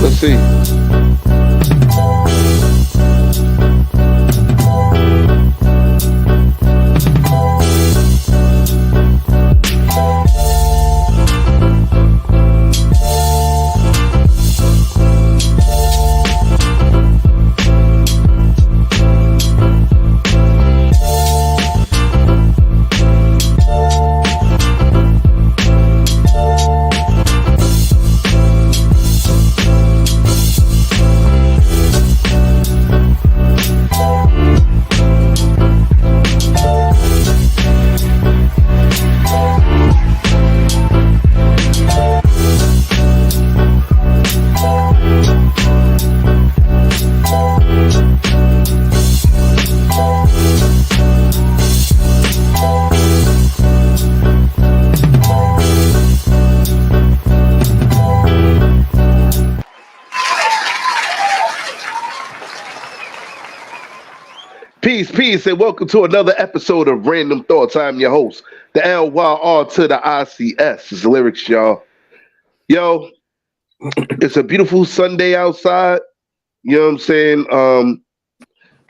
Let's see. Peace, peace, and welcome to another episode of Random Thoughts. I'm your host, the LYR to the ICS. It's the lyrics, y'all. Yo, it's a beautiful Sunday outside. You know what I'm saying?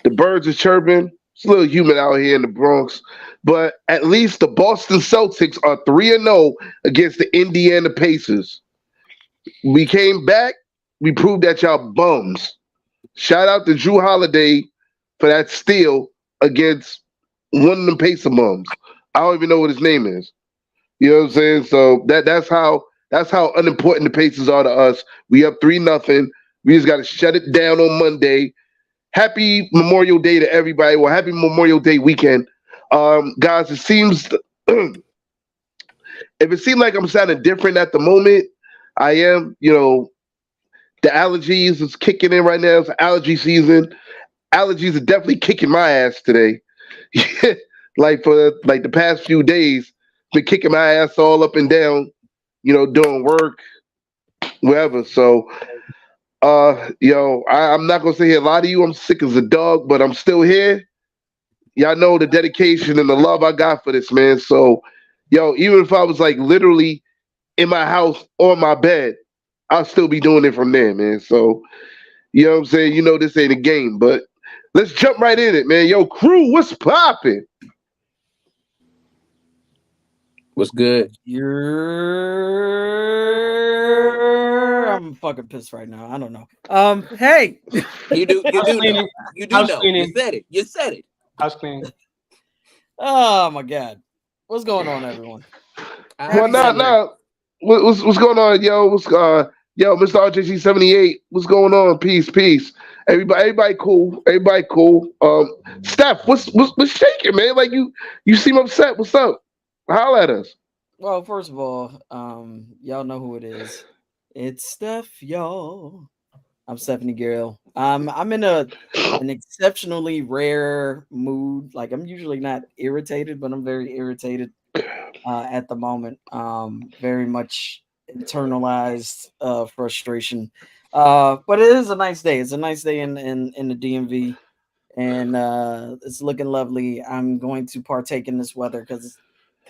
The birds are chirping. It's a little humid out here in the Bronx, but at least the Boston Celtics are 3-0 against the Indiana Pacers. We came back. We proved that y'all bums. Shout out to Drew Holiday for that steal against one of them Pacer bums. I don't even know what his name is. You know what I'm saying? So that's how unimportant the Pacers are to us. We up 3-0. We just got to shut it down on Monday. Happy Memorial Day to everybody. Well, happy Memorial Day weekend. Guys, it seems if it seems like I'm sounding different at the moment, I am. You know, the allergies is kicking in right now. It's allergy season. Allergies are definitely kicking my ass today. Like for the past few days, been kicking my ass all up and down, you know, doing work, wherever. So I'm not gonna say here a lot of you, I'm sick as a dog, but I'm still here. Y'all know the dedication and the love I got for this, man. So, even if I was like literally in my house on my bed, I'll still be doing it from there, man. So, you know what I'm saying? You know this ain't a game, but let's jump right in it, man. Yo, crew, what's popping? What's good? I'm fucking pissed right now. I don't know. Hey, You do know. Cleaning. You said it. House clean. Oh my god, what's going on, everyone? Well, now, what's going on, yo? Mr. RJC78, what's going on? Peace. Everybody cool. Steph, what's shaking, man? Like you seem upset. What's up? Holla at us. Well, first of all, y'all know who it is. It's Steph, y'all. I'm Stephanie Gill. I'm in an exceptionally rare mood. Like I'm usually not irritated, but I'm very irritated at the moment. Very much internalized frustration. But it is a nice day. It's a nice day in the DMV, and it's looking lovely. I'm going to partake in this weather because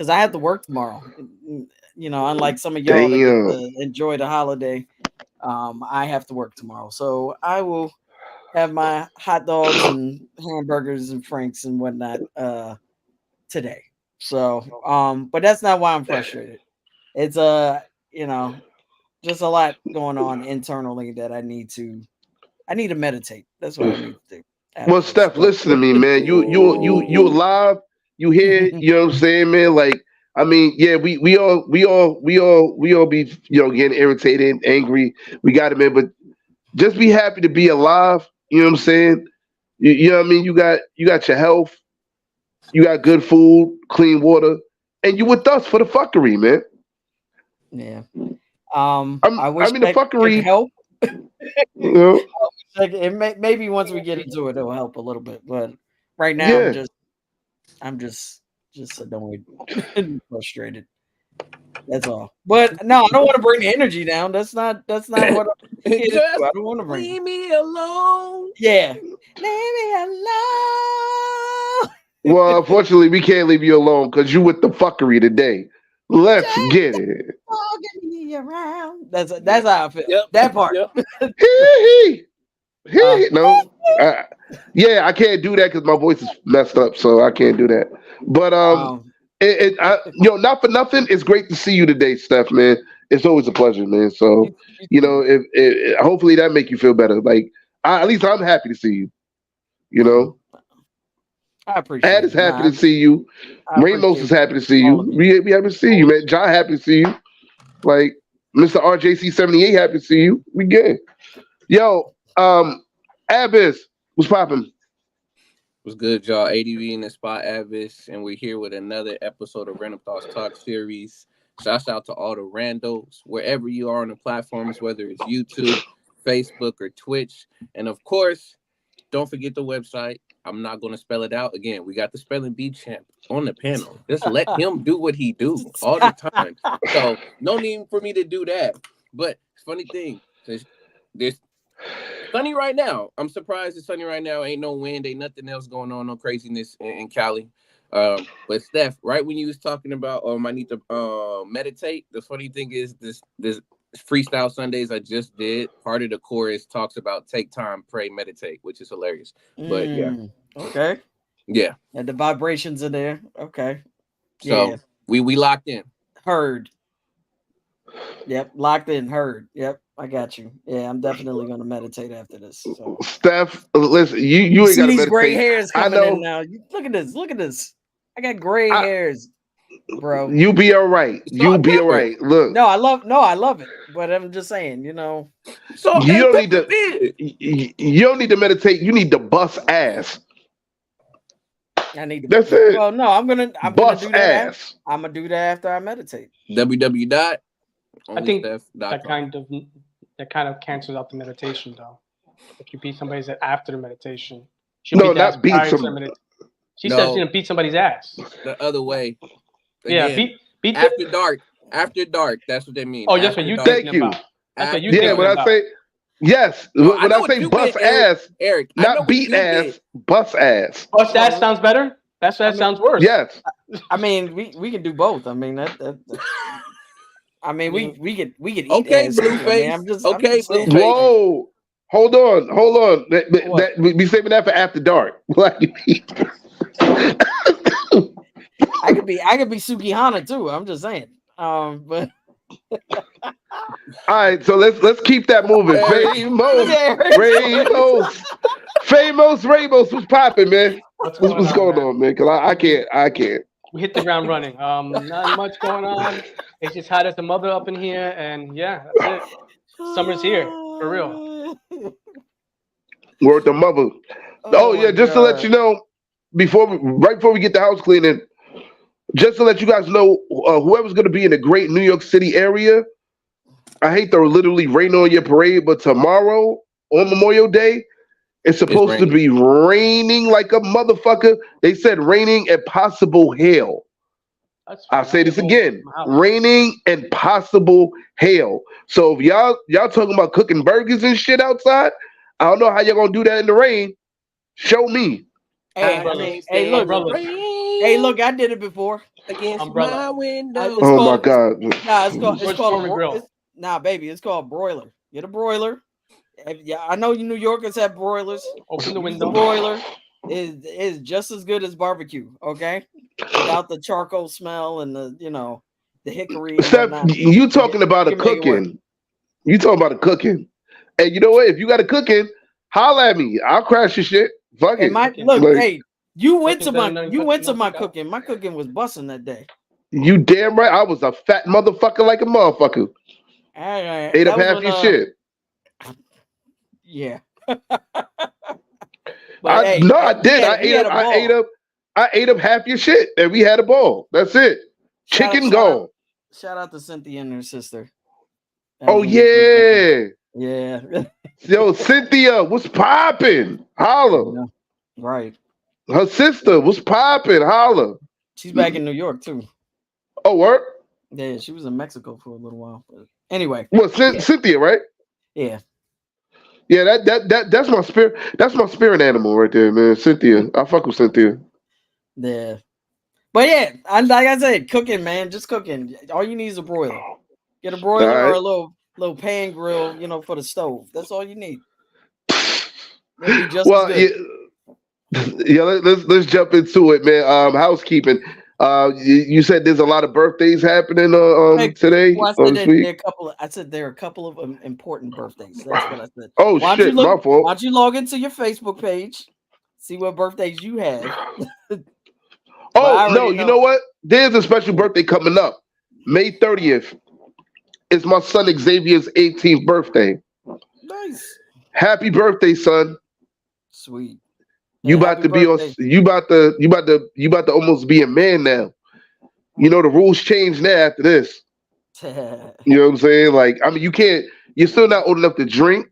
I have to work tomorrow. You know, unlike some of y'all that get to enjoy the holiday, I have to work tomorrow. So I will have my hot dogs and hamburgers and franks and whatnot today. So, but that's not why I'm frustrated. It's just a lot going on internally that I need to meditate. That's what I need to do. Well, Steph, listen to me, man. You alive? You here? You know what I'm saying, man? Like, I mean, yeah, we all be getting irritated, angry. We got it, man. But just be happy to be alive. You know what I'm saying? You know what I mean? You got your health. You got good food, clean water, and you with us for the fuckery, man. Yeah. I wish the fuckery help. You know? Maybe once we get into it, it'll help a little bit. But right now, I'm just annoyed and frustrated. That's all. But no, I don't want to bring the energy down. That's not what I'm here to do. I don't want to bring. Leave me alone. Yeah. Leave me alone. Well, unfortunately, we can't leave you alone because you with the fuckery today. Let's get it. Fogging me around. That's how I feel. Yep. That part. Yep. No, yeah, I can't do that because my voice is messed up, so I can't do that. But not for nothing. It's great to see you today, Steph. Man, it's always a pleasure, man. So if hopefully that make you feel better. Like at least I'm happy to see you. You know, I appreciate Ed is it. happy to see you. Ramos is happy to see you. We happy to see you, man. John happy to see you. Like Mr. RJC78 happy to see you. We good. Yo, Abyss, what's popping? What's good, y'all? ADV in the spot, Abyss, and we're here with another episode of Random Thoughts Talk series. Shouts out to all the randos, wherever you are on the platforms, whether it's YouTube, Facebook, or Twitch. And of course, don't forget the website. I'm not going to spell it out again. We got the spelling bee champ on the panel. Just let him do what he do all the time. So no need for me to do that. But funny thing, there's sunny right now. I'm surprised it's sunny right now. Ain't no wind, ain't nothing else going on, no craziness in Cali. But Steph, right when you was talking about I need to meditate, the funny thing is this Freestyle Sundays I just did, part of the chorus talks about take time, pray, meditate, which is hilarious. But yeah. Okay. Yeah. And the vibrations in there. Okay. So yeah. we locked in. Heard. Yep. Locked in. Heard. Yep. I got you. Yeah, I'm definitely gonna meditate after this. So. Steph, listen, you ain't see gotta these meditate. gray hairs coming I know. in now. Look at this. Look at this. I got gray hairs, bro. You be all right. You be all right. Look. No, I love it. But I'm just saying, So you don't need to. You don't need to meditate. You need to bust ass. I need to. That's it. Well, no, I'm gonna do that. Ass. I'm gonna do that after I meditate. www. I think that kind of cancels out the meditation, though. If you beat somebody's ass after the meditation, not beat somebody. She said she didn't beat somebody's ass. The other way. Again, beat after dark. After dark. That's what they mean. Oh, that's what you thinking about. That's what you thinking about. When I say yes, when I say bust ass, Eric, not beat ass, bust ass. Bust ass sounds better. That sounds worse. Yes. I mean, we can do both. I mean that I mean, we could eat okay, ass. Blueface. I'm just Blueface. Whoa, hold on. Be saving that for after dark. I could be Sukihana too. I'm just saying. But all right, so let's keep that moving. Famous, what's popping, man? What's going on, man? Because I can't. We hit the ground running. Not much going on. It's just hot as a mother up in here, and yeah, that's it. Summer's here for real. Word the mother. Oh yeah, just to let you know, right before we get the house cleaning, just to let you guys know, whoever's going to be in the great New York City area, I hate to literally rain on your parade, but tomorrow on Memorial Day, it's supposed to be raining like a motherfucker. They said raining and possible hail. I'll say this again. Raining and possible hail. So if y'all talking about cooking burgers and shit outside, I don't know how y'all gonna do that in the rain. Show me. Hey, look, I did it before. Against my window. My God. Nah, baby, it's called broiler. Get a broiler. Yeah, I know you New Yorkers have broilers. Open the window. The broiler is just as good as barbecue, okay? Without the charcoal smell and the hickory. Steph, you talking about a cooking. You talking about a cooking. And you know what? If you got a cooking, holla at me. I'll crash your shit. Fuck it. Hey, you went to my cooking. My cooking was busting that day. You damn right. I was a fat motherfucker like a motherfucker. Ate up half your shit. Yeah. I did. I ate up half your shit, and we had a ball. That's it. Chicken gone. Shout out to Cynthia and her sister. Oh yeah. Yeah. Yo, Cynthia, what's popping? Holla. Yeah. Right. Her sister, what's popping? Holla. She's back in New York too. Oh, what? Yeah, she was in Mexico for a little while. But anyway. Well, Cynthia, right? Yeah. Yeah, that's my spirit. That's my spirit animal right there, man. Cynthia. I fuck with Cynthia. Yeah. But yeah, like I said, cooking, man, just cooking. All you need is a broiler. Get a broiler or right. a little pan grill, for the stove. That's all you need. It'll be just as Well, good. yeah. Let's jump into it, man. Housekeeping. You said there's a lot of birthdays happening Hey, today well, I or said this that week. there are a couple. I said there are a couple of important birthdays. That's what I said. Oh Why don't you shit, look? my fault. Why don't you log into your Facebook page, see what birthdays you have? But Oh I no, already you know know. what? There's a special birthday coming up. May 30th. It's my son Xavier's 18th birthday. Nice, Happy birthday, son. sweet. You Hey, about happy to be on birthday. you about to almost be a man now. You know the rules change now after this. You know what I'm saying? Like, I mean, you're still not old enough to drink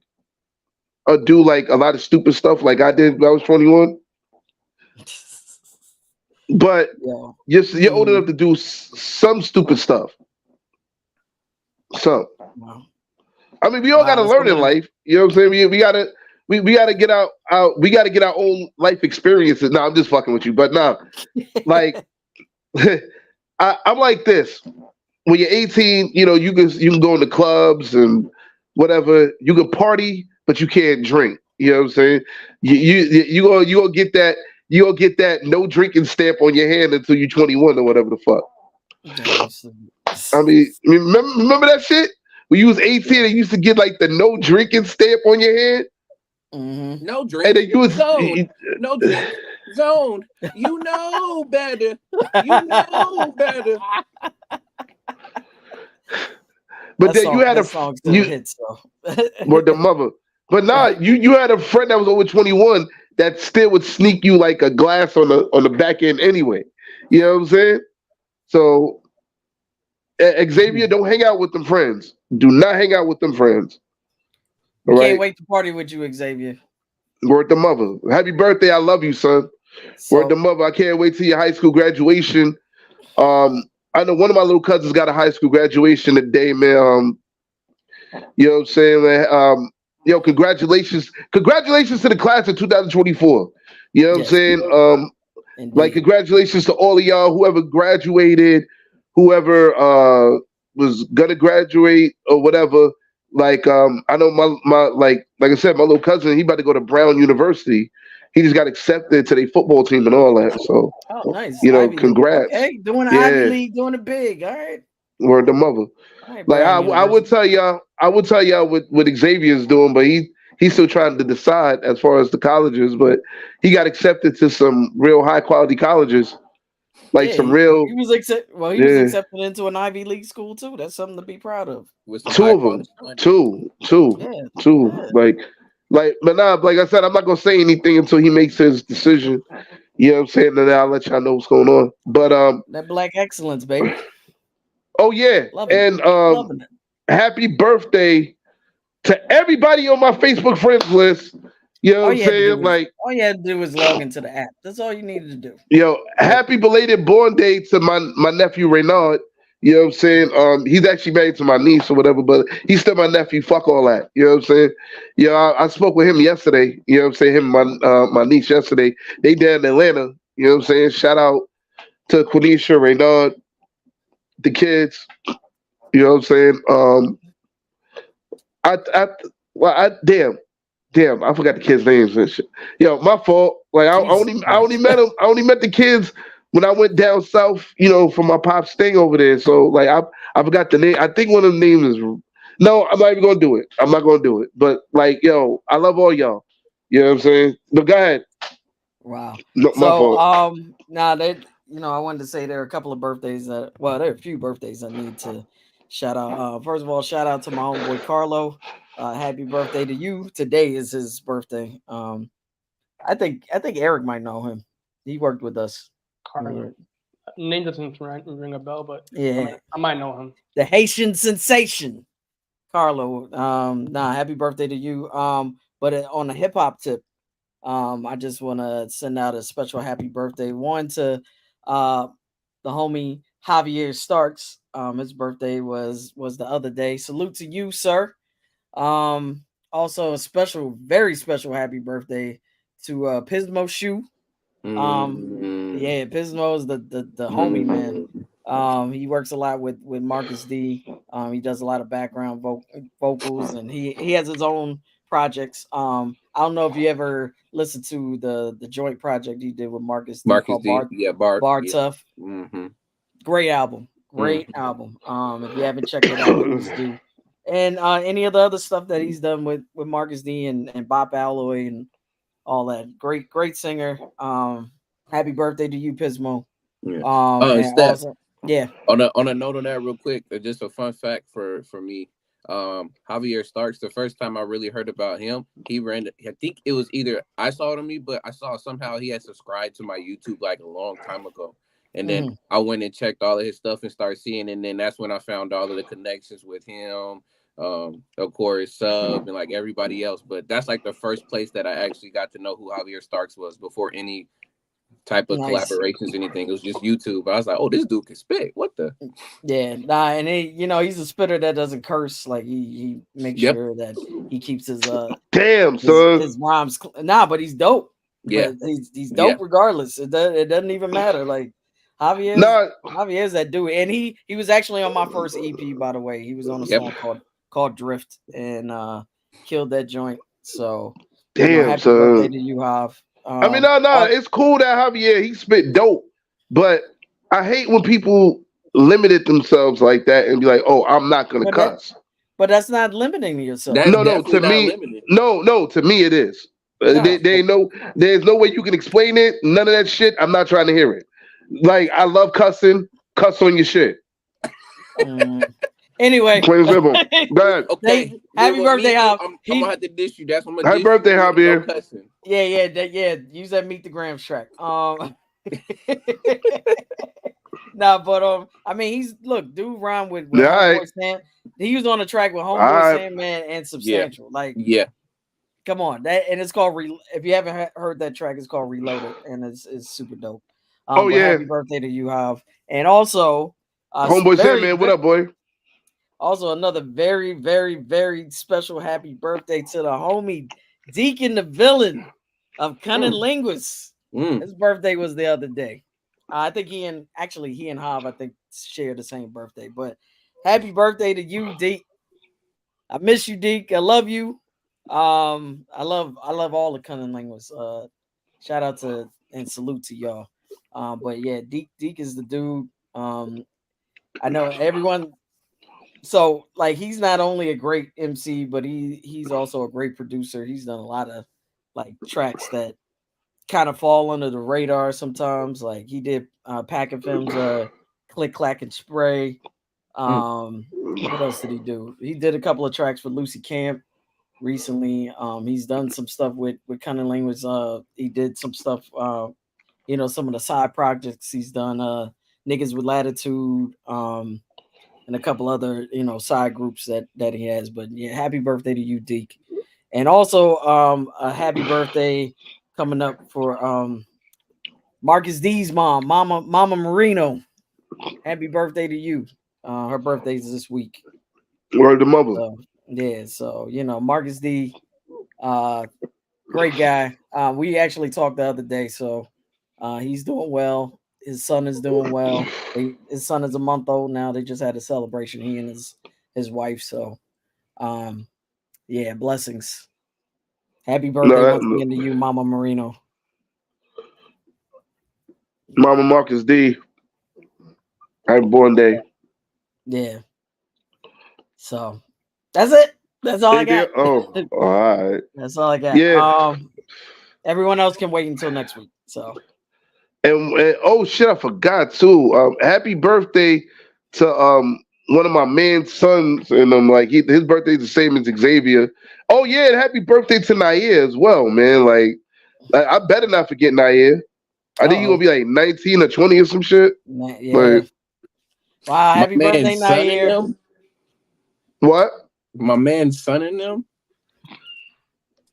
or do like a lot of stupid stuff like I did when I was 21, but Yeah. you're old enough to do some stupid stuff. Some. Wow. I mean, we all got Wow. to That's learn in something. life. You know what I'm saying? We gotta get we gotta get our own life experiences. No, I'm just fucking with you, but nah, like I'm like this. When you're 18, you can go into clubs and whatever. You can party, but you can't drink. You know what I'm saying? You gonna get that no drinking stamp on your hand until you're 21 or whatever the fuck. I mean, remember that shit? When you was 18 and you used to get like the no drinking stamp on your hand, Mm-hmm. No and drink then you was zone. No drink zone. You know better. You know better. but then you had That song still hits though. or the mother. But nah, you had a friend that was over 21 that still would sneak you like a glass on the back end anyway. You know what I'm saying? So Xavier, don't hang out with them friends. Do not hang out with them friends. We All can't right. wait to party with you, Xavier. Word the mother. Happy birthday. I love you, son. Word the So mother. I can't wait till your high school graduation. I know one of my little cousins got a high school graduation today, man. You know what I'm saying, man? Congratulations. Congratulations to the class of 2024. You know what I'm yes, saying? Like, indeed. congratulations to all of y'all, whoever graduated, whoever was gonna graduate or whatever. Like, I know my like I said, my little cousin, he about to go to Brown University. He just got accepted to their football team and all that. So, Oh, nice. Ivy League. congrats. Okay, doing the Ivy Yeah, League, doing it big. All right. word the mother. All right, Like Brown I would University. tell y'all, what Xavier's doing, but he's still trying to decide as far as the colleges. But he got accepted to some real high quality colleges, like Yeah, some he real was he was yeah, accepted into an Ivy League school too. That's something to be proud of. With some two high of them, quality money. two, Yeah. two. But nah, like I said, I'm not gonna say anything until he makes his decision. You know what I'm saying? And then I'll let y'all know what's going on. But That black excellence, baby. oh yeah, Loving it. and Loving it. happy birthday to everybody on my Facebook friends list. You know what I'm saying? Like, all you had to do was log into the app. That's all you needed to do. happy belated born day to my nephew Reynard. You know what I'm saying? He's actually married to my niece or whatever, but he's still my nephew. Fuck all that. You know what I'm saying? I spoke with him yesterday. You know what I'm saying? Him and my niece yesterday. They down in Atlanta. You know what I'm saying? Shout out to Quenisha, Reynard, the kids. You know what I'm saying? Damn, I forgot the kids' names and shit. My fault. Like Jesus I only Christ. met them. I only met the kids when I went down south. For my pop's thing over there. So like I forgot the name. I think one of the names is. No, I'm not even gonna do it. I'm not gonna do it. But like, I love all y'all. You know what I'm saying? But go ahead. Wow. No, my So fault. I wanted to say there are a couple of birthdays there are a few birthdays I need to shout out. First of all, shout out to my homeboy Carlo. Happy birthday to you. Today is his birthday. I think Eric might know him. He worked with us. Carlo. Name doesn't ring a bell, but Yeah. I might know him. The Haitian sensation. Carlo. Happy birthday to you. But on a hip hop tip, I just want to send out a special happy birthday one to the homie Javier Starks. His birthday was the other day. Salute to you, sir. Also a very special happy birthday to Pismo Shoe. Mm. yeah, Pismo is the homie, man. He works a lot with Marcus D. He does a lot of background vocals, and he has his own projects. I don't know if you ever listened to the joint project he did with Marcus D called D. Yeah, Bart. Bar Yeah. Tough. Mm-hmm. Great album. Great album. If you haven't checked it out, please do. And any of the other stuff that he's done with Marcus D and Bop Alloy and all that. Great singer. Happy birthday to you, Pismo. Yeah. And Steph, also, yeah. On a note on that, real quick, just a fun fact for me. Javier Starks. The first time I really heard about him, he ran. I think it was either I saw it on me, but I saw somehow he had subscribed to my YouTube like a long time ago. And then I went and checked all of his stuff and started seeing, and then that's when I found all of the connections with him. Of course, Sub and like everybody else. But that's like the first place that I actually got to know who Javier Starks was before any type of collaborations, anything. It was just YouTube. I was like, oh, this dude can spit. What the? Yeah, and he's a spitter that doesn't curse. Like he makes sure that he keeps his his rhymes. But he's dope. Yeah, but he's dope regardless. It doesn't even matter. Like Javier's that dude, and he was actually on my first EP, by the way. He was on a song called Drift, and killed that joint. So happy birthday to you, Jav. I mean, it's cool that Javier he spit dope, but I hate when people limited themselves like that and be like, "Oh, I'm not gonna cuss." But that's not limiting yourself. No, to me, no, to me it is. There's no way you can explain it. None of that shit. I'm not trying to hear it. Like I love cussing. Cuss on your shit. Anyway, plain simple. Go ahead. Okay. Happy birthday, Jav. I'm gonna have to dish you. That's what I'm gonna happy birthday, Javier. Yeah. Use that Meet the Grams track. But I mean, dude rhyme with Homeboy Sam. He was on the track with Homeboy Sandman and Substantial. Come on, and it's called. If you haven't heard that track, it's called Reloaded, and it's super dope. Happy birthday to you, Jav. And also, Homeboy Sandman, what up, boy? Also, another very, very, very special happy birthday to the homie Deacon, the villain of Cunning Linguist. His birthday was the other day. I think he and Jav, I think, share the same birthday. But happy birthday to you, Deke. I miss you, Deke. I love you. I love all the Cunning Linguists. Shout out to and salute to y'all. But yeah, Deke is the dude. I know everyone. So like he's not only a great MC, but he's also a great producer. He's done a lot of like tracks that kind of fall under the radar sometimes. Like he did Pack and Films, Click Clack and Spray. What else did he do? He did a couple of tracks with Lucy Camp recently. He's done some stuff with Cunning Language. He did some stuff, some of the side projects he's done, Niggas with Latitude, and a couple other, side groups that he has. But yeah, happy birthday to you, Deke. And also a happy birthday coming up for Marcus D's mom, Mama Marino. Happy birthday to you. Her birthday's this week. Word to mother. So Marcus D, great guy. We actually talked the other day, so he's doing well. His son is doing well. His son is a month old now. They just had a celebration, he and his wife. So blessings. Happy birthday once again to you, Mama Marino. Mama Marcus D. Happy born day. Yeah. So that's it. That's all I got. Oh, all right. That's all I got. Yeah. Everyone else can wait until next week. So. And oh shit, I forgot too. Happy birthday to one of my man's sons, and his birthday's the same as Xavier. Oh yeah, and happy birthday to Nair as well, man. Like I better not forget Nair. I think he's gonna be like 19 or 20 or some shit. Yeah. Wow, happy birthday, Nair. What? My man's son in them?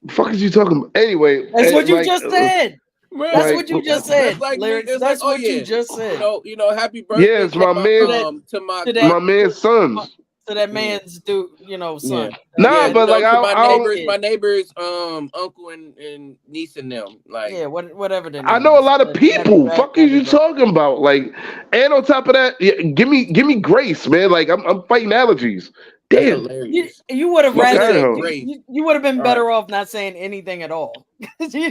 The fuck is you talking about? Anyway. That's what you just said. That's what you just said. That's what you just said. Happy birthday. Yeah, it's my man. To my man's sons. to that man's dude, son. Nah, Yeah, but like to I don't. my neighbors, uncle and niece and them. Like, Yeah, whatever their I name know a is. lot of people. Fuck is you Happy birthday. talking about? Like, and on top of that, give me grace, man. Like I'm fighting allergies. that's Damn, hilarious. You would have You fuck just out rather of said here. grace. you would have been All right. better off not saying anything at all.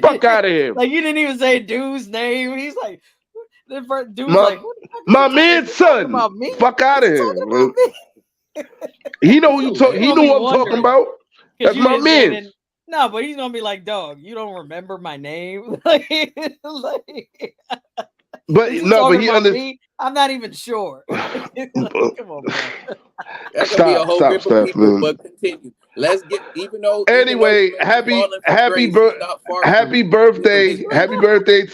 Fuck out of here. Like you didn't even say dude's name. He's like, the first dude's My like, what the fuck is my he talking? man's Is he talking son. about me? Fuck out Is of he here. talking about me? He know who you talk. He's He gonna know be what I'm talking wondering about. because That's you my didn't say it. man. No, but he's gonna be like, dog, you don't remember my name. Like, But is he no, but talking he about understands. me? I'm not even sure. Like, come on, bro. That could be a whole group of Stop, people, man. but continue. Let's get even though Anyway, you may be falling from grace, he's not far from happy from birthday, his happy birthday,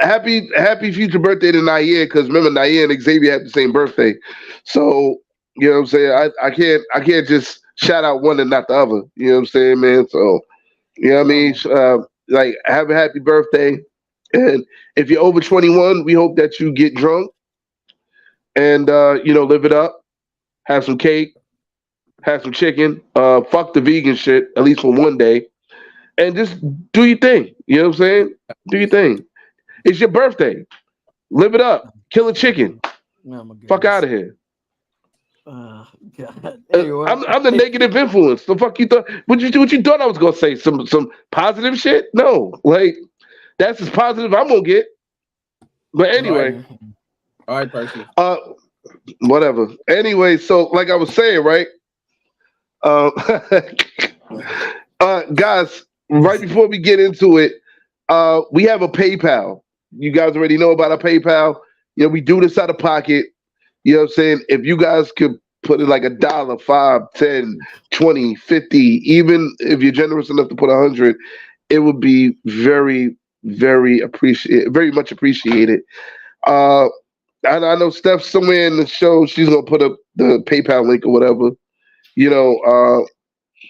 happy future birthday to Nair, because remember Nair and Xavier have the same birthday. So you know what I'm saying? I can't just shout out one and not the other. You know what I'm saying, man? So you know what I mean? Like have a happy birthday. And if you're over 21, we hope that you get drunk and live it up. Have some cake, have some chicken, fuck the vegan shit, at least for one day. And just do your thing. You know what I'm saying? Do your thing. It's your birthday. Live it up. Kill a chicken. Oh, my Fuck goodness. out of here. God. Anyway. I'm the negative influence. The fuck you thought? What you thought I was gonna say? Some positive shit? No, like that's as positive I'm gonna get. But anyway, all right, Percy. Whatever. Anyway, so like I was saying, right? Guys, right before we get into it, we have a PayPal. You guys already know about our PayPal. You know, we do this out of pocket. You know what I'm saying? If you guys could put in like $1, $5, $10, $20, $50, even if you're generous enough to put 100, it would be very, very much appreciated. I know Steph somewhere in the show, she's gonna put up the PayPal link or whatever.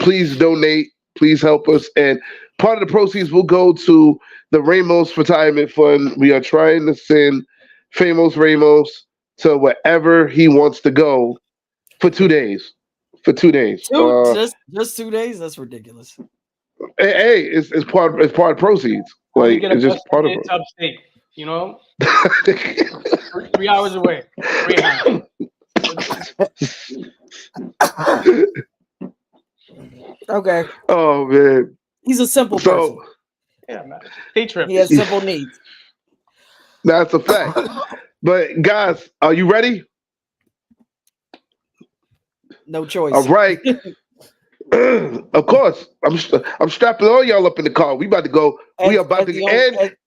Please donate, please help us. And part of the proceeds will go to the Ramos Retirement Fund. We are trying to send Famous Ramos to wherever he wants to go for 2 days. For 2 days. Just 2 days? That's ridiculous. Hey, it's part of proceeds. Like it's just part of it. It's upstate, 3 hours away. 3 hours. Okay. Oh man. He's a simple person. Yeah, man. Day trip. He has simple needs. That's a fact. But guys, are you ready? No choice. All right. Of course, I'm strapping all y'all up in the car. We about to go. We are about to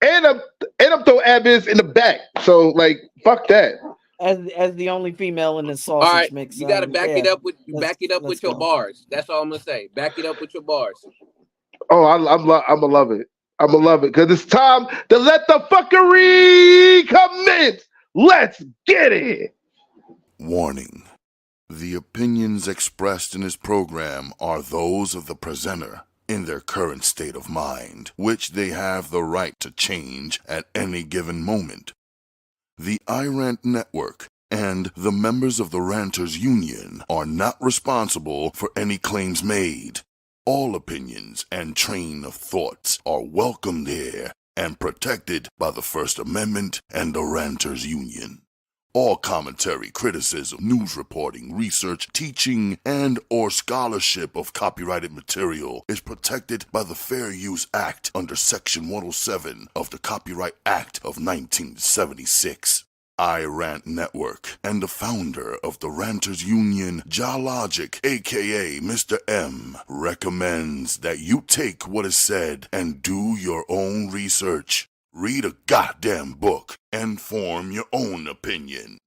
and I'm throwing Abiz in the back. So like, fuck that. As the only female in this sausage all right, mix, you gotta back it up with your bars. That's all I'm gonna say. Back it up with your bars. Oh, I'm gonna love it. I'm gonna love it because it's time to let the fuckery commence. Let's get it. Warning. The opinions expressed in this program are those of the presenter in their current state of mind, which they have the right to change at any given moment. The iRant Network and the members of the Ranters Union are not responsible for any claims made. All opinions and train of thoughts are welcomed here and protected by the First Amendment and the Ranters Union. All commentary, criticism, news reporting, research, teaching, and or scholarship of copyrighted material is protected by the Fair Use Act under Section 107 of the Copyright Act of 1976. iRant Network and the founder of the Ranters Union, Jalogic, aka Mr. M, recommends that you take what is said and do your own research. Read a goddamn book and form your own opinion.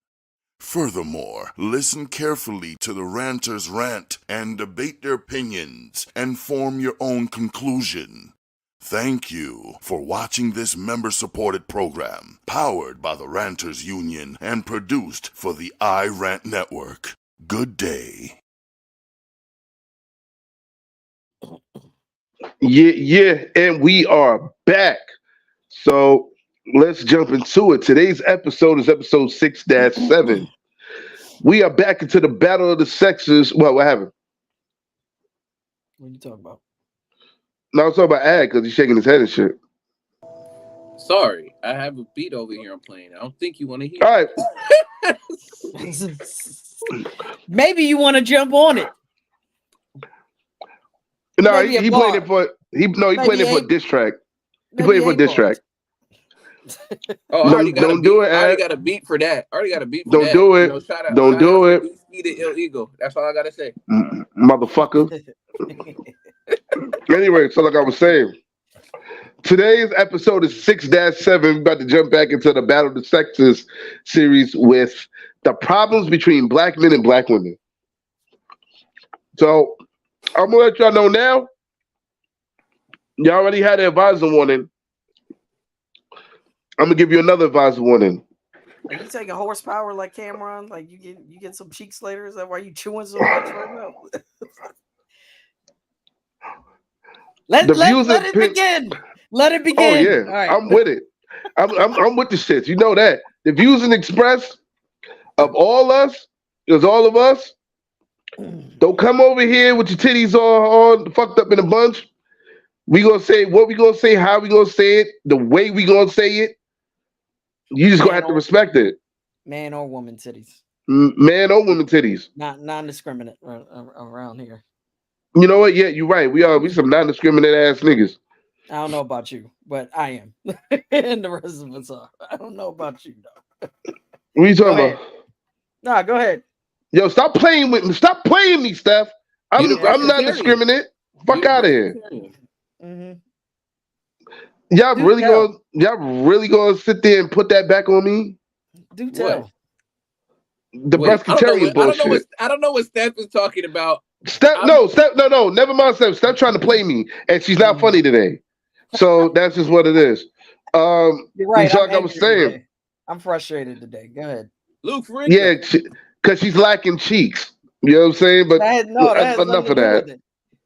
Furthermore, listen carefully to the ranters rant and debate their opinions and form your own conclusion. Thank you for watching this member-supported program, powered by the Ranters Union and produced for the iRant Network. Good day. Yeah, and we are back. So let's jump into it. Today's episode is episode 6-7. We are back into the battle of the sexes. What happened? What are you talking about? No, I was talking about Ad because he's shaking his head and shit. Sorry, I have a beat over here I'm playing. I don't think you want to hear. All right. Maybe you want to jump on it. No, Maybe he played it for played it for a diss track. He played it for a diss track. Oh, I already got don't do it. I already got a beat for that. I already got a beat for don't that. Do it. You know, shout out, don't do it. The Ill Eagle. That's all I gotta say. Motherfucker. Anyway, so like I was saying, today's episode is 6-7. We're about to jump back into the Battle of the Sexes series with the problems between black men and black women. So I'm gonna let y'all know now. Y'all already had an advisor warning. I'm gonna give you another advisor warning. Are you taking horsepower like Cameron? Like you get some cheeks later? Is that why you chewing so much right now? Let it begin. Let it begin. Oh yeah, right. I'm with it. I'm with the shit. You know that the views and express of all us is all of us. Don't come over here with your titties all fucked up in a bunch. We gonna say what we gonna say, how we gonna say it, the way we gonna say it. You just gonna have to respect it. Man or woman titties. Man or woman titties. Not non-discriminate around here. You know what? Yeah, you're right. We some non-discriminate ass niggas. I don't know about you, but I am. And the rest of us are. I don't know about you though. What are you talking about? Nah, go ahead. Yo, stop playing with me. Stop playing me, Steph. I'm not discriminate. Fuck out of here. Mm-hmm. Y'all really gonna sit there and put that back on me? Do tell. The pescatarian bullshit. I don't know what Steph is talking about. No, never mind Steph. Steph trying to play me, and she's not funny today. So that's just what it is. You're right. Like I was saying, today. I'm frustrated today. Go ahead. Luke, yeah, because she's lacking cheeks. You know what I'm saying? But that has enough of that.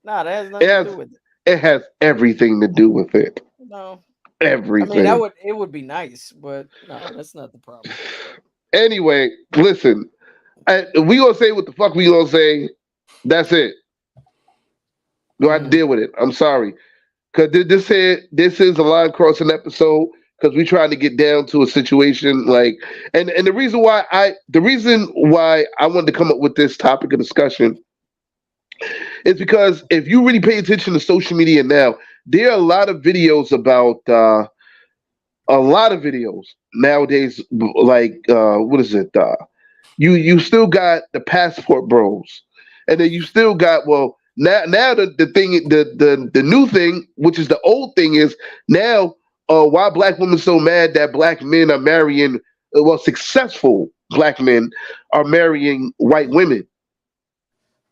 No, that has nothing to do with it. It has everything to do with it. No. Everything. I mean, it would be nice, but no, that's not the problem. Anyway, listen. We gonna say what the fuck we gonna say. That's it. Go have to deal with it. I'm sorry. Because this is a line crossing episode because we trying to get down to a situation like and the reason why I wanted to come up with this topic of discussion is because if you really pay attention to social media now, there are a lot of videos about nowadays, like what is it? You still got the passport bros, and then you still got now the new thing, which is the old thing, is now why black women so mad that black men are marrying successful black men are marrying white women,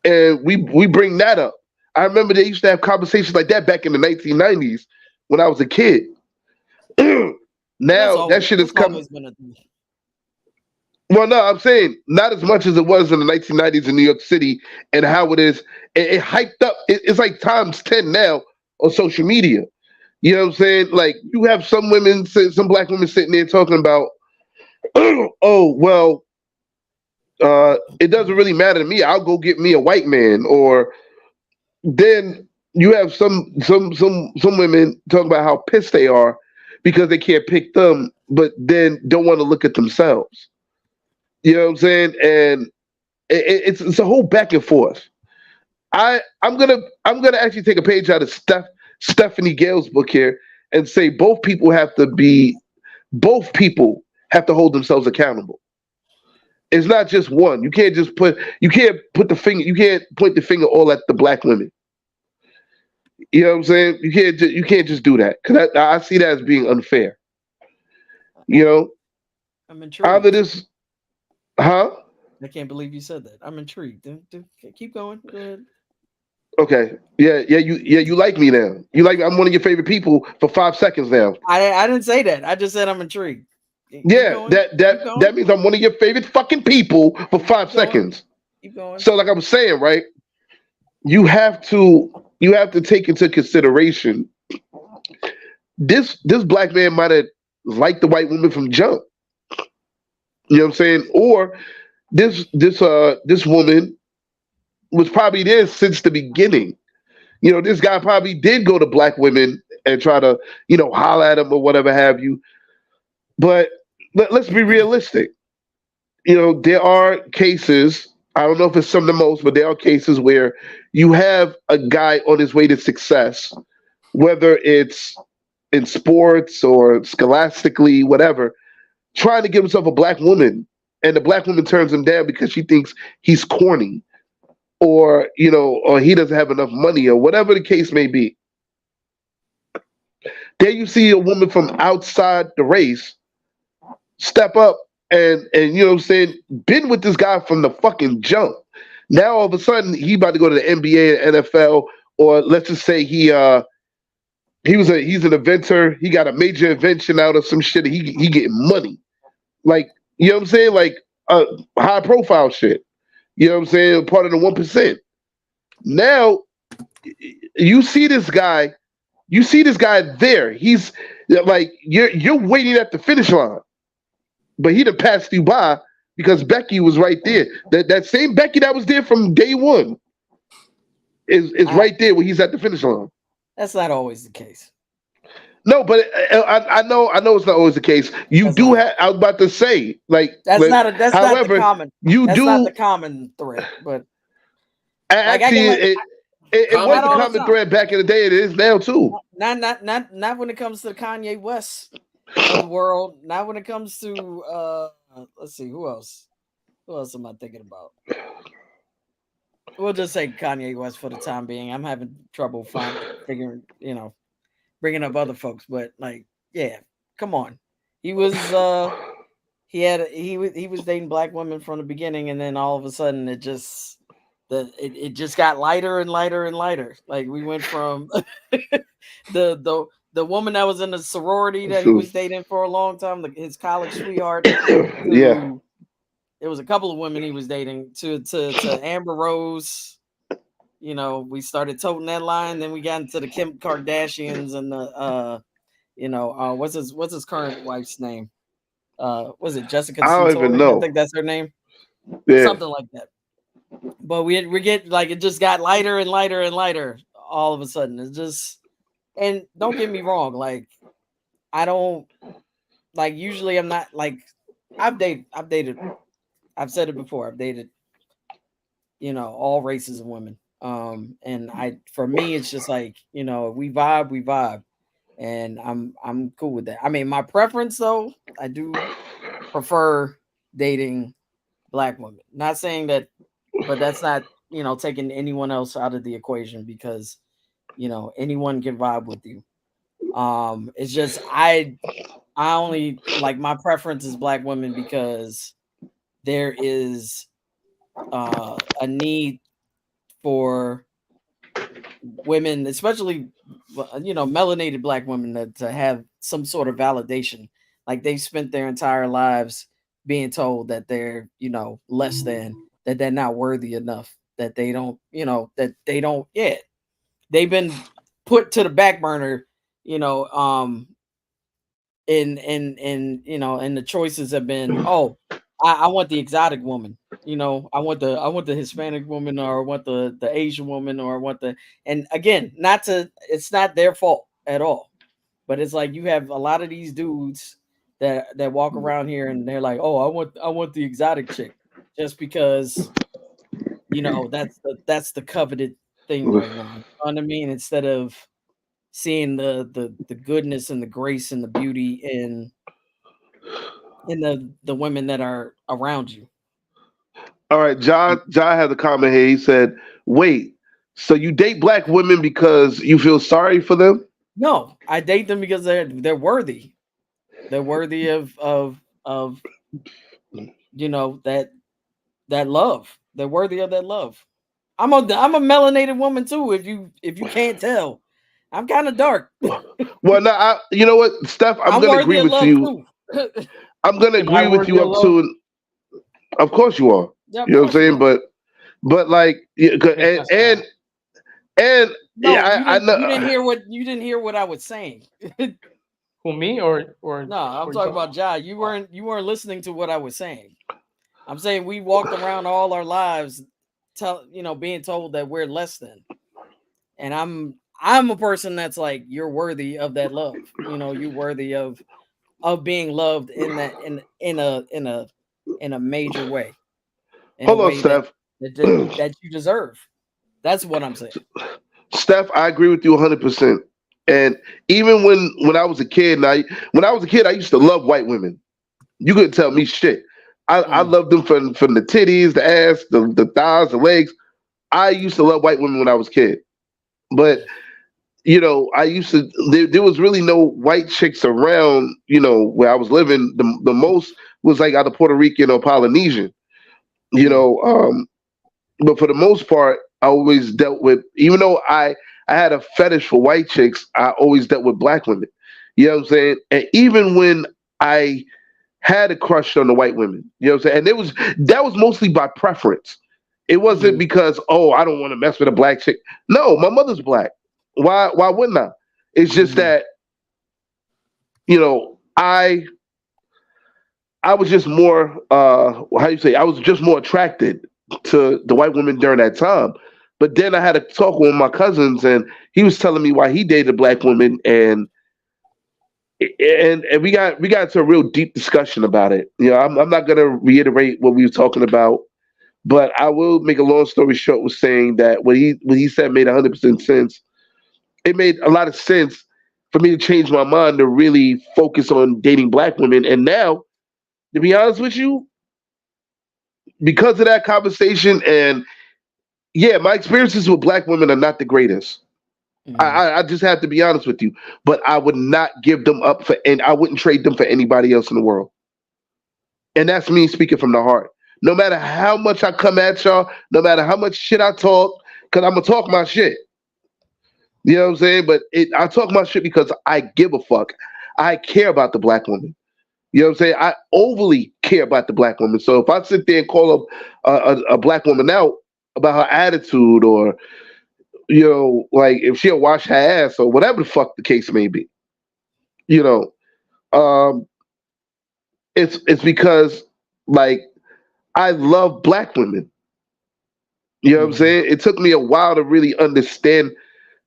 and we bring that up. I remember they used to have conversations like that back in the 1990s when I was a kid. Now that shit is coming. Well, no, I'm saying not as much as it was in the 1990s in New York City, and how it is. It hyped up. It's like times 10 now on social media. You know what I'm saying? Like you have some black women sitting there talking about, oh well, it doesn't really matter to me. I'll go get me a white man. Or then you have some women talking about how pissed they are because they can't pick them, but then don't want to look at themselves. You know what I'm saying? And it's a whole back and forth. I'm gonna actually take a page out of Stephanie Gale's book here and say both people have to hold themselves accountable. It's not just one. You can't point the finger all at the black women. You know what I'm saying? You can't just do that, because I see that as being unfair. You know, I'm intrigued. Either this. Huh? I can't believe you said that. I'm intrigued. Keep going. Go ahead. Okay. Yeah. You like me now. You like me. I'm one of your favorite people for 5 seconds now. I didn't say that. I just said I'm intrigued. Keep going. That means I'm one of your favorite fucking people for 5 seconds. Keep going. So like I was saying, right? You have to take into consideration this black man might have liked the white woman from jump. You know what I'm saying? Or this woman was probably there since the beginning. This guy probably did go to black women and try to, holler at them or whatever have you. But let's be realistic. There are cases, I don't know if it's some of the most, but there are cases where you have a guy on his way to success, whether it's in sports or scholastically, whatever, trying to give himself a black woman. And the black woman turns him down because she thinks he's corny or, or he doesn't have enough money or whatever the case may be. There you see a woman from outside the race step up and you know what I'm saying, been with this guy from the fucking jump. Now all of a sudden he about to go to the NBA and NFL, or let's just say he's an inventor. He got a major invention out of some shit. He getting money, like you know what I'm saying, like high profile shit. You know what I'm saying, part of the 1%. Now you see this guy. You see this guy there. He's like you're waiting at the finish line, but he done passed you by because Becky was right there. That same Becky that was there from day one is right there when he's at the finish line. That's not always the case. No, but I know it's not always the case. You do have. I was about to say, like that's not however, the common. That's not the common thread, but actually, it was a common thread back in the day. It is now too. Not when it comes to the Kanye West of the world. Not when it comes to let's see, who else? Who else am I thinking about? We'll just say Kanye West for the time being. I'm having trouble figuring, bringing up other folks, but like, yeah, come on. He was he was dating black women from the beginning, and then all of a sudden it just got lighter and lighter and lighter. Like we went from the woman that was in the sorority that he was dating for a long time, his college sweetheart. Yeah. There was a couple of women he was dating to Amber Rose. We started toting that line. Then we got into the Kim Kardashians and the what's his current wife's name? Was it Jessica? I don't even know. I think that's her name. Yeah. Something like that. But we get like it just got lighter and lighter and lighter all of a sudden. It's just, and don't get me wrong, like I don't like usually I'm not like I've dated I've said it before, I've dated all races of women. And for me it's just like, we vibe. And I'm cool with that. I mean, my preference though, I do prefer dating black women. Not saying that, but that's not, taking anyone else out of the equation because, anyone can vibe with you. It's just I only like my preference is black women because there is a need for women, especially melanated black women, to have some sort of validation. Like they've spent their entire lives being told that they're less than, that they're not worthy enough, that they don't they've been put to the back burner, and the choices have been, I want the exotic woman, I want the Hispanic woman, or I want the Asian woman, or I want and again, it's not their fault at all, but it's like you have a lot of these dudes that walk around here and they're like, I want the exotic chick, just because that's the coveted thing right now. You know what I mean? Instead of seeing the goodness and the grace and the beauty in the women that are around you. All right, John has a comment here. He said, "Wait, so you date black women because you feel sorry for them?" No, I date them because they're worthy. They're worthy of that love. They're worthy of that love. I'm a melanated woman too. If you can't tell, I'm kind of dark. Well, now you know what, Steph, I'm gonna agree with you. I'm gonna agree with you up to. Of course you are. Yeah, you know what I'm saying, but like, and no, yeah, I know you didn't hear what I was saying. Who, me or no? I'm talking about Ja. You weren't listening to what I was saying. I'm saying we walked around all our lives, being told that we're less than. And I'm a person that's like, you're worthy of that love. You're worthy of being loved in a major way, in a Hold on, way Steph. that you deserve. That's what I'm saying. Steph, I agree with you 100%. And even when I was a kid, I used to love white women. You couldn't tell me shit. I loved them from the titties, the ass, the thighs, the legs. I used to love white women when I was a kid. But I used to. There was really no white chicks around. Where I was living. The most was like either Puerto Rican or Polynesian. But for the most part, I always dealt with. Even though I had a fetish for white chicks, I always dealt with black women. You know what I'm saying? And even when I had a crush on the white women, you know what I'm saying? And that was mostly by preference. It wasn't because, I don't want to mess with a black chick. No, my mother's black. Why wouldn't I? It's just that, I was just more I was just more attracted to the white women during that time. But then I had a talk with my cousins, and he was telling me why he dated black women, and we got to a real deep discussion about it. I'm not gonna reiterate what we were talking about, but I will make a long story short with saying that what he said made 100% sense. It made a lot of sense for me to change my mind to really focus on dating black women. And now, to be honest with you, because of that conversation, and my experiences with black women are not the greatest. I just have to be honest with you, but I would not give them up and I wouldn't trade them for anybody else in the world. And that's me speaking from the heart. No matter how much I come at y'all, no matter how much shit I talk, because I'm gonna talk my shit. You know what I'm saying? But I talk my shit because I give a fuck. I care about the black woman. You know what I'm saying? I overly care about the black woman. So if I sit there and call a black woman out about her attitude, or like if she'll wash her ass or whatever the fuck the case may be, it's because like I love black women. You know what I'm saying? It took me a while to really understand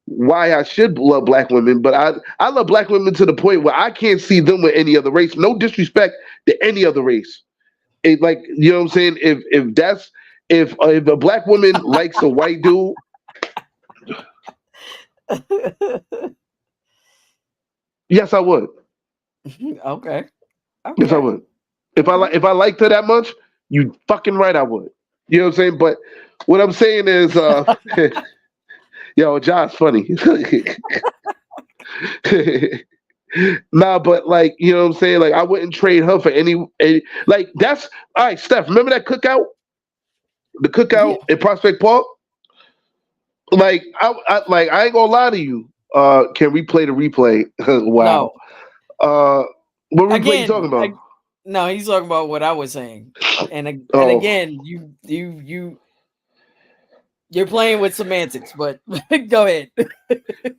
why I should love black women, but I love black women to the point where I can't see them with any other race. No disrespect to any other race. Like, you know what I'm saying? If a black woman likes a white dude, yes, I would. Okay. Yes, I would. If I liked her that much, you fucking right, I would. You know what I'm saying? But what I'm saying is, yo, Josh, funny. Nah, but like, you know what I'm saying? Like, I wouldn't trade her for any like, that's all right, Steph. Remember that cookout? The cookout in Prospect Park? Like, I ain't gonna lie to you. Can we play the replay? Wow. No. What replay you talking about? No, he's talking about what I was saying. And again, you're playing with semantics, but go ahead.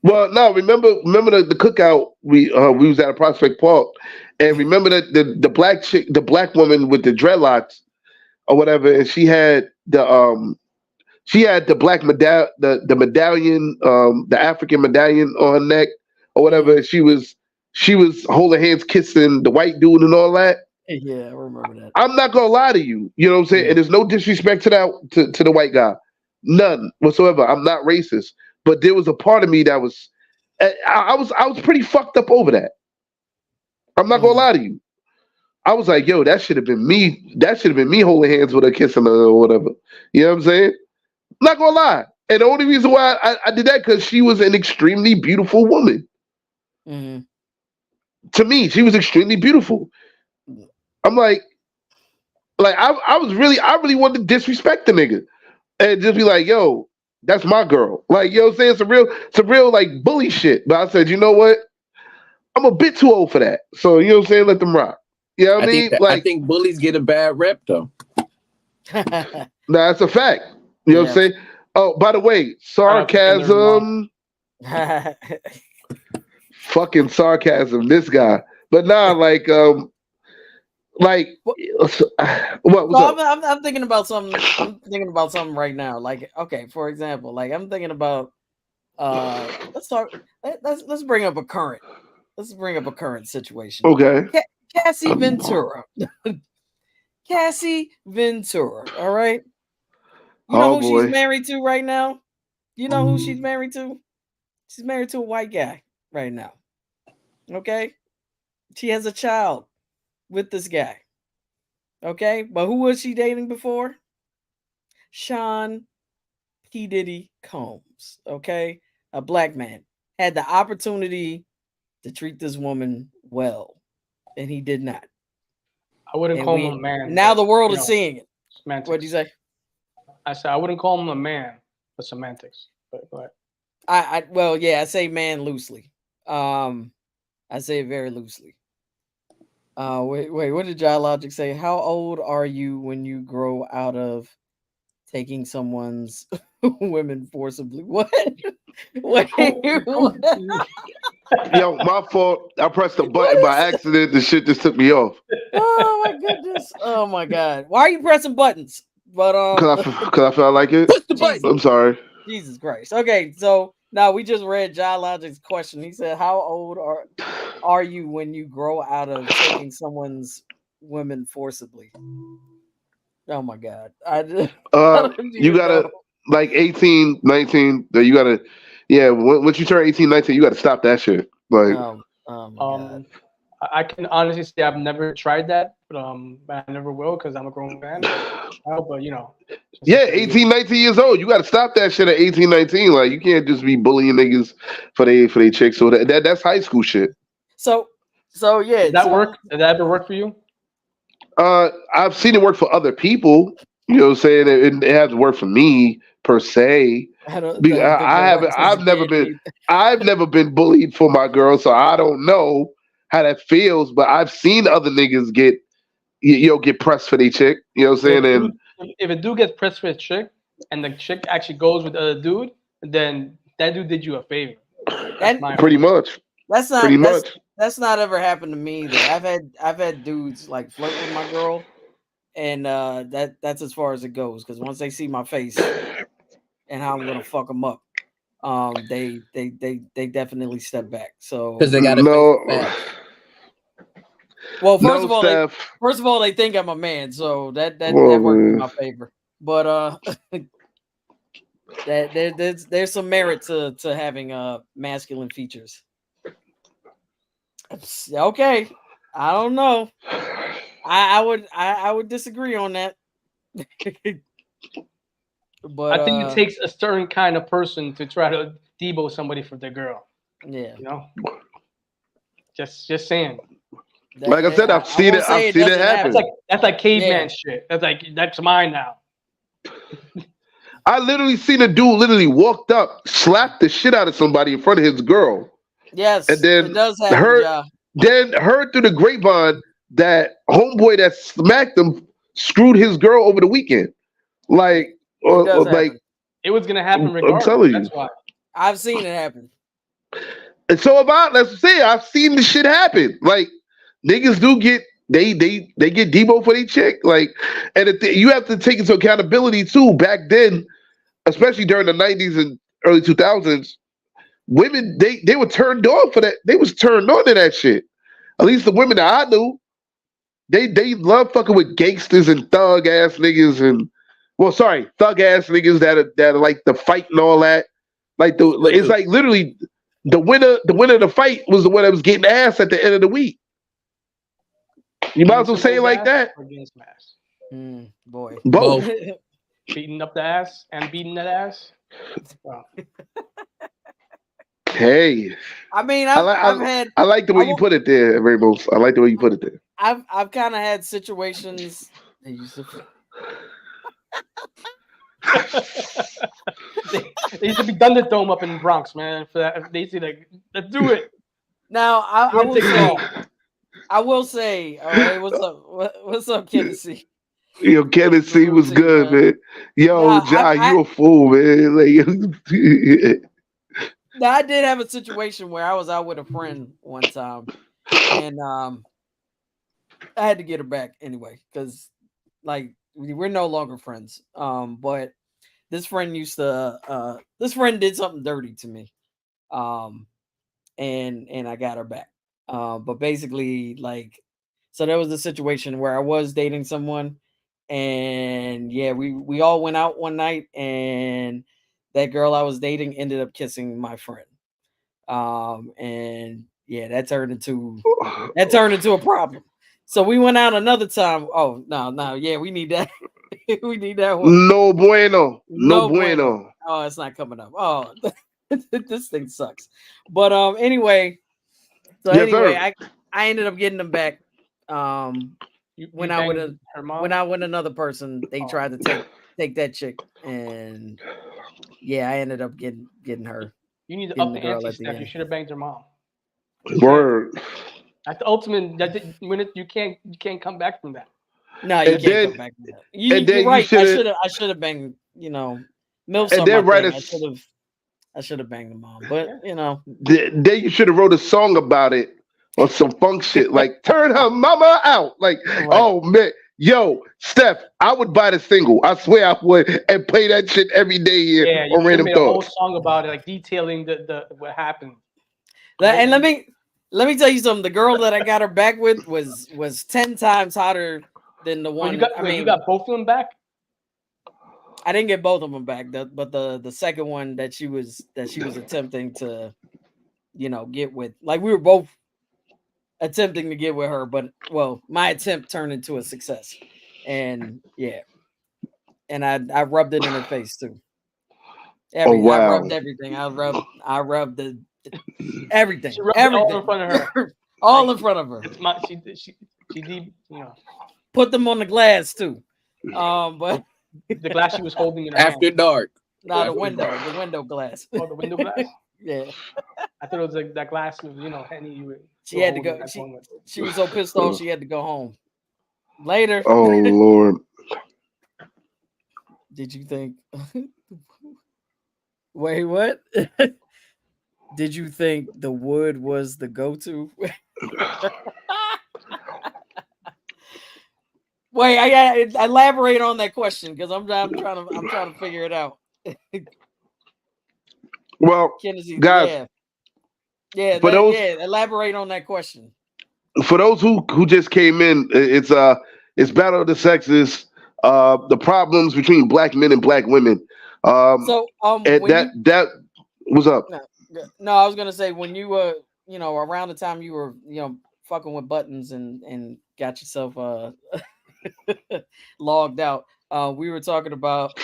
Well, no, remember the cookout we was at a Prospect Park, and remember that the black chick, the black woman with the dreadlocks or whatever, and she had the black the medallion, the African medallion on her neck or whatever. And she was holding hands, kissing the white dude and all that. Yeah, I remember that. I'm not gonna lie to you. You know what I'm saying? And there's no disrespect to the white guy. None whatsoever. I'm not racist. But there was a part of me that was I was pretty fucked up over that. I'm not gonna lie to you. I was like, yo, that should have been me. That should have been me holding hands with her, kissing her or whatever. You know what I'm saying? I'm not gonna lie. And the only reason why I did that because she was an extremely beautiful woman. Mm-hmm. To me, she was extremely beautiful. I'm like I really wanted to disrespect the nigga and just be like, yo, that's my girl. Like, you know what I'm saying? Some real like bully shit. But I said, you know what? I'm a bit too old for that. So, you know what I'm saying? Let them rock. You know what I mean? I think bullies get a bad rep though. Nah, that's a fact. You know what I'm saying? Oh, by the way, sarcasm. Fucking sarcasm, this guy. But nah, like Like, What- what So was up? I'm thinking about something. I'm thinking about something right now. Like, okay, for example, like I'm thinking about let's talk. Let's bring up a current. Let's bring up a current situation. Okay. Cassie Ventura. Cassie Ventura. All right. You know Oh who she's boy. married to right now? You know who she's married to? She's married to a white guy right now. Okay. She has a child with this guy. Okay. But who was she dating before? Sean P. Diddy Combs. Okay. A black man had the opportunity to treat this woman well, and he did not. I wouldn't And call him a man. now but, the world you is know, seeing it. semantics. What'd you say? I said I wouldn't call him a man, but semantics. But go ahead. I say man loosely. I say it very loosely. Wait, what did Jai Logic say? How old are you when you grow out of taking someone's women forcibly? What? Wait, what? Yo, my fault. I pressed the button What by is accident. The shit just took me off Oh my goodness. Oh my god. Why are you pressing buttons? But because I felt like it. Push the button. I'm sorry. Jesus Christ. Okay, so now we just read Jai Logic's question. He said, "How old are you when you grow out of taking someone's women forcibly?" Oh my god. I don't You even gotta know. like 18, 19. You gotta, yeah. Once you turn 18, 19, you gotta stop that shit. Like, Oh my god. I can honestly say I've never tried that, but I never will because I'm a grown man. But you know, yeah, 18, 19 years old. You gotta stop that shit at 18, 19. Like, you can't just be bullying niggas for they chicks. So that's high school shit. So yeah. Did that so, work? Did that ever work for you? I've seen it work for other people. You know what I'm saying? It hasn't worked for me per se. I don't think I it haven't. works as a kid. I've never been bullied for my girl, so I don't know how that feels. But I've seen other niggas get pressed for their chick. You know what I'm So saying? And if a dude gets pressed for a chick, and the chick actually goes with the other dude, then that dude did you a favor. That's And my pretty opinion. much, That's pretty not much. that's not ever happened to me either. I've had dudes like flirt with my girl, and that's as far as it goes. Because once they see my face and how I'm gonna fuck them up, they definitely step back. So Because they got to face No, the facts. well, no, Steph. first of all, they think I'm a man, so that Whoa, worked in man. my favor. But there's some merit to having masculine features. Okay, I don't know. I would disagree on that. But I think it takes a certain kind of person to try to debo somebody for their girl. yeah, You know, just saying. Like I said, I've seen won't it. say I've seen it doesn't happen. That's like caveman Yeah. shit. That's mine now. I literally seen a dude literally walked up, slapped the shit out of somebody in front of his girl, Yes, and then it does happen, heard ja. heard through the grapevine that homeboy that smacked him screwed his girl over the weekend. Like, It does like happen. It was gonna happen I'm regardless. telling you. That's why. I've seen it happen. And so let's say I've seen this shit happen. Like, niggas do get they get debo for their chick. Like, and you have to take into accountability too. Back then, especially during the 90s and early 2000s, women they were turned on for that. They was turned on to that shit. At least the women that I knew, they love fucking with gangsters and thug ass niggas and thug ass niggas that are like the fight and all that. Like it's like literally the winner of the fight was the one that was getting ass at the end of the week. You might as well say it like that. Or getting smashed. Boy. Both. Beating up the ass and beating that ass. Wow. Hey, I mean, I like the way you put it there, Ramos. I like the way you put it there. I've kind of had situations. They used to They used to be Thunderdome up in Bronx, man. For that, they used to like, let's do it. Now We'll take it all. I will say, all right, what's up, Kennedy? Yo, Kennedy was good, man. Yo, Nah, John, you a fool, man. Like, now I did have a situation where I was out with a friend one time, and I had to get her back anyway because like we're no longer friends. But this friend this friend did something dirty to me. And I got her back. But basically, like, so there was a situation where I was dating someone, and yeah, we all went out one night, and that girl I was dating ended up kissing my friend. And yeah, that turned into a problem. So we went out another time. Oh no, yeah, we need that. We need that one. No bueno. No No bueno. bueno. Oh, it's not coming up. Oh, this thing sucks. But anyway, so Yes, anyway, sir. I ended up getting them back. When I banged with her mom? when I with another person, they Oh. tried to take that chick, and yeah, I ended up getting her. You need to Getting up the the girl ante, at the Steph. You end. should have banged her mom. Word. That's the ultimate. You can't come back from that. No, you And can't then- come back from that. and then You're you right. shoulda- I should have banged. Milf's And on then my write thing. I should have banged the mom, but Then you should have wrote a song about it or some funk shit. Like, turn her mama out. Like, Right. oh, man. Yo, Steph, I would buy the single. I swear I would. And play that shit every day here Yeah, you on could have Random made a whole Thoughts. song about it, like detailing the what happened. And let me tell you something. The girl that I got her back with was 10 times hotter than the one. You got both of them back. I didn't get both of them back, but the second one that she was attempting to, get with, like we were both attempting to get with her, but my attempt turned into a success, and yeah, and I rubbed it in her face too. I wow. rubbed everything. I rubbed the everything. She rubbed it everything. all in front of her. All in front of her. It's my she did, Put them on the glass too. But the glass she was holding in her After hand. dark. not the window glass. Oh, the window glass. Yeah. I thought it was like that glass of Henny you were. She had to go. She was so pissed off she had to go home. Later. Oh, Lord. Did you think? Wait, what? Did you think the wood was the go-to? Wait, I gotta elaborate on that question because I'm trying to figure it out. Well, Kennedy, guys, elaborate on that question. For those who just came in, it's Battle of the Sexes, the problems between black men and black women. And that what's up? No, I was gonna say when you were, around the time you were, fucking with buttons and got yourself logged out. We were talking about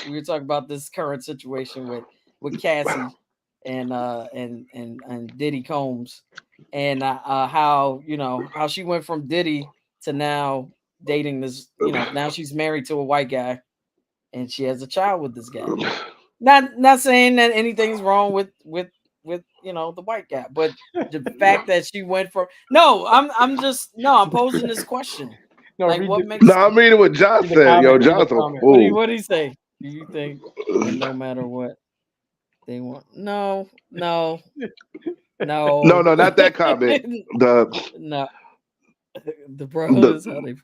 this current situation with Cassie and Diddy Combs, and how she went from Diddy to now dating this, now she's married to a white guy, and she has a child with this guy. Not saying that anything's wrong with the white guy, but the fact that she went from I'm posing this question. No, like what makes I'm reading what John said. Yo, John's a fool. What did he say? Do you think that no matter what they want? No, not that comment. The bros how they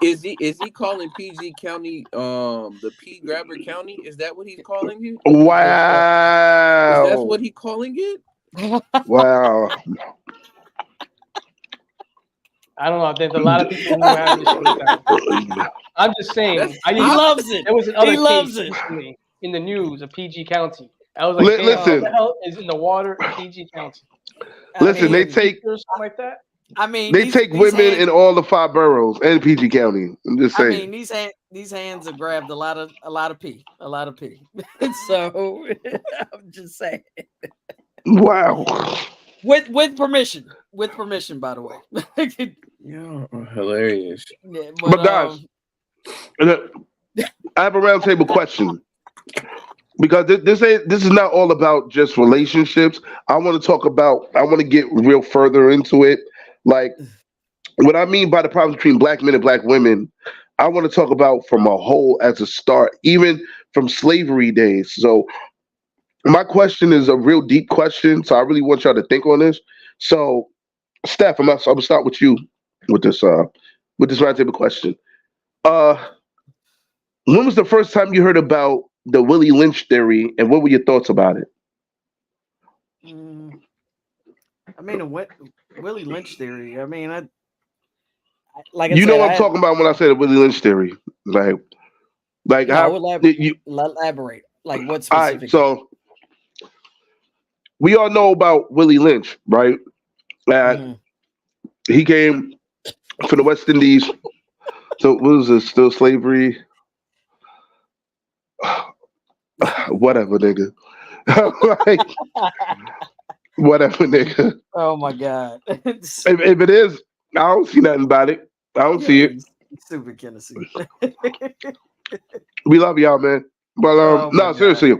Is he calling PG County the P Grabber County? Is that what he's calling it? Wow. Is that what he's calling it? Wow. I don't know. There's a lot of people who have this with that. I'm just saying. He loves it. There was another He loves case it. recently in the news of PG County. I was like, listen, what the hell is in the water in PG County? Listen, they take or something like that. I mean, they take women in all the 5 boroughs and PG County. I'm just saying. I mean, these hands have grabbed a lot of pee. So I'm just saying. Wow. With permission, by the way. Yeah, hilarious. Yeah, but guys, I have a roundtable question because this is not all about just relationships. I want to get real further into it. Like what I mean by the problem between black men and black women, I want to talk about from a whole as a start, even from slavery days. So my question is a real deep question. So I really want y'all to think on this. So Steph, I'm gonna start with you with this roundtable question. When was the first time you heard about the Willie Lynch theory, and what were your thoughts about it? I mean, what Willie Lynch theory? I mean, like I You know said, what I'm talking about when I say the Willie Lynch theory, like no, how you. elaborate. Like what All right, specific? so we all know about Willie Lynch, right? That he came from the West Indies. So what was this? Still slavery? Whatever, nigga. Like, whatever, nigga. Oh my god! If it is, I don't see nothing about it. I don't see it. Stupid Tennessee. We love y'all, man. But Oh my no, God. seriously.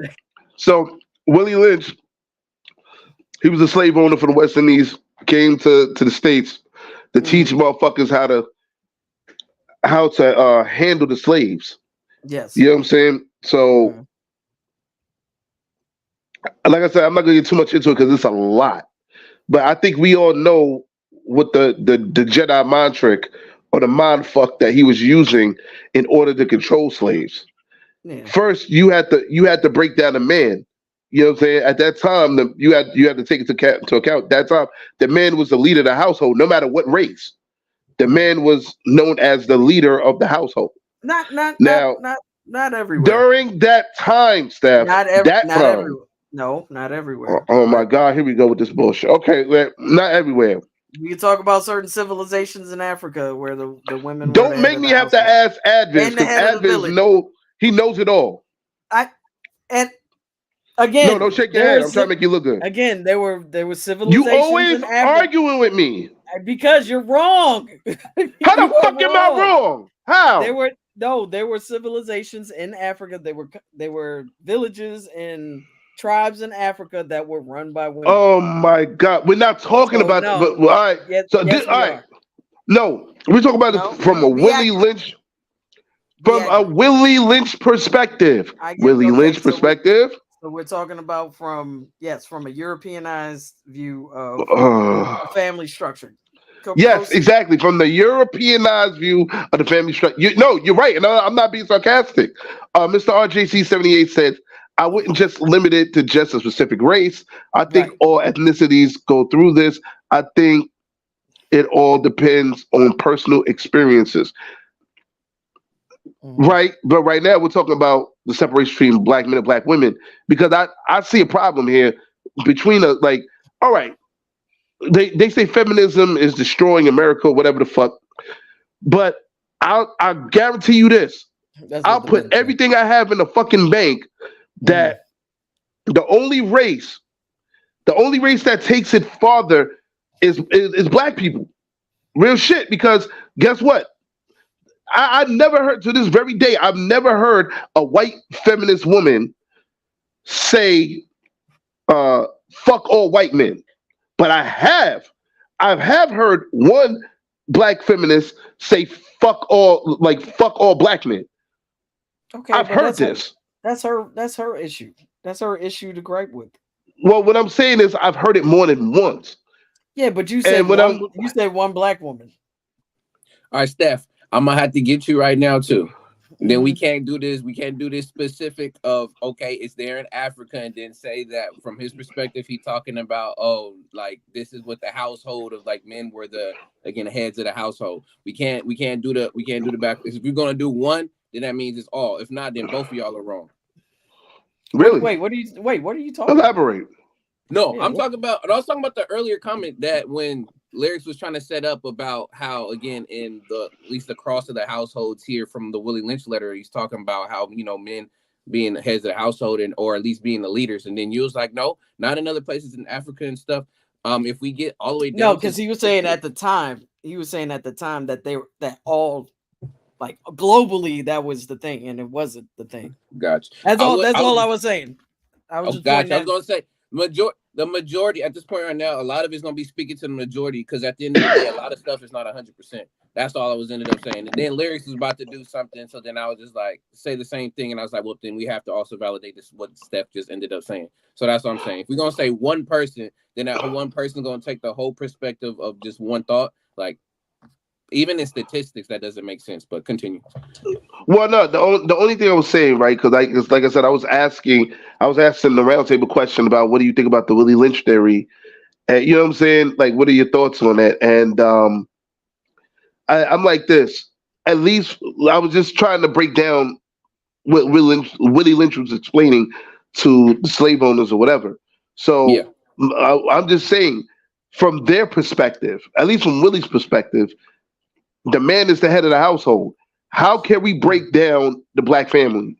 So Willie Lynch, he was a slave owner for the West Indies. Came to the States to teach motherfuckers how to handle the slaves. Yes. You know what I'm saying? So, like I said, I'm not gonna get too much into it because it's a lot. But I think we all know what the Jedi mind trick or the mind fuck that he was using in order to control slaves. Yeah. First, you had to break down a man. You know what I'm saying? At that time, you had to take it to account. That time, the man was the leader of the household, no matter what race. The man was known as the leader of the household. Not everywhere. During that time, Steph. Not everywhere. No, not everywhere. Oh my God, here we go with this bullshit. Okay, not everywhere. We can talk about certain civilizations in Africa where the women. Don't make me have to ask Advis, because Advis he knows it all. Again, no, don't shake your head. I'm trying to make you look good. Again, there were civilizations. You always arguing with me because you're wrong. How the fuck am I wrong? How? There were civilizations in Africa. They were villages and tribes in Africa that were run by women. Oh my God, we're not talking about. No. But, all right. Yes, all right. No, we're talking about it from a Willie Lynch. From a Willie Lynch perspective. Willie Lynch perspective. So we're talking about from a Europeanized view of a family structure. Yes, exactly. From the Europeanized view of the family structure. You're right. And I'm not being sarcastic. Mr. RJC78 said, I wouldn't just limit it to just a specific race. I think all ethnicities go through this. I think it all depends on personal experiences. Right, but right now we're talking about the separation between black men and black women, because I see a problem here between all right, they say feminism is destroying America, whatever the fuck, but I'll guarantee you this, I'll put everything I have in the fucking bank that the only race that takes it farther is black people, real shit, because guess what? I never heard, to this very day, I've never heard a white feminist woman say, fuck all white men. But I have heard one black feminist say fuck all black men. Okay, I've heard this. That's her issue. That's her issue to gripe with. Well, what I'm saying is I've heard it more than once. Yeah, but you said one black woman. All right, Steph. I'm gonna have to get you right now too. Then we can't do this. We can't do this specific of okay, it's there in Africa, and then say that from his perspective, he's talking about this is what the household of men were the heads of the household. We can't do the back. If we're gonna do one, then that means it's all. If not, then both of y'all are wrong. Really? Wait, what are you talking? Elaborate. No, I was talking about the earlier comment that when Lyrics was trying to set up about how, again, in at least the cross of the households here from the Willie Lynch letter, he's talking about how, men being the heads of the household or at least being the leaders. And then you was like, no, not in other places in Africa and stuff. If we get all the way down. No, because he was saying at the time that all globally that was the thing, and it wasn't the thing. Gotcha. That's all I was saying. I was going to say the majority at this point right now, a lot of it's going to be speaking to the majority, because at the end of the day, a lot of stuff is not 100%. That's all I was ended up saying. And then Lyrics was about to do something, so then I was just like say the same thing, and I was like, well, then we have to also validate this what Steph just ended up saying. So that's what I'm saying. If we're gonna say one person, then that one person gonna take the whole perspective of just one thought. Like even in statistics, that doesn't make sense. But continue. Well, no, the only thing I was saying, right? Because like I said, I was asking the roundtable question about what do you think about the Willie Lynch theory, and you know what I'm saying? Like, what are your thoughts on that? And I'm like this. At least I was just trying to break down what Willie Lynch was explaining to the slave owners or whatever. Yeah. So I'm just saying, from their perspective, at least from Willie's perspective, the man is the head of the household. How can we break down the black family?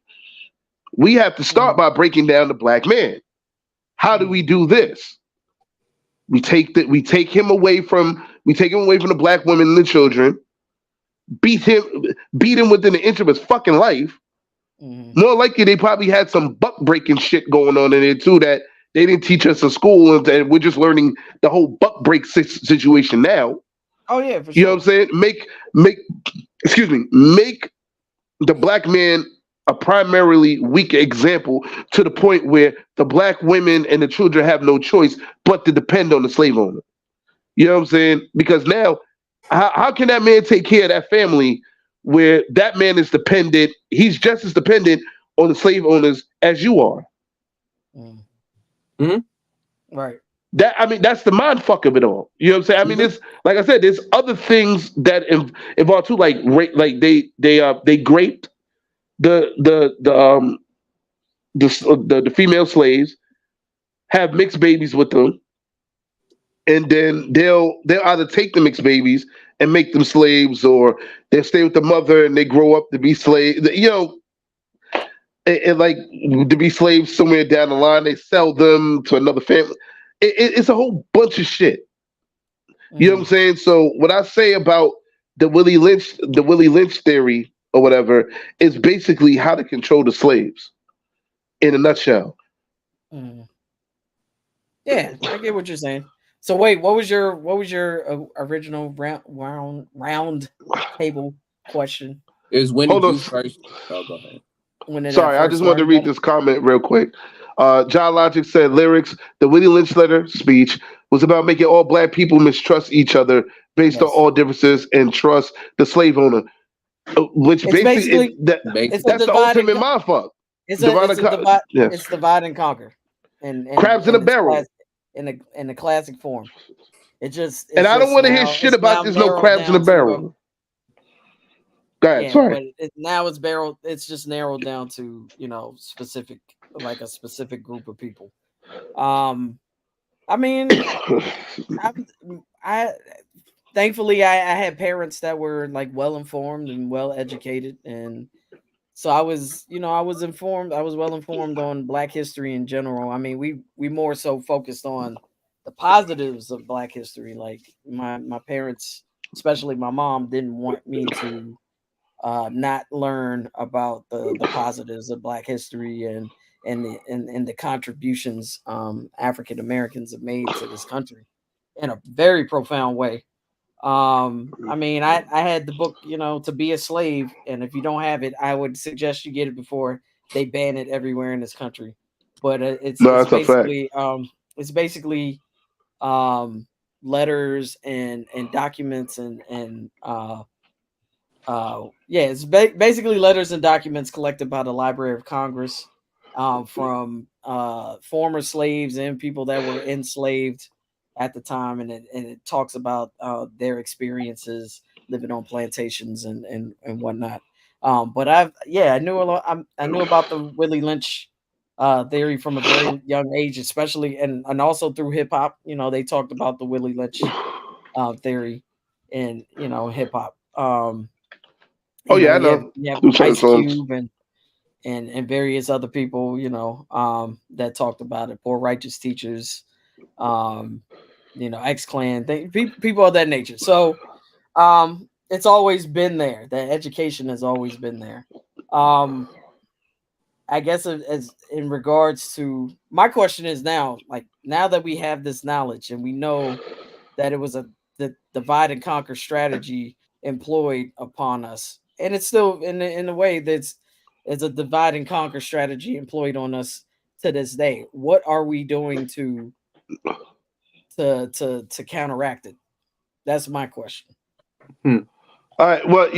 We have to start by breaking down the black man. How do we do this? We take him away from the black women and the children, beat him within an inch of his fucking life. More likely, they probably had some buck breaking shit going on in there too that they didn't teach us in school, and we're just learning the whole buck break situation now. Oh yeah, for sure. You know what I'm saying? Make the black man a primarily weak example to the point where the black women and the children have no choice but to depend on the slave owner. You know what I'm saying? Because now, how can that man take care of that family where that man is dependent? He's just as dependent on the slave owners as you are. Right. That's the mind fuck of it all. You know what I'm saying? I mean, it's like I said, there's other things that involve too, like they graped the female slaves, have mixed babies with them, and then they'll either take the mixed babies and make them slaves, or they'll stay with the mother and they grow up to be slaves. You know, and like to be slaves somewhere down the line, they sell them to another family. It's a whole bunch of shit. You know what I'm saying? So what I say about the Willie Lynch theory or whatever is basically how to control the slaves in a nutshell. Yeah, I get what you're saying. So wait, what was your original round table question? It was when Hold did on. you first? Oh, go ahead. Sorry, I just wanted to read this comment real quick. John Logic said lyrics, the Willie Lynch letter speech was about making all black people mistrust each other based on all differences and trust the slave owner. Which It's basically that's the ultimate mindfuck. It's divide and conquer. And crabs in a barrel. In a classic form. It's and I don't want to hear shit about there's no crabs in a barrel. Go ahead, sorry. But it's just narrowed down to, specific, like a specific group of people. I mean, I thankfully I had parents that were like well informed and well educated, and so I was informed. I was well informed on Black history in general. I mean, we more so focused on the positives of Black history. Like my parents, especially my mom, didn't want me to not learn about the positives of Black history and the contributions African Americans have made to this country in a very profound way. I mean, I had the book, To Be a Slave, and if you don't have it, I would suggest you get it before they ban it everywhere in this country. But it's basically letters and documents and it's basically letters and documents collected by the Library of Congress from former slaves and people that were enslaved at the time, and it talks about their experiences living on plantations and whatnot. But I knew a lot. I knew about the Willie Lynch theory from a very young age, especially and also through hip hop. They talked about the Willie Lynch theory in hip hop. I know. Yeah, Ice Cube and various other people, that talked about it. Poor Righteous Teachers, X-Clan, people of that nature. So it's always been there. That education has always been there. I guess as in regards to my question is now that we have this knowledge and we know that it was the divide and conquer strategy employed upon us, and it's still in a way that's it's a divide and conquer strategy employed on us to this day. What are we doing to counteract it? That's my question. All right. Well,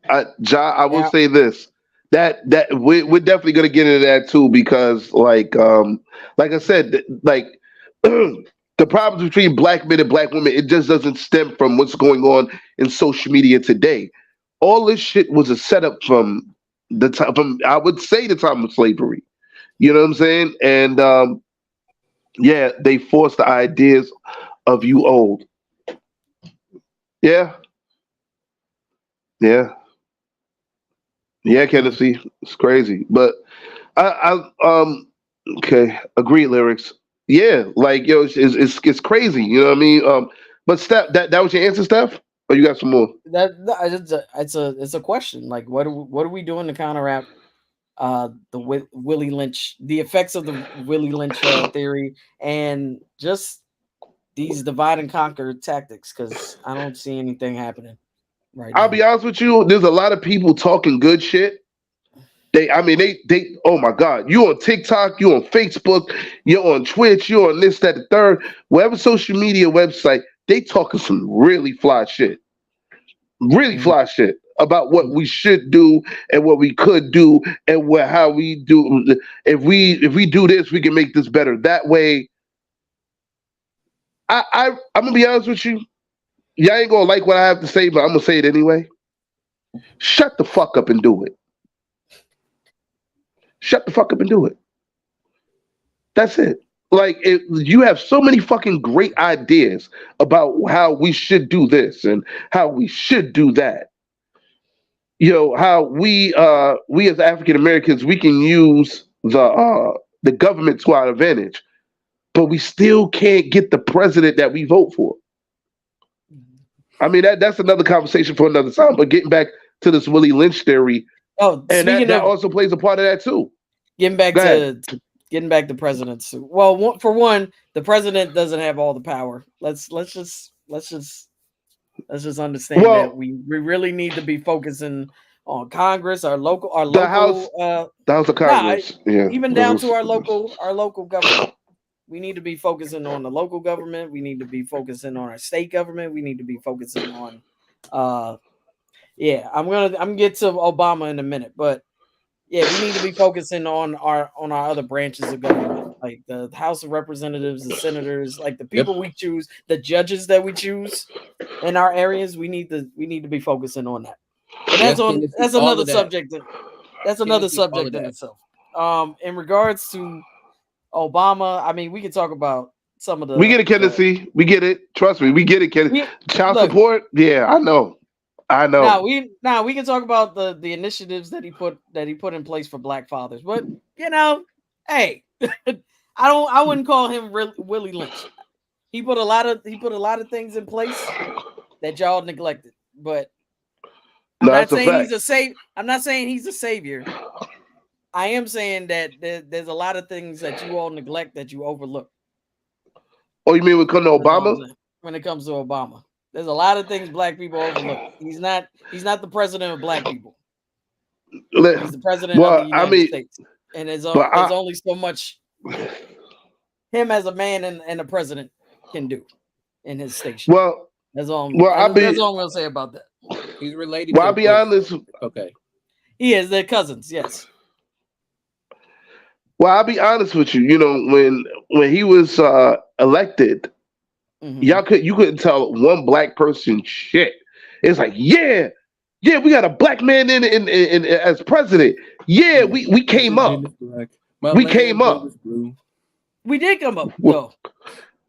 I will Yeah. say this. That we're definitely gonna get into that too because like I said, like the problems between black men and black women, it just doesn't stem from what's going on in social media today. All this shit was a setup from the time from I would say the time of slavery. You know what I'm saying? And yeah, they forced the ideas of you old. Yeah, yeah, yeah, Tennessee. It's crazy. But I okay, agreed lyrics. Yeah, like yo, it's crazy. You know what I mean? But Steph, that was your answer, Steph? Or you got some more? It's a question. Like, what are we doing to counteract Willie Lynch, the effects of the Willie Lynch theory, and just these divide and conquer tactics? Because I don't see anything happening right I'll now. be honest with you. There's a lot of people talking good shit. I mean, they. Oh my God, you on TikTok, you on Facebook, you're on Twitch, you're on this, that, the third, whatever social media website. They talking some really fly shit, really Mhm. fly shit about what we should do and what we could do and how we do. If we do this, we can make this better. That way, I'm gonna be honest with you. Y'all ain't gonna like what I have to say, but I'm gonna say it anyway. Shut the fuck up and do it. Shut the fuck up and do it. That's it. Like you have so many fucking great ideas about how we should do this and how we should do that. You know how we as African Americans we can use the government to our advantage, but we still can't get the president that we vote for. I mean that's another conversation for another time. But getting back to this Willie Lynch theory, Oh, and speaking that of also plays a part of that too. getting back Go ahead. to getting back to presidents. Well, for one, the president doesn't have all the power. Let's just understand that Well, we really need to be focusing on Congress, our local the House, the House of Congress, yeah, even down to our local government. We need to be focusing on the local government. We need to be focusing on our state government. We need to be focusing on I'm gonna get to Obama in a minute, but yeah, we need to be focusing on our other branches of government, like the House of Representatives, the senators, like the people we choose, the judges that we choose in our areas. We need to be focusing on that. But that's another subject. That's another subject in itself. In regards to Obama, I mean, we can talk about some of the. We get it, Tennessee. We get it. Trust me, we get it, Tennessee. Child support. Yeah, I know. Now we can talk about the initiatives that he put in place for Black fathers, but hey, I wouldn't call him Willie Lynch. He put a lot of things in place that y'all neglected, but I'm not saying he's a savior. I am saying that there's a lot of things that you all neglect that you overlook. Oh, you mean when it comes to Obama? When it comes to Obama. There's a lot of things Black people overlook. He's not the president of Black people. He's the president of the United States. And there's only so much him as a man and a president can do in his station. Well, that's all I'm gonna say about that. He's related. Well, I'll be honest. Okay. He is. They're cousins, yes. Well, I'll be honest with you. You know, when he was elected, you couldn't tell one Black person shit. It's like, yeah, we got a Black man in as president. Yeah, we came up. We came up. We did come up. No.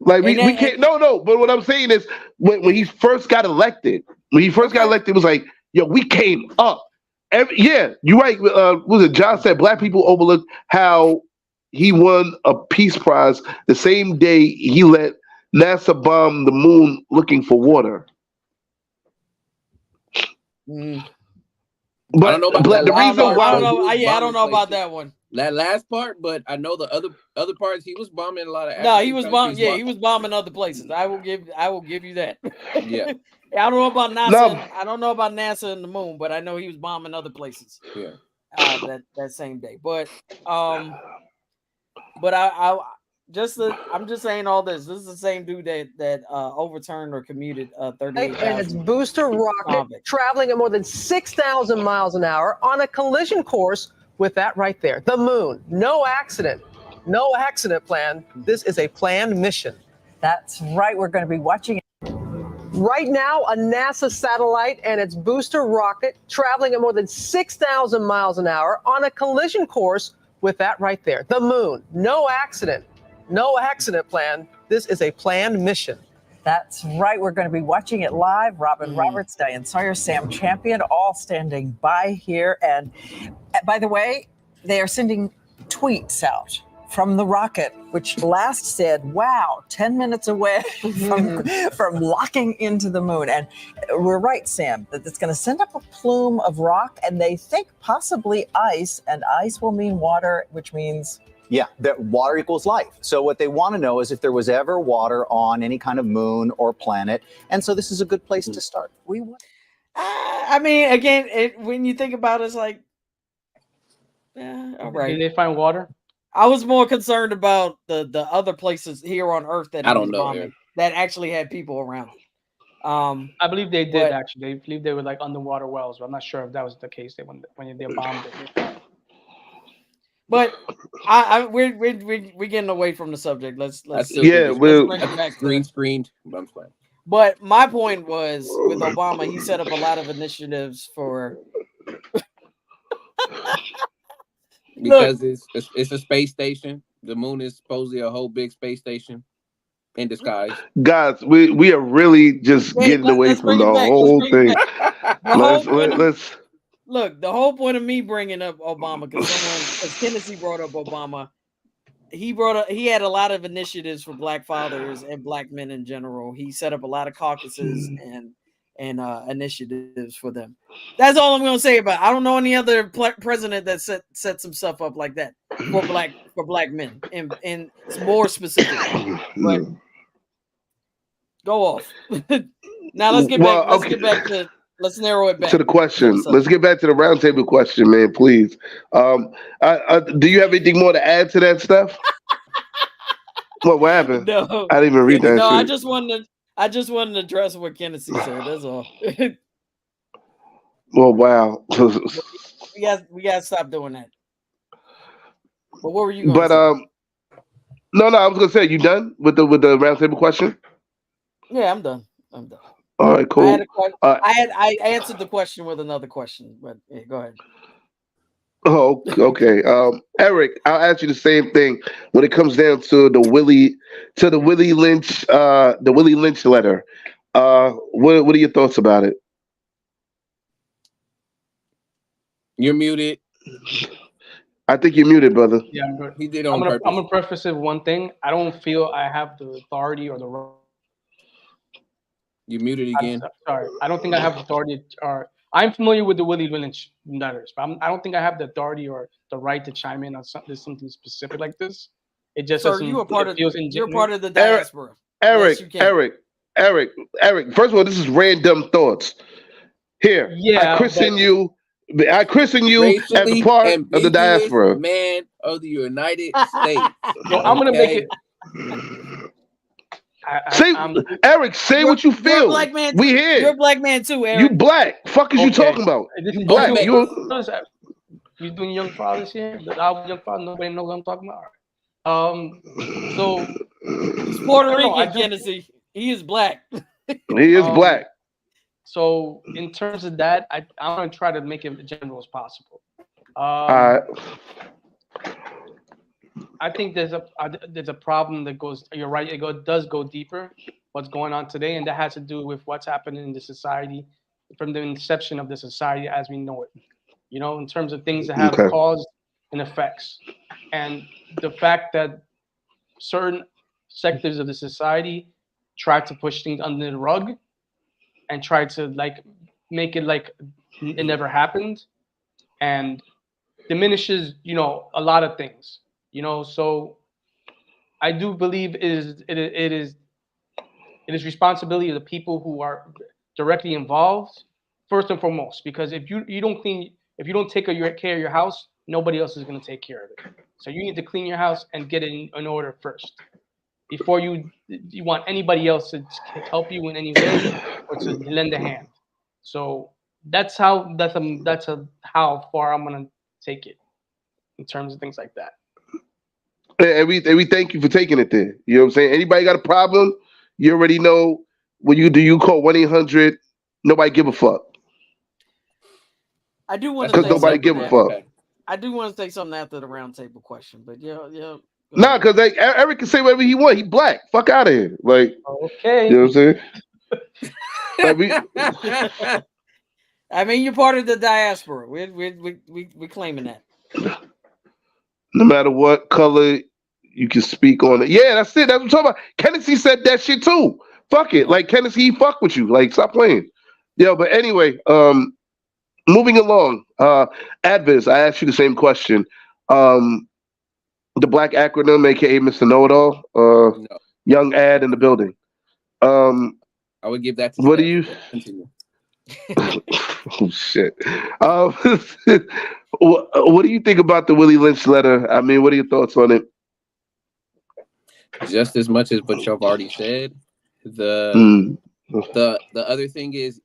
Like we can't. No. But what I'm saying is, when he first got elected, it was like, yo, we came up. You're right. Was it John said Black people overlook how he won a peace prize the same day he let NASA bomb the moon looking for water. But, I don't know about but that the last reason part, why I but don't he know. was I don't bombing know about places. that one. That last part, but I know the other parts he was bombing a lot of. No, he African was countries. bombing. Yeah, he was bombing other places. I will give you that. Yeah. I don't know about NASA. No. I don't know about NASA and the moon, but I know he was bombing other places. Yeah. That same day. But I'm just saying all this. This is the same dude that overturned or commuted 38,000. And its booster rocket convicts. traveling at more than 6,000 miles an hour on a collision course with that right there, the moon. No accident plan. This is a planned mission. That's right. We're going to be watching it. Right now, a NASA satellite and its booster rocket traveling at more than 6,000 miles an hour on a collision course with that right there, the moon. No accident plan. This is a planned mission. That's right. We're going to be watching it live. Robin Roberts, Diane Sawyer, Sam Champion, all standing by here. And by the way, they are sending tweets out from the rocket, which last said, wow, 10 minutes away from locking into the moon. And we're right, Sam, that it's going to send up a plume of rock, and they think possibly ice, and ice will mean water, which means... Yeah, that water equals life. So what they want to know is if there was ever water on any kind of moon or planet. And so this is a good place to start. I mean, again, when you think about it, it's like, all right. Did they find water? I was more concerned about the other places here on Earth that I don't know, bombing, that actually had people around. I believe they did actually. They believe they were like underwater wells, but I'm not sure if that was the case. When they bombed it. But we're getting away from the subject. Let's bring it back. Green screened. I'm playing. But my point was with Obama, he set up a lot of initiatives for because it's a space station. The moon is supposedly a whole big space station in disguise. Guys, we are really just getting away from the whole thing. Let's look, the whole point of me bringing up Obama, because Tennessee brought up Obama, he had a lot of initiatives for Black fathers and Black men in general. He set up a lot of caucuses and initiatives for them. That's all I'm going to say about it. I don't know any other president that set some stuff up like that for black men, and it's more specific. But go off. Now let's get back to. Let's narrow it back to the question. Let's get back to the roundtable question, man, please. Do you have anything more to add to that stuff? What happened? No, I didn't even read that. No, shit. I just wanted to address what Kennedy said. That's all. Well, wow. we got to stop doing that. But what were you going to say? No, I was gonna say, you done with the roundtable question? Yeah, I'm done. All right, cool. I answered the question with another question, but yeah, go ahead. Oh, okay. Eric, I'll ask you the same thing when it comes down to the Willie Lynch letter. What are your thoughts about it? You're muted. I think you're muted, brother. Yeah, he did on purpose. I'm gonna preface it with one thing. I don't feel I have the authority or the right. You muted again. I'm sorry. I don't think I have authority. Or I'm familiar with the Willie Lynch letters, but I don't think I have the authority or the right to chime in on something specific like this. It just doesn't. You're part of the diaspora. Eric. First of all, this is Randumb Thoughts. Here, yeah, I christen you as a part of the diaspora. Man of the United States. Well, I'm gonna make it. Eric, say what you feel. You're a black man. We here. You're a black man too, Eric. You black. Fuck is you talking about? Black. You doing Young Fathers here? The album Young Fathers. Nobody knows what I'm talking about. So he's Puerto Rican, Kennedy. He is black. He is black. So in terms of that, I'm gonna try to make it as general as possible. I think there's a problem that goes. You're right. It does go deeper. What's going on today, and that has to do with what's happening in the society from the inception of the society as we know it. You know, in terms of things that have cause and effects, and the fact that certain sectors of the society try to push things under the rug and try to like make it like it never happened, and diminishes, a lot of things, So I do believe it is responsibility of the people who are directly involved, first and foremost, because if you don't take care of your house, nobody else is going to take care of it. So you need to clean your house and get it in order first before you want anybody else to help you in any way or to lend a hand. So that's how far I'm gonna take it in terms of things like that. And we thank you for taking it there. You know what I'm saying? Anybody got a problem? You already know what you call 1-800. Nobody give a fuck. I do want to Because say nobody something give a fuck. I do want to say something after the roundtable question, but yeah. Nah, because Eric can say whatever he want. He black. Fuck out of here. Like, okay. You know what I'm saying? I mean, you're part of the diaspora. We're claiming that. No matter what color, you can speak on it. Yeah, that's it. That's what I'm talking about. Kennedy said that shit too. Fuck it. Like Kennedy, he fuck with you. Like, stop playing. Yo, but anyway, moving along. Advis, I asked you the same question. The black acronym, aka Mr. Know-It-All. No. Young Ad in the building. I would give that to what Steph. do you Continue. Oh shit. What do you think about the Willie Lynch letter? I mean, what are your thoughts on it? Just as much as what you've already said. The other thing is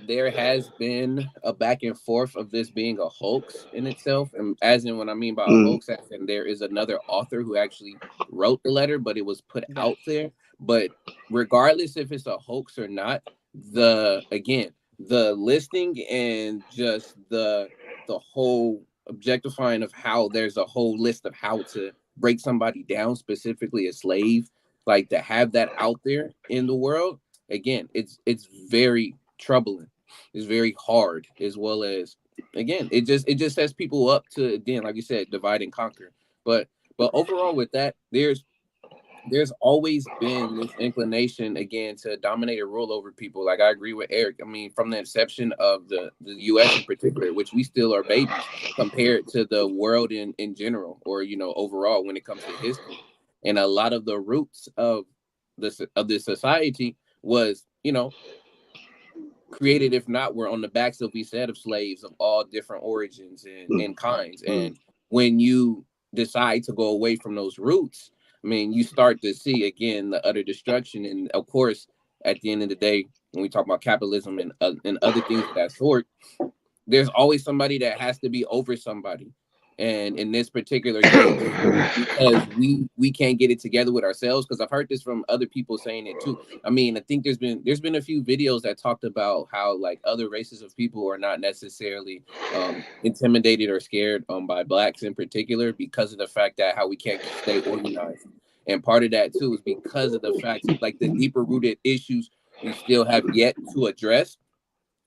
there has been a back and forth of this being a hoax in itself, and as in what I mean by a hoax, and there is another author who actually wrote the letter, but it was put out there. But regardless if it's a hoax or not, the listing and just the whole objectifying of how there's a whole list of how to break somebody down, specifically a slave, like to have that out there in the world, again, it's very troubling. It's very hard, as well as, again, it just sets people up to, again, like you said, divide and conquer. But overall with that, there's always been this inclination, again, to dominate or rule over people. Like, I agree with Eric. I mean, from the inception of the U.S. in particular, which we still are babies compared to the world in general, or, overall when it comes to history. And a lot of the roots of this society was, created, if not, were on the backs of, we said, of slaves of all different origins and kinds. And when you decide to go away from those roots, I mean, you start to see, again, the utter destruction. And of course, at the end of the day, when we talk about capitalism and other things of that sort, there's always somebody that has to be over somebody. And in this particular case, because we can't get it together with ourselves, because I've heard this from other people saying it too. I mean, I think there's been a few videos that talked about how, like, other races of people are not necessarily intimidated or scared by blacks in particular, because of the fact that how we can't stay organized. And part of that too is because of the fact, like, the deeper rooted issues we still have yet to address.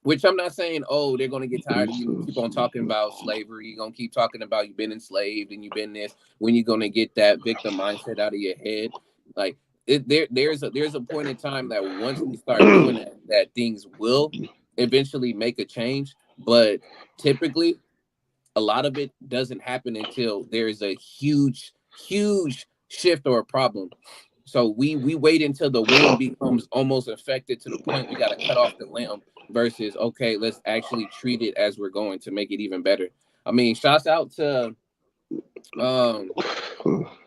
Which I'm not saying, oh, they're going to get tired of you. Keep on talking about slavery. You're going to keep talking about you've been enslaved and you've been this. When you're going to get that victim mindset out of your head, like, there's a point in time that once we start doing that things will eventually make a change. But typically, a lot of it doesn't happen until there's a huge shift or a problem. So we wait until the wound becomes almost infected to the point we got to cut off the limb, versus, okay, let's actually treat it as we're going to make it even better. I mean, shouts out to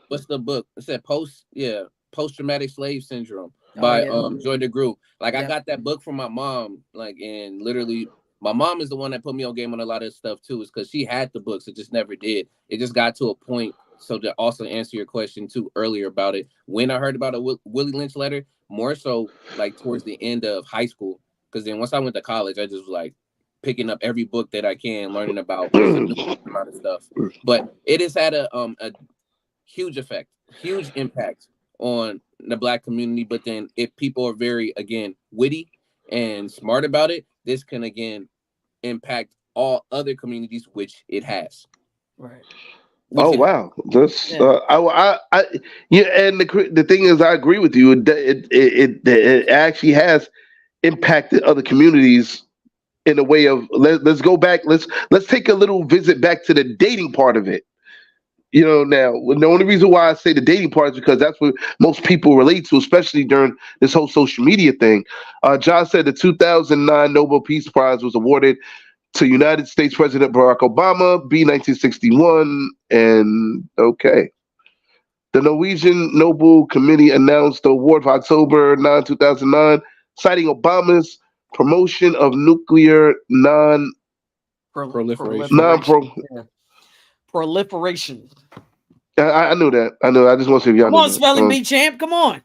what's the book? It said Post-Traumatic Slave Syndrome by Joy DeGruy. Like, I got that book from my mom, like, and literally my mom is the one that put me on game on a lot of stuff too, is because she had the books. It just never did. It just got to a point. So to also answer your question too earlier about it, when I heard about a Willie Lynch letter, more so like towards the end of high school, because then once I went to college, I just was like picking up every book that I can, learning about a lot of stuff. But it has had a huge effect, huge impact on the Black community. But then if people are very, again, witty and smart about it, this can, again, impact all other communities, which it has. Right. Wow, this and the thing is, I agree with you. It actually has impacted other communities in a way of let's go back. Let's take a little visit back to the dating part of it. Now the only reason why I say the dating part is because that's what most people relate to, especially during this whole social media thing. John said the 2009 Nobel Peace Prize was awarded to United States President Barack Obama, B 1961, and okay. The Norwegian Nobel Committee announced the award for October 9, 2009, citing Obama's promotion of nuclear Proliferation. Proliferation. I knew that. I know. I just want to see if y'all Come knew on, that. spelling bee champ. Come on.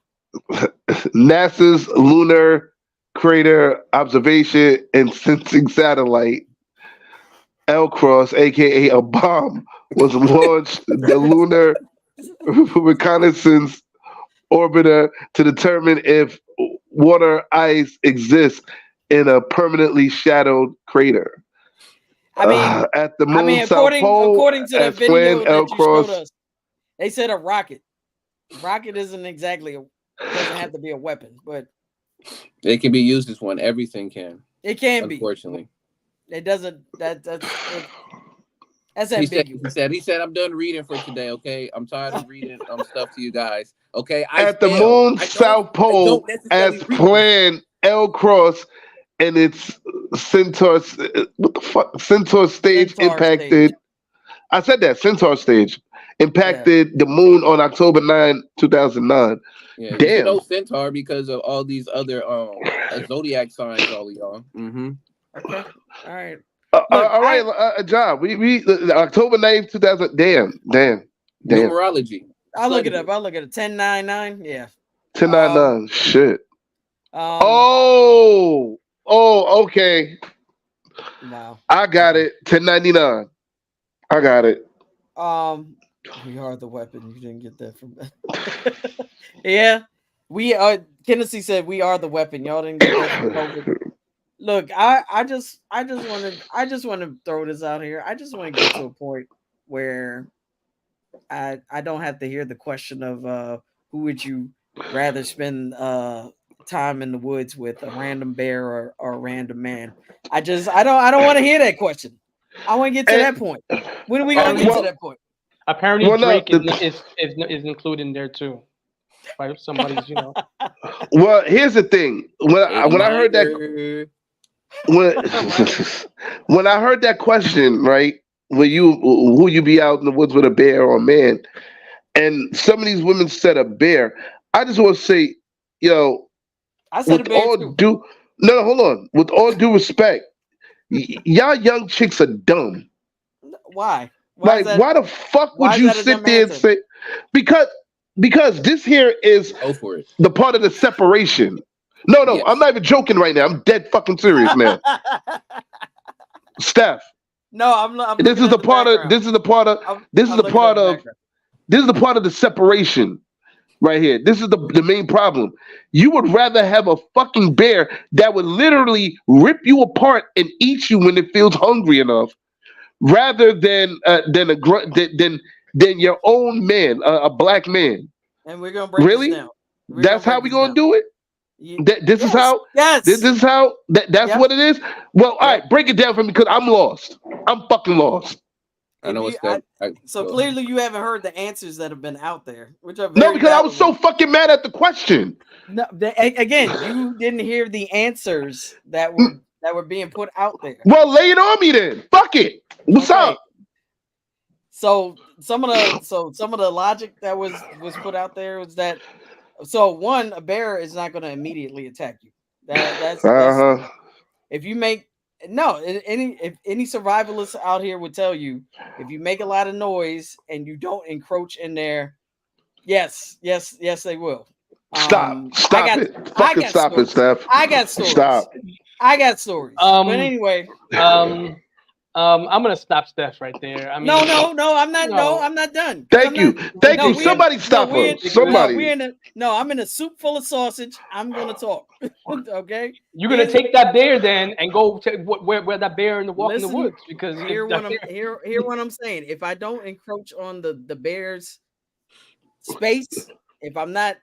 NASA's Lunar Crater Observation and Sensing Satellite, L-Cross, aka a bomb, was launched the Lunar Reconnaissance Orbiter to determine if water ice exists in a permanently shadowed crater. I mean, at the moon's south according pole, to the as video planned, that you showed L-Cross. us, they said a rocket. Rocket isn't exactly doesn't have to be a weapon, but it can be used as one. Everything can. It can unfortunately. Be. It doesn't. That's ambiguous. He said, I'm done reading for today. Okay, I'm tired of reading stuff to you guys. Okay, at the moon's south pole, as planned, L-Cross and its Centaur. What the fuck? Centaur stage impacted. I said that Centaur stage impacted the moon on October 9, 2009. Yeah, damn. You know Centaur because of all these other zodiac signs, all of y'all. Mm-hmm. Okay. All right. All right, John. We October 9th, 2000. Damn. Numerology. I'll look it up. 1099. Yeah. 1099. Shit. Okay. Wow. I got it. 1099. I got it. We are the weapon. You didn't get that from that. Yeah. We are. Tennessee said we are the weapon. Y'all didn't get that from COVID. Look, I just want to throw this out here. I just want to get to a point where I don't have to hear the question of who would you rather spend time in the woods with, a random bear or a random man. I don't want to hear that question. I want to get to that point. When are we gonna get to that point? Apparently, Drake is included in there too. By somebody's, Well, here's the thing. When I heard that. When I heard that question, right? Who you be out in the woods with a bear or a man? And some of these women said a bear. I just want to say, I said a bear too. No, hold on. With all due respect, y'all young chicks are dumb. Why? Why the fuck would you sit there and say? Because this here is the part of the separation. No, yes. I'm not even joking right now. I'm dead fucking serious, man. Steph. No, I'm this is the part of the separation right here. This is the main problem. You would rather have a fucking bear that would literally rip you apart and eat you when it feels hungry enough, rather than your own man, a black man. And we're gonna break this down. That's how we're gonna do it. This is how. Yes. This is how. That's what it is. Well, all right, break it down for me because I'm lost. I'm fucking lost. I know so clearly you haven't heard the answers that have been out there, which are no, because I was so fucking mad at the question. No, again, you didn't hear the answers that were being put out there. Well, lay it on me then. Fuck it. What's up? So some of the logic that was put out there was that. So one, a bear is not going to immediately attack you. That's if you make if any survivalists out here would tell you, if you make a lot of noise and you don't encroach in there, yes, they will. Stop it. Fucking stop it, Steph. I got stories. Stop. I got stories. But anyway, I'm gonna stop Steph right there. I mean, no, I'm not. No, I'm not done. Thank you. Somebody stop her. Somebody. I'm in a soup full of sausage. I'm gonna talk. Okay. You're gonna take that bear then and go to where that bear in the walk in the woods, because hear what I'm saying. If I don't encroach on the bear's space, if I'm not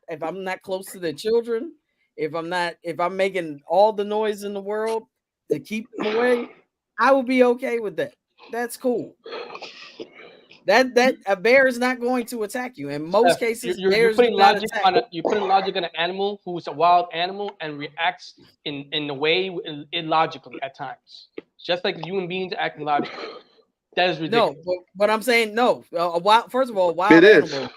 close to the children, if I'm making all the noise in the world, to keep them away, I would be okay with that. That's cool. That a bear is not going to attack you. In most cases, you're bears putting do not logic attack. you're putting logic on an animal who's a wild animal and reacts in a way illogically at times, just like human beings acting logically. That is ridiculous. No, but I'm saying no. A wild, first of all, a wild It is. animal.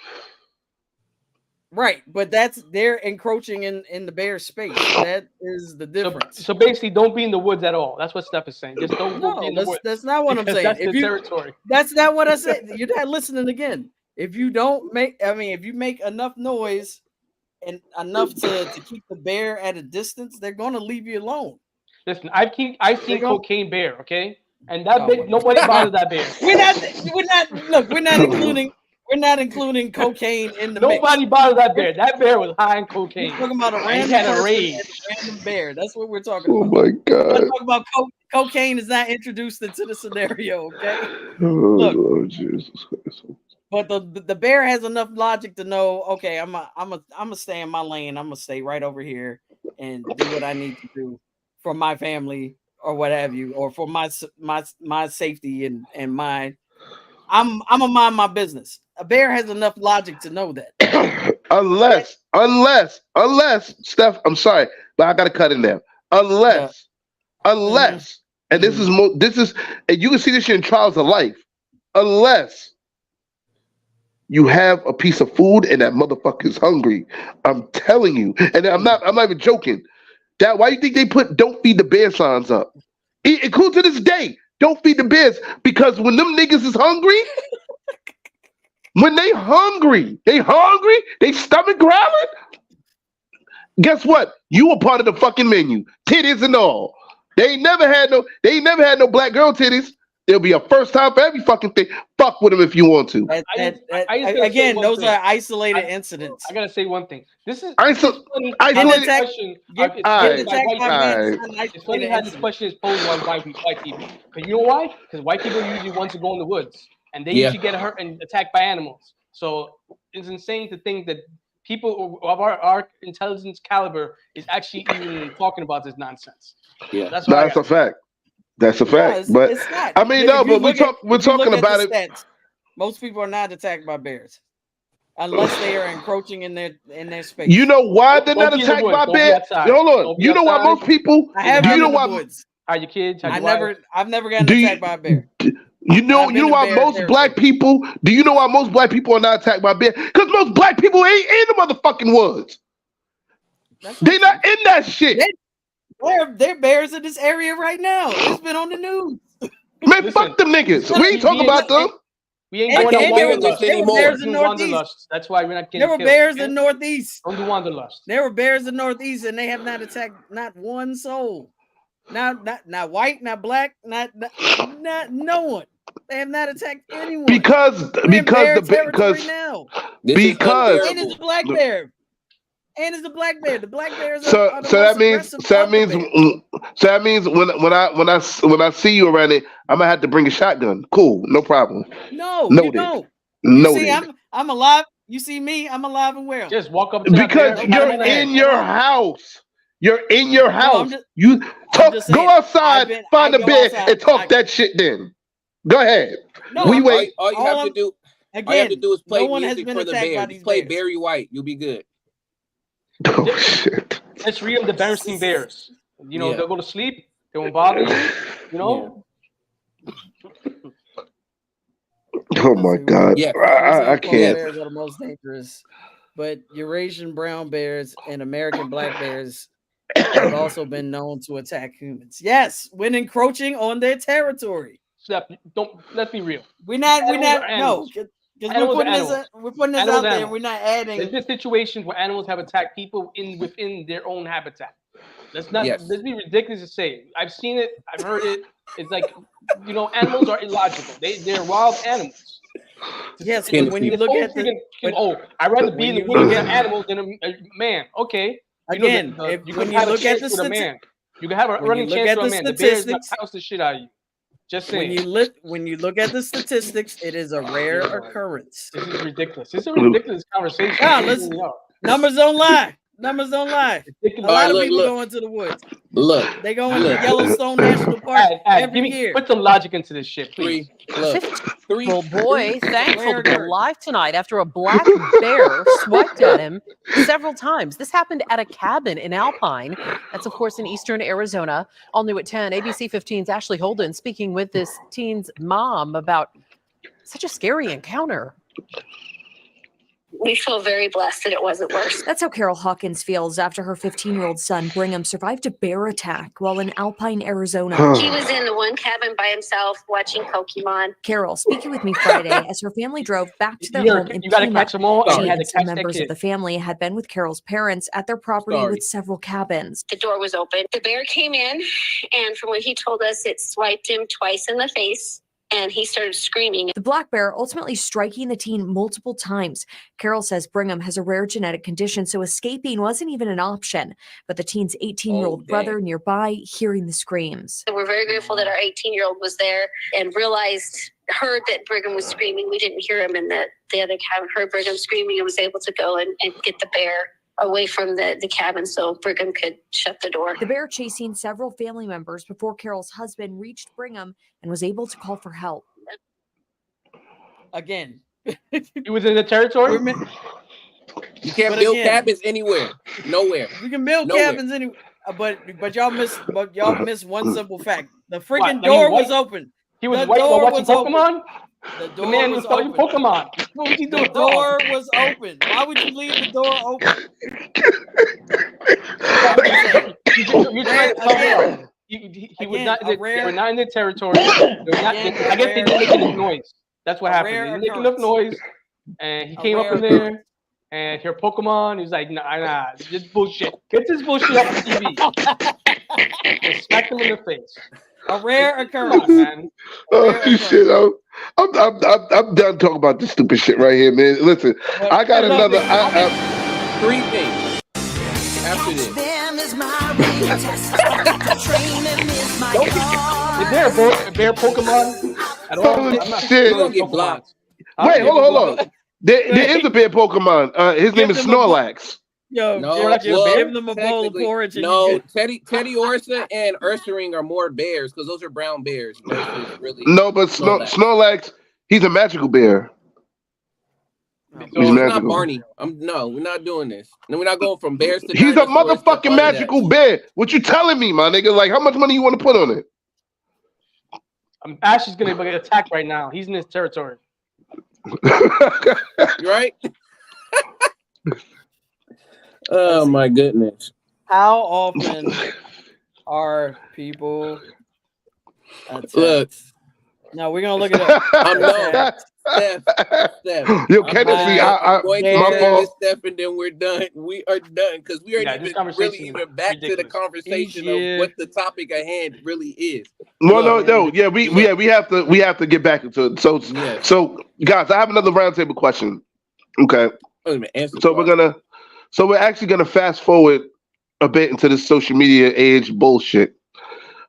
Right, but they're encroaching in the bear space. That is the difference. So basically, don't be in the woods at all. That's what Steph is saying. Just don't go be in the woods. That's not what I'm because saying. That's If the you, territory. That's not what I said. You're not listening again. If you don't make, if you make enough noise and enough to keep the bear at a distance, they're going to leave you alone. Listen, I've seen Cocaine Bear, okay, and that big, nobody bothered that bear. We're not including cocaine in the Nobody mix. bothered that bear. That bear was high in cocaine. We're talking about a And random he had a person rage. and a random bear. That's what we're talking Oh about. my We're God. talking about cocaine is not introduced into the scenario, okay? Oh, Look. Lord Jesus Christ. But the bear has enough logic to know, okay, I'm a stay in my lane. I'm gonna stay right over here and do what I need to do for my family or what have you, or for my safety and my. I'm gonna mind my business. A bear has enough logic to know that. unless, Steph, I'm sorry, but I gotta cut in there. Unless, and this is, and you can see this shit in Trials of Life. Unless you have a piece of food and that motherfucker is hungry, I'm telling you, and I'm not even joking. That why you think they put "Don't feed the bear" signs up? It cool to this day. Don't feed the bears, because when them niggas is hungry, when they hungry, they stomach growling. Guess what? You a part of the fucking menu, titties and all. They ain't never had no black girl titties. There'll be a first time for every fucking thing. Fuck with them if you want to. Again, those are isolated incidents. I gotta say one thing. This is Isolated question. It's funny how this question is posed by white people. Because you know why? Because white people usually want to go in the woods, and they usually get hurt and attacked by animals. So it's insane to think that people of our intelligence caliber is actually even talking about this nonsense. Yeah, that's a fact. That's a fact. No, but it's not. I mean, no, but we're talking about it. Stats, most people are not attacked by bears unless they are encroaching in their space. You know why they're not attacked by bears? Hold on. You know why most people? Do you know why? Are your kids? I've never gotten attacked by a bear. You know why most black people? Do you know why most black people are not attacked by bears? Because most black people ain't in the motherfucking woods. They're not in that shit. They're bears in this area right now. It's been on the news. Man, fuck them niggas. We ain't talking about them. We ain't going to Wanderlust anymore. Bears in Northeast. That's why we're not getting There were killed, bears in Northeast. Don't do Wanderlust. There were bears in Northeast, and they have not attacked not one soul. Not white, not black, not no one. They have not attacked anyone. Because and it's a black bear. And it's a black bear. The black bears are the so that means when I see you around it, I'm gonna have to bring a shotgun. Cool, no problem. No, Noted. you don't. Noted. See, I'm alive. You see me, I'm alive and well. Just walk up to because you're in your house. You're in your house. Go outside, find a bear, and talk that shit. Then go ahead. No, we wait. All you have to do. Again, all you have to do is play no music for the bears. Play Barry White. You'll be good. Oh shit! Let's read them the Bernstein Bears. You know, they'll go to sleep. They won't bother you. You know. Oh my God! Yeah, I can't. Bears are the most dangerous, but Eurasian brown bears and American black bears have also been known to attack humans. Yes, when encroaching on their territory. Let's be real. We're not. No. Because we're putting this out there. We're not adding. There's been situations where animals have attacked people within their own habitat. Let's be ridiculous to say. I've seen it. I've heard it. It's like, animals are illogical. They're wild animals. Yes, when you look at I'd rather be in the woods with an animal than a man. Okay. Again, when you look at the statistics, you can have a running chance with a man. The bear is going to pounce the shit out of you. Just saying. When you look at the statistics, it is a rare occurrence. This is ridiculous. This is a ridiculous conversation. Listen, numbers don't lie. Numbers don't lie. A All lot right, of look, people look. go into the woods. Look, They go into look. Yellowstone National Park every year. Put some logic into this shit, please. Look, 15-year-old boy thankful Rare to be occurrence. alive tonight after a black bear swiped at him several times. This happened at a cabin in Alpine. That's, of course, in eastern Arizona. All new at 10. ABC 15's Ashley Holden speaking with this teen's mom about such a scary encounter. We feel very blessed that it wasn't worse. That's how Carol Hawkins feels after her 15-year-old son, Brigham, survived a bear attack while in Alpine, Arizona. He was in the one cabin by himself watching Pokemon. Carol speaking with me Friday as her family drove back to their home in You gotta Pima. catch them all. She You had and to some catch that members of kid. the family had been with Carol's parents at their property Sorry. with several cabins. The door was open. The bear came in, and from what he told us, it swiped him twice in the face, and he started screaming. The black bear ultimately striking the teen multiple times. Carol says Brigham has a rare genetic condition, so escaping wasn't even an option. But the teen's 18-year-old brother nearby hearing the screams. So we're very grateful that our 18-year-old was there and heard that Brigham was screaming. We didn't hear him in the other cabin, heard Brigham screaming, and was able to go and get the bear away from the cabin so Brigham could shut the door. The bear chasing several family members before Carol's husband reached Brigham and was able to call for help. Again. He was in the territory? You can't But build again- cabins anywhere. Nowhere. We can build Nowhere. cabins anywhere. But y'all missed one simple fact. The freaking What, that door he was white? open. He was The white while door watching was open. Pokemon? The The door man was was playing open. Pokemon. What was he The doing? door was open. Why would you leave the door open? You're trying to tell me he was Again, not. a rare- They were not in the territory. They were not, Again, I guess they rare- didn't make enough noise. That's what a happened. rare They didn't make enough occurrence. noise, and he A came up rare in there and heard Pokemon. He was like, nah, this bullshit. Get this bullshit off the TV. And smacked him in the face. A rare Come occurrence. on, man. Oh shit! I'm done talking about this stupid shit right here, man. Listen, But- I got but another. look, Three things. After this. Is there a bear Pokemon at all? Oh, I'm not shit. sure You're gonna get Pokemon. blocked. Wait, hold on. There is a bear Pokemon. His name is Give them a- Snorlax. Yo, No, just well, give them a bowl of technically- porridge and No, you good. Teddy Ursa and Ursaring are more bears because those are brown bears. Versus really No, but Snorlax, he's a magical bear. So He's it's not magical. Barney. No, we're not doing this. No, we're not going from bears to He's a dinosaurs to motherfucking all of that. magical bear. What you telling me, my nigga? Like, how much money you want to put on it? Ash is gonna get attacked right now. He's in his territory. Right? Oh my goodness. How often are people attacked? Look, No, we're gonna look it up. Steph. Yo, Kennedy, I'm going to my say fault. this, Steph, and then we're done. We are done because we aren't Yeah, this even conversation really is even back to the ridiculous. conversation Yeah. of what the topic at hand really is. Well, Look, no, yeah, we have to get back into it. So, Yes. so guys, I have another roundtable question. Okay, Wait a minute, answer so we're actually gonna fast forward a bit into this social media age bullshit.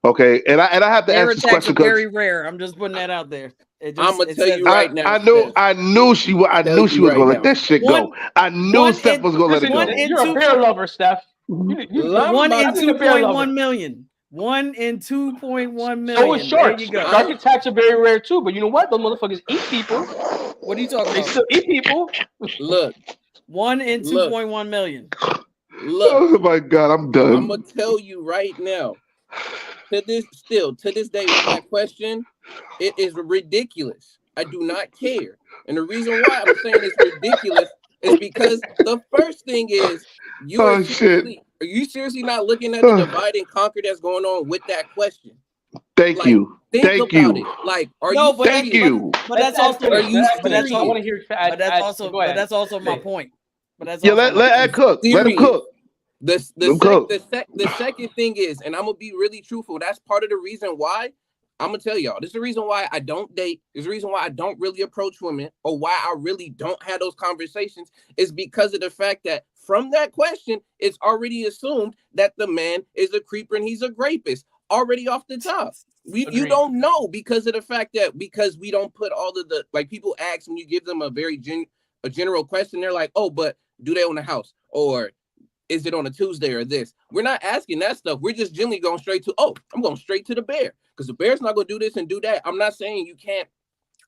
Okay, and I have to Bear ask this attacks question are because very rare. I'm just putting that out there. I'ma tell says- you right now. I knew she was. I Tell knew you she was right gonna now. let this shit One- go. I knew one Steph in- was gonna let it Listen, go. one in- you're a bear lover, Steph. Love One my- in I think a bear 2.1 lover. million. 1 in 2.1 million. So is sharks. There you go. Shark attacks are very rare too, but you know what? Those motherfuckers eat people. What are you talking They about? still eat people. Look, 1 in Look. 2.1 million. look. Oh my god, I'm I'm done. gonna tell you right now. To this day, with that question, it is ridiculous. I do not care, and the reason why I'm saying it's ridiculous is because the first thing is Oh, shit. Are you seriously not looking at the divide and conquer that's going on with that question? Thank Like, you. Think Thank about you. it. Like, are No, you? but Thank you. But that's also. Are you But that's serious? I also. want to hear. But that's also my point. But that's Yeah, also let my Ed point. cook. Let him Serious. cook. The second thing is, and I'm gonna be really truthful. That's part of the reason why I'm gonna tell y'all. This is the reason why I don't date. This is the reason why I don't really approach women, or why I really don't have those conversations. Is because of the fact that from that question, it's already assumed that the man is a creeper and he's a rapist already off the top. You Agreed. don't know because of the fact that because we don't put all of the, like, people ask when you give them a very general question, they're like, oh, but do they own a house, or is it on a Tuesday or this? We're not asking that stuff. We're just generally going straight to, oh, I'm going straight to the bear because the bear's not going to do this and do that. I'm not saying you can't.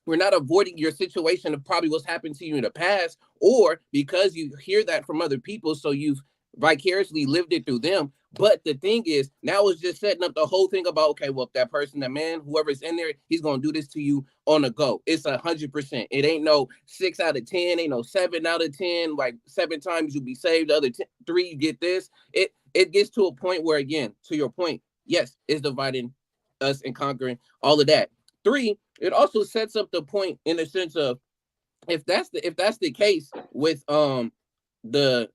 We're not avoiding your situation of probably what's happened to you in the past, or because you hear that from other people, so you've vicariously lived it through them. But the thing is, now it's just setting up the whole thing about, okay, well, if that person, that man, whoever's in there, he's going to do this to you on the go. It's 100%. It ain't no 6 out of 10, ain't no 7 out of 10, like 7 times you'll be saved, the other 3 you get this. It gets to a point where, again, to your point, yes, it's dividing us and conquering all of that. 3, it also sets up the point in the sense of if that's the case with the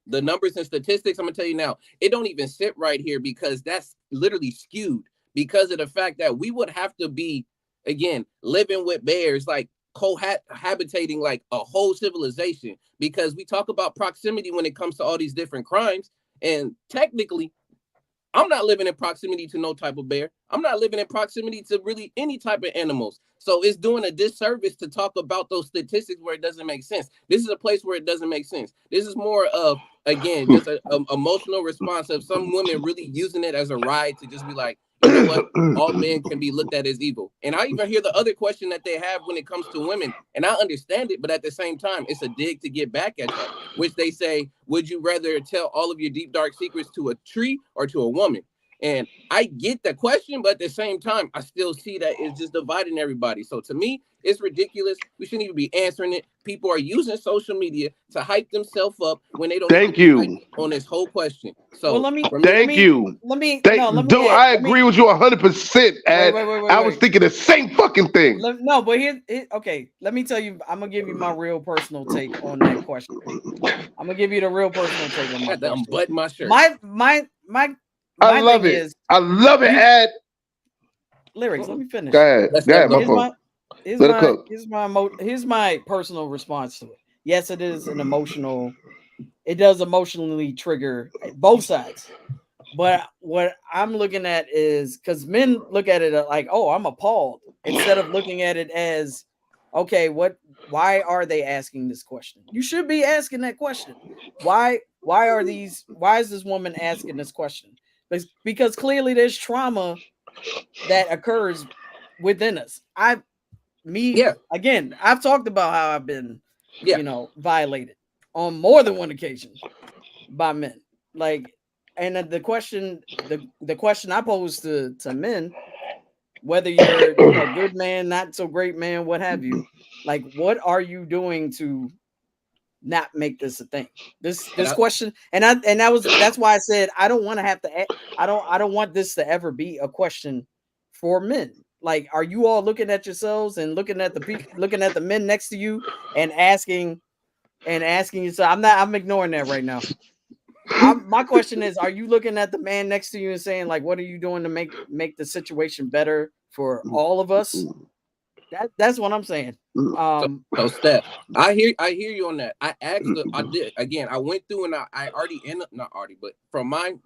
numbers and statistics, I'm gonna tell you now, it don't even sit right here because that's literally skewed because of the fact that we would have to be, again, living with bears, like cohabitating like a whole civilization, because we talk about proximity when it comes to all these different crimes, and technically I'm not living in proximity to no type of bear. I'm not living in proximity to really any type of animals. So it's doing a disservice to talk about those statistics where it doesn't make sense. This is a place where it doesn't make sense. This is more of, again, just an emotional response of some women really using it as a ride to just be like, you know what, all men can be looked at as evil. And I even hear the other question that they have when it comes to women, and I understand it, but at the same time, it's a dig to get back at that, which they say, would you rather tell all of your deep, dark secrets to a tree or to a woman? And I get the question, but at the same time, I still see that it's just dividing everybody. So to me, it's ridiculous. We shouldn't even be answering it. People are using social media to hype themselves up when they don't. Thank you on this whole question. So well, let me. I agree with you 100%. And I was thinking the same fucking thing. No, but okay. Let me tell you. I'm gonna give you my real personal take on that question. I'm gonna give you the real personal take on my question. Button my shirt. I love it. I love it, Ed. Lyrics, let me finish. Go ahead, my phone. Here's my personal response to it. Yes, it is an emotional. It does emotionally trigger both sides. But what I'm looking at is because men look at it like, oh, I'm appalled, instead of looking at it as, okay, why are they asking this question? You should be asking that question. Why is this woman asking this question? Because clearly there's trauma that occurs within us. Again, I've talked about how I've been, violated on more than one occasion by men. Like, and the question I pose to men, whether you're a good man, not so great man, what have you, like, what are you doing to not make this a thing? This question, that's why I said I don't want to have to. I don't want this to ever be a question for men. Like, are you all looking at yourselves and looking at the men next to you and asking yourself? I'm ignoring that right now. My question is, are you looking at the man next to you and saying, like, what are you doing to make the situation better for all of us? That's what I'm saying. So Steph, I hear you on that. I did again. I went through and I already but from my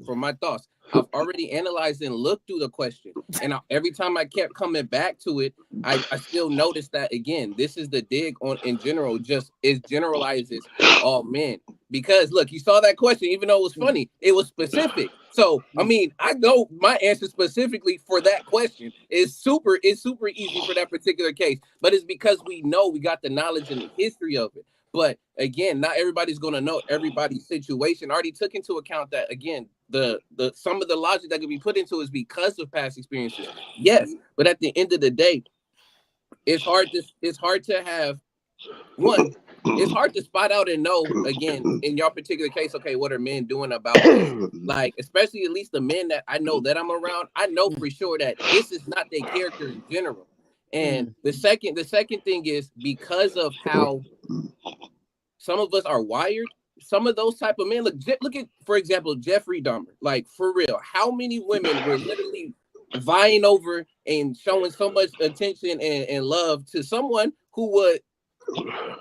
thoughts, I've already analyzed and looked through the question. And every time I kept coming back to it, I still noticed that, again, this is the dig on in general. Just it generalizes all men. Because look, you saw that question, even though it was funny, it was specific. So I mean, I know my answer specifically for that question is super easy for that particular case. But it's because we know we got the knowledge and the history of it. But again, not everybody's gonna know everybody's situation. I already took into account that, again, the some of the logic that could be put into is because of past experiences. Yes, but at the end of the day, it's hard to have one. It's hard to spot out and know, again, in your particular case, okay, what are men doing about this? Like, especially at least the men that I know that I'm around, I know for sure that this is not their character in general. And the second thing is, because of how some of us are wired, some of those type of men, look at, for example, Jeffrey Dahmer. Like, for real, how many women were literally vying over and showing so much attention and love to someone who would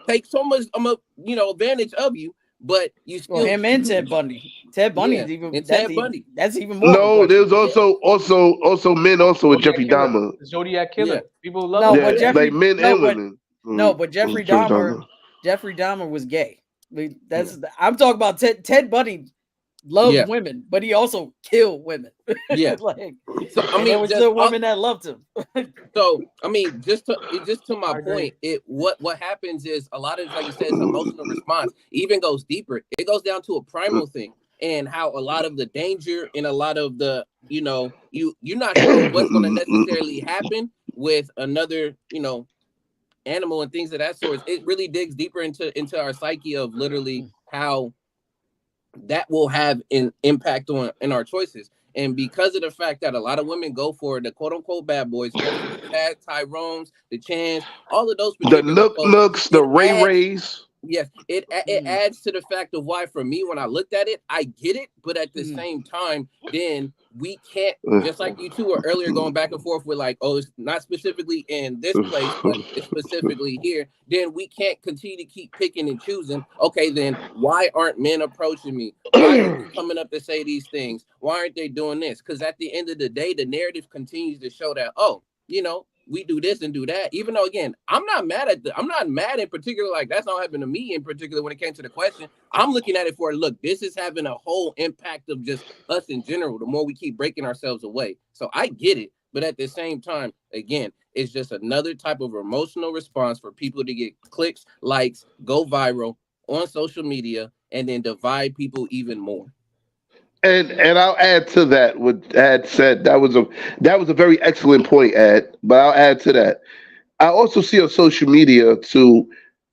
take so much advantage of you, but you still him and Ted Bundy. Ted Bundy is even that's even more. No, there's also men also with Jeffrey Dahmer. Zodiac Killer. People love like men and women. No, but Jeffrey Dahmer was gay. I'm talking about Ted Bundy. loved women, but he also killed women. Yeah. Like, so I mean, there was still women that loved him. So I mean, just to my point, what happens is a lot of, like you said, it's emotional response. Even goes deeper. It goes down to a primal thing, and how a lot of the danger and a lot of the, you're not sure what's going to necessarily happen with another, animal and things of that sort. It really digs deeper into our psyche of literally how that will have an impact in our choices. And because of the fact that a lot of women go for the quote unquote bad boys, go for the Chad, Tyrones, the Chans, all of those particular the Nooks, the Rays. Yes, it adds to the fact of why, for me, when I looked at it, I get it, but at the same time, then we can't, just like you two were earlier going back and forth with like, oh, it's not specifically in this place, but it's specifically here. Then we can't continue to keep picking and choosing. Okay, then why aren't men approaching me? Why aren't they coming up to say these things? Why aren't they doing this? Because at the end of the day, the narrative continues to show that, we do this and do that. Even though, again, I'm not mad in particular. Like, that's not happening to me in particular when it came to the question. I'm looking at it for, look, this is having a whole impact of just us in general. The more we keep breaking ourselves away. So I get it. But at the same time, again, it's just another type of emotional response for people to get clicks, likes, go viral on social media, and then divide people even more. And I'll add to that what Ad said. That was a very excellent point, Ad. But I'll add to that. I also see on social media too,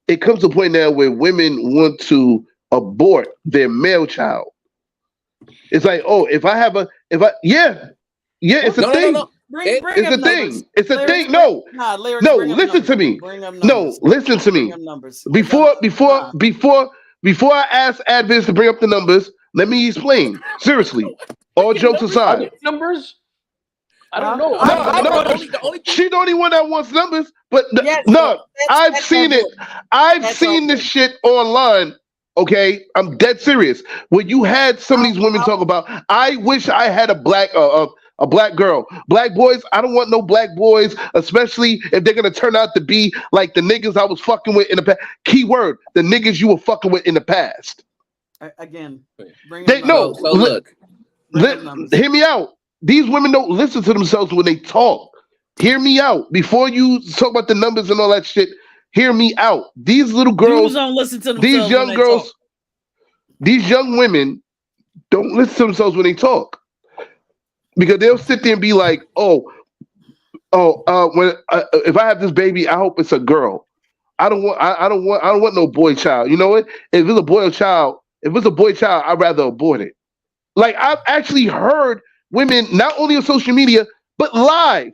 it comes to a point now where women want to abort their male child. It's like, oh, it's a thing. No. It's a thing. It's a thing. No, listen to me. No, listen to me. Before I ask Advis to bring up the numbers, let me explain. Seriously, all jokes aside. Numbers? I don't know. She's the only one that wants numbers, but I've seen it. I've seen this shit online. Okay, I'm dead serious. When you had some of these women talk about, I wish I had a black girl. Black boys, I don't want no black boys, especially if they're gonna turn out to be like the niggas I was fucking with in the past. Keyword: the niggas you were fucking with in the past. Again, hear me out. These women don't listen to themselves when they talk. Hear me out. Before you talk about the numbers and all that shit, hear me out. These little girls don't listen to themselves. These young girls, these young women don't listen to themselves when they talk. Because they'll sit there and be like, when if I have this baby, I hope it's a girl. I don't want no boy child. You know what? If it's a boy child, I'd rather abort it. Like, I've actually heard women, not only on social media, but live,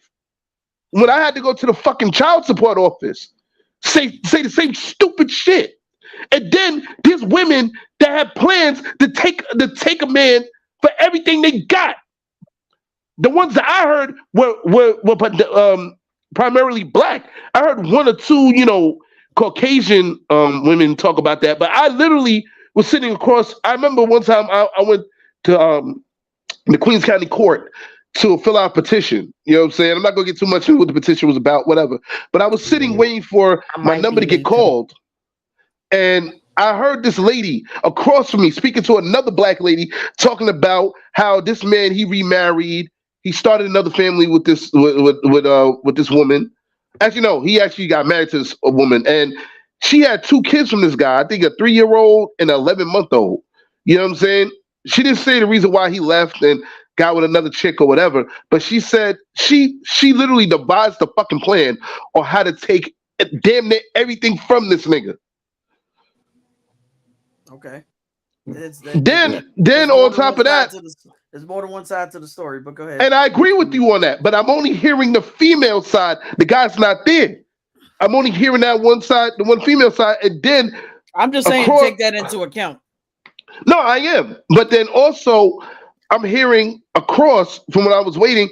when I had to go to the fucking child support office, say the same stupid shit. And then there's women that have plans to take a man for everything they got. The ones that I heard were primarily black. I heard one or two, Caucasian women talk about that, but I literally was sitting across. I remember one time I went to the Queens County Court to fill out a petition. You know what I'm saying? I'm not gonna get too much into what the petition was about, whatever. But I was sitting waiting for my number to get called, and I heard this lady across from me speaking to another black lady talking about how this man, he remarried. He started another family with this woman. As you know, he actually got married to this woman, and she had 2 kids from this guy. I think a 3-year-old and an 11-month-old. You know what I'm saying? She didn't say the reason why he left and got with another chick or whatever, but she said she literally devised the fucking plan on how to take damn near everything from this nigga. Okay. Then on top of that, there's more than one side to the story, but go ahead. And I agree with you on that, but I'm only hearing the female side. The guy's not there. I'm only hearing that one side, the one female side, and then I'm just saying take that into account. No, I am. But then also I'm hearing across from when I was waiting,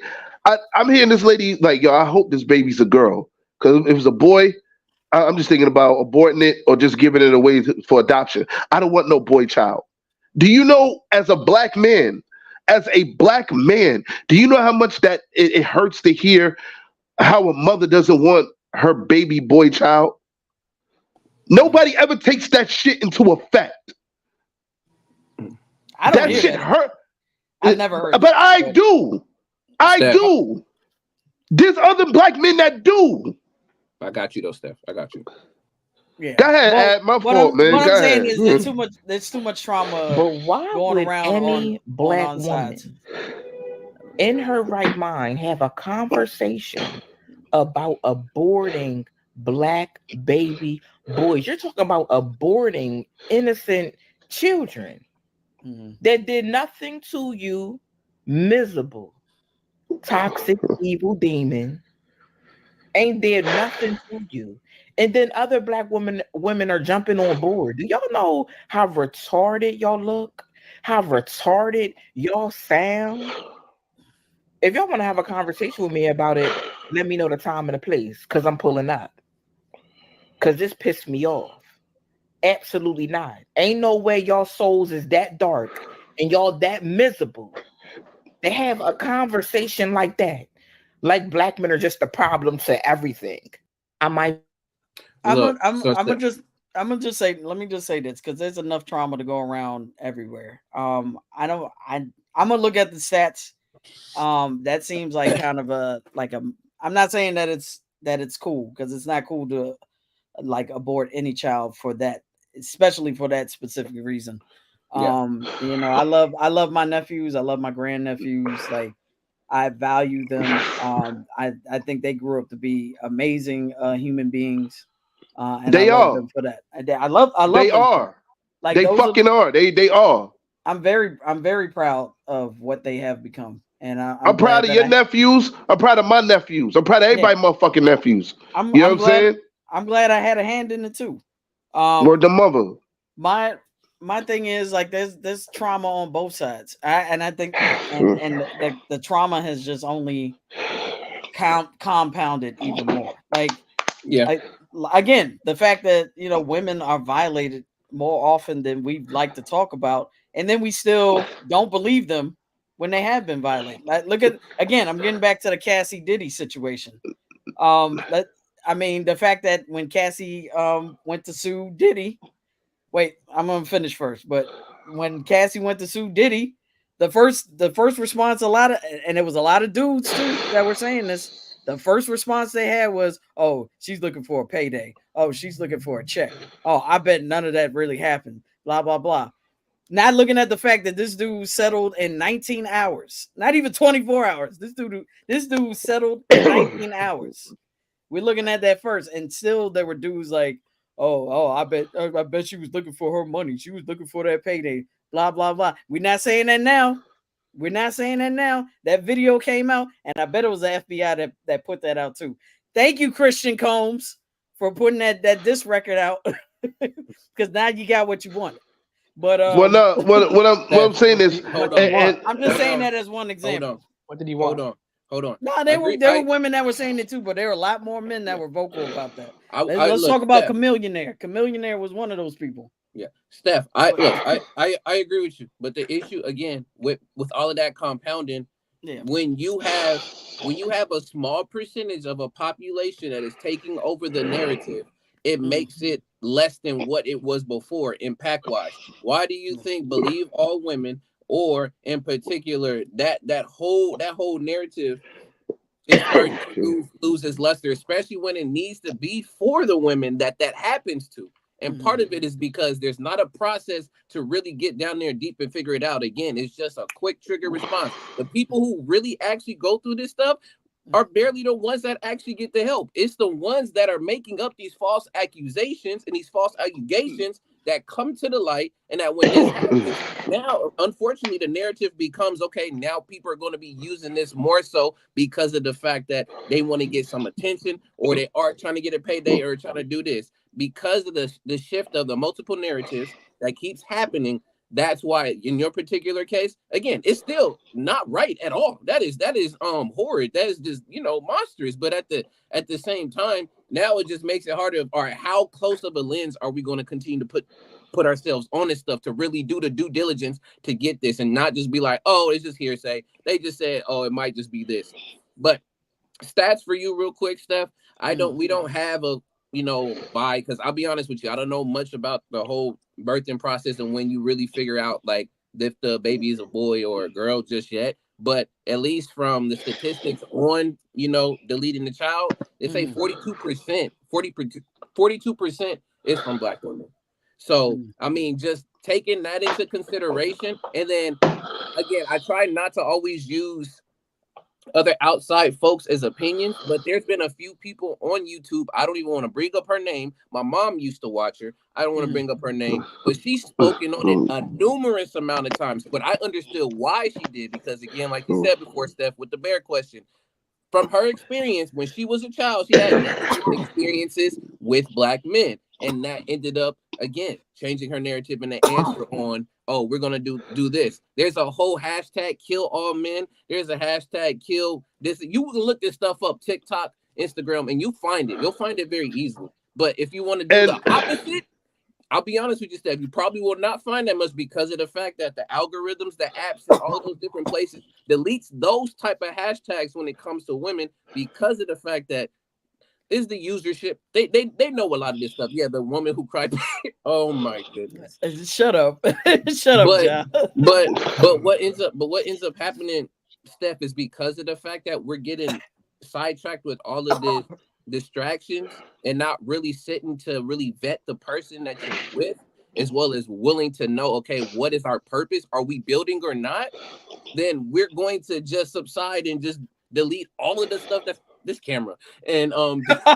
I'm hearing this lady like, yo, I hope this baby's a girl. Because if it's a boy, I'm just thinking about aborting it or just giving it away for adoption. I don't want no boy child. Do you know, as a black man, do you know how much that it hurts to hear how a mother doesn't want her baby boy child? Nobody ever takes that shit into effect. I don't That hear shit that. hurt. I've never heard But that, I but- do. I Steph. do. There's other black men that do. I got you though, Steph. I got you. Yeah. Go ahead, Well, Ad. My what fault, I'm, man. what Go I'm saying ahead. is there's too much trauma But why going would around any black on woman sides. in her right mind have a conversation about aborting black baby boys? You're talking about aborting innocent children that did nothing to you, miserable, toxic, evil demon. Ain't did nothing to you. And then other black women are jumping on board. Do y'all know how retarded y'all look? How retarded y'all sound? If y'all want to have a conversation with me about it, let me know the time and the place, because I'm pulling up. Because this pissed me off. Absolutely not. Ain't no way y'all souls is that dark and y'all that miserable. They have a conversation like that. Like black men are just the problem to everything. I'm gonna just say, let me just say this, because there's enough trauma to go around everywhere. I'm gonna look at the stats. That seems like kind of I'm not saying that it's cool, because it's not cool to like abort any child for that, especially for that specific reason. Yeah. You know, I love my nephews, I love my grandnephews, like I value them. I think they grew up to be amazing human beings. And They I love are. them for that. I love They them. are. Like They those fucking are. They are. I'm very proud of what they have become. And I'm proud glad of that your nephews. I'm proud of my nephews. I'm proud of everybody motherfucking nephews. I'm You know I'm what I'm glad saying? I'm glad I had a hand in it too. Word the mother. My thing is, like, there's trauma on both sides. I think the trauma has just only compounded even more. Like, Yeah. Again, the fact that, you know, women are violated more often than we like to talk about, and then we still don't believe them when they have been violated. Like, look at, again, I'm getting back to the Cassie Diddy situation. The fact that when Cassie went to sue Diddy, wait, I'm gonna finish first. But when Cassie went to sue Diddy, the first response, and it was a lot of dudes too that were saying this. The first response they had was, "Oh, she's looking for a payday. Oh, she's looking for a check. Oh, I bet none of that really happened." Blah blah blah. Not looking at the fact that this dude settled in 19 hours, not even 24 hours. This dude settled in 19 hours. We're looking at that first, and still there were dudes like, oh, I bet she was looking for her money. She was looking for that payday. Blah blah blah. We're not saying that now. We're not saying that now. That video came out, and I bet it was the FBI that put that out too. Thank you, Christian Combs, for putting that diss record out, because now you got what you wanted. But what I'm saying is, I'm just saying that as one example. What did he want? Hold on. No, there were women that were saying it too, but there were a lot more men that were vocal about that. Let's talk about Chameleonaire. Chameleonaire was one of those people. Yeah, Steph, I agree with you, but the issue again with all of that compounding, when you have a small percentage of a population that is taking over the narrative, it makes it less than what it was before impact wise. Why do you think Believe All Women, or in particular that whole narrative is starting to lose its luster, especially when it needs to be for the women that happens to? And part of it is because there's not a process to really get down there deep and figure it out. Again, it's just a quick trigger response. The people who really actually go through this stuff are barely the ones that actually get the help. It's the ones that are making up these false accusations and these false allegations that come to the light. And that when this happens, now, unfortunately, the narrative becomes, okay, now people are going to be using this more so because of the fact that they want to get some attention, or they are trying to get a payday, or trying to do this. Because of the shift of the multiple narratives that keeps happening, that's why in your particular case, again, it's still not right at all. That is horrid. That is just, monstrous. But at the same time, now it just makes it harder. All right, how close of a lens are we going to continue to put ourselves on this stuff to really do the due diligence to get this, and not just be like, oh, it's just hearsay. They just said, oh, it might just be this. But stats for you real quick, Steph. We don't have a because I'll be honest with you, I don't know much about the whole birthing process and when you really figure out like if the baby is a boy or a girl just yet. But at least from the statistics on, deleting the child, they say 42%, 42% is from Black women. So, I mean, just taking that into consideration. And then, again, I try not to always use other outside folks as opinions, but there's been a few people on YouTube. I don't even want to bring up her name. My mom used to watch her. I don't want to bring up her name, but she's spoken on it a numerous amount of times. But I understood why she did, because again, like you said before, Steph, with the bear question, from her experience when she was a child, she had negative experiences with Black men, and that ended up again changing her narrative and the answer on, oh, we're gonna do this. There's a whole hashtag kill all men. There's a hashtag kill this. You can look this stuff up, TikTok, Instagram, and you find it. You'll find it very easily. But if you want to do the opposite, I'll be honest with you, Steph, you probably will not find that much, because of the fact that the algorithms, the apps, and all of those different places deletes those type of hashtags when it comes to women, because of the fact that is the usership. They know a lot of this stuff. Yeah, the woman who cried. Oh my goodness. Shut up. Shut up, John. But what ends up happening, Steph, is because of the fact that we're getting sidetracked with all of this distractions and not really sitting to really vet the person that you're with, as well as willing to know, okay, what is our purpose? Are we building or not? Then we're going to just subside and just delete all of the stuff that's this camera and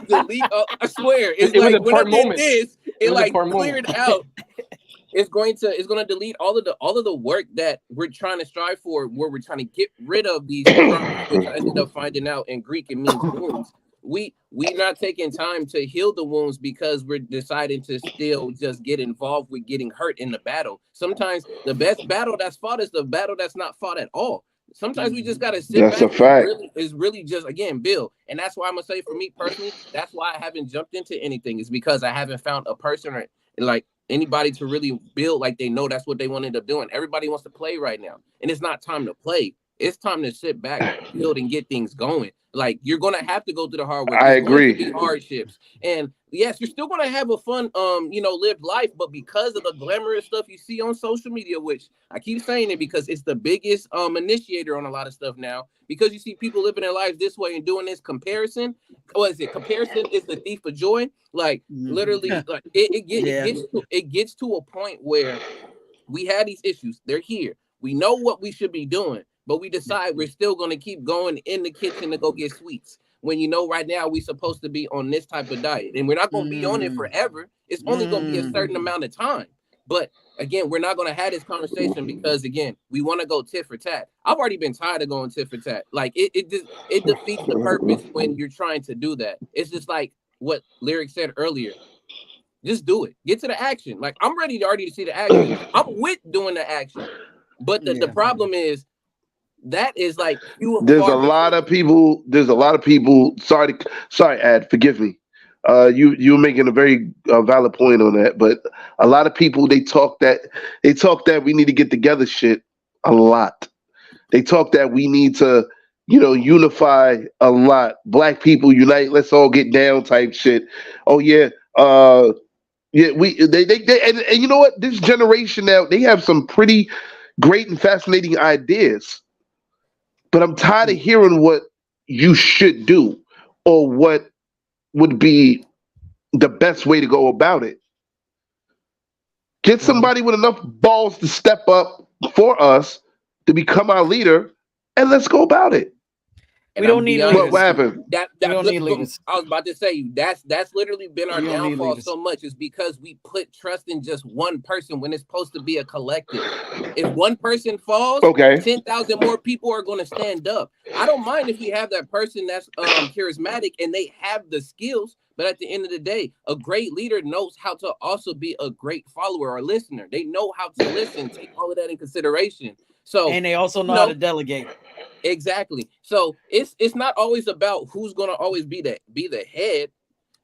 delete. I swear, it's it like when I did moment. this, it like cleared out. It's going to delete all of the work that we're trying to strive for, where we're trying to get rid of these crimes, which I ended up finding out in Greek it means wounds. We're not taking time to heal the wounds because we're deciding to still just get involved with getting hurt in the battle. Sometimes the best battle that's fought is the battle that's not fought at all. Sometimes we just gotta sit That's back. a fact. It's really just, again, build. And that's why I'm gonna say, for me personally, that's why I haven't jumped into anything, is because I haven't found a person or like anybody to really build like they know that's what they want to end up doing. Everybody wants to play right now, and it's not time to play. It's time to sit back, build, and get things going. Like, you're gonna have to go through the hard work. I There's going to agree. be hardships, and yes, you're still gonna have a fun, lived life. But because of the glamorous stuff you see on social media, which I keep saying it because it's the biggest initiator on a lot of stuff now. Because you see people living their lives this way and doing this comparison. What is it? Comparison is the thief of joy. Like, literally, like it gets to a point where we had these issues. They're here. We know what we should be doing, but we decide we're still going to keep going in the kitchen to go get sweets. When right now we're supposed to be on this type of diet, and we're not going to be on it forever. It's only going to be a certain amount of time. But again, we're not going to have this conversation because, again, we want to go tit for tat. I've already been tired of going tit for tat. Like, it defeats the purpose when you're trying to do that. It's just like what Lyric said earlier. Just do it. Get to the action. Like, I'm ready already to see the action. I'm with doing the action. But the problem is that is like there's a lot of people. Sorry, Ad. Forgive me. You're making a very valid point on that. But a lot of people, they talk that we need to get together. Shit, a lot. They talk that we need to, unify a lot. Black people unite. Let's all get down. Type shit. Oh yeah. Yeah. And you know what? This generation now, they have some pretty great and fascinating ideas, but I'm tired of hearing what you should do or what would be the best way to go about it. Get somebody with enough balls to step up for us to become our leader, and let's go about it. We don't need leaders. What happened? We don't need leaders. I was about to say, that's literally been our downfall so much, is because we put trust in just one person when it's supposed to be a collective. If one person falls, 10,000 more people are going to stand up. I don't mind if we have that person that's charismatic and they have the skills, but at the end of the day, a great leader knows how to also be a great follower or listener. They know how to listen, take all of that in consideration. So, and they also know how to delegate. Exactly. So it's not always about who's gonna always be the head,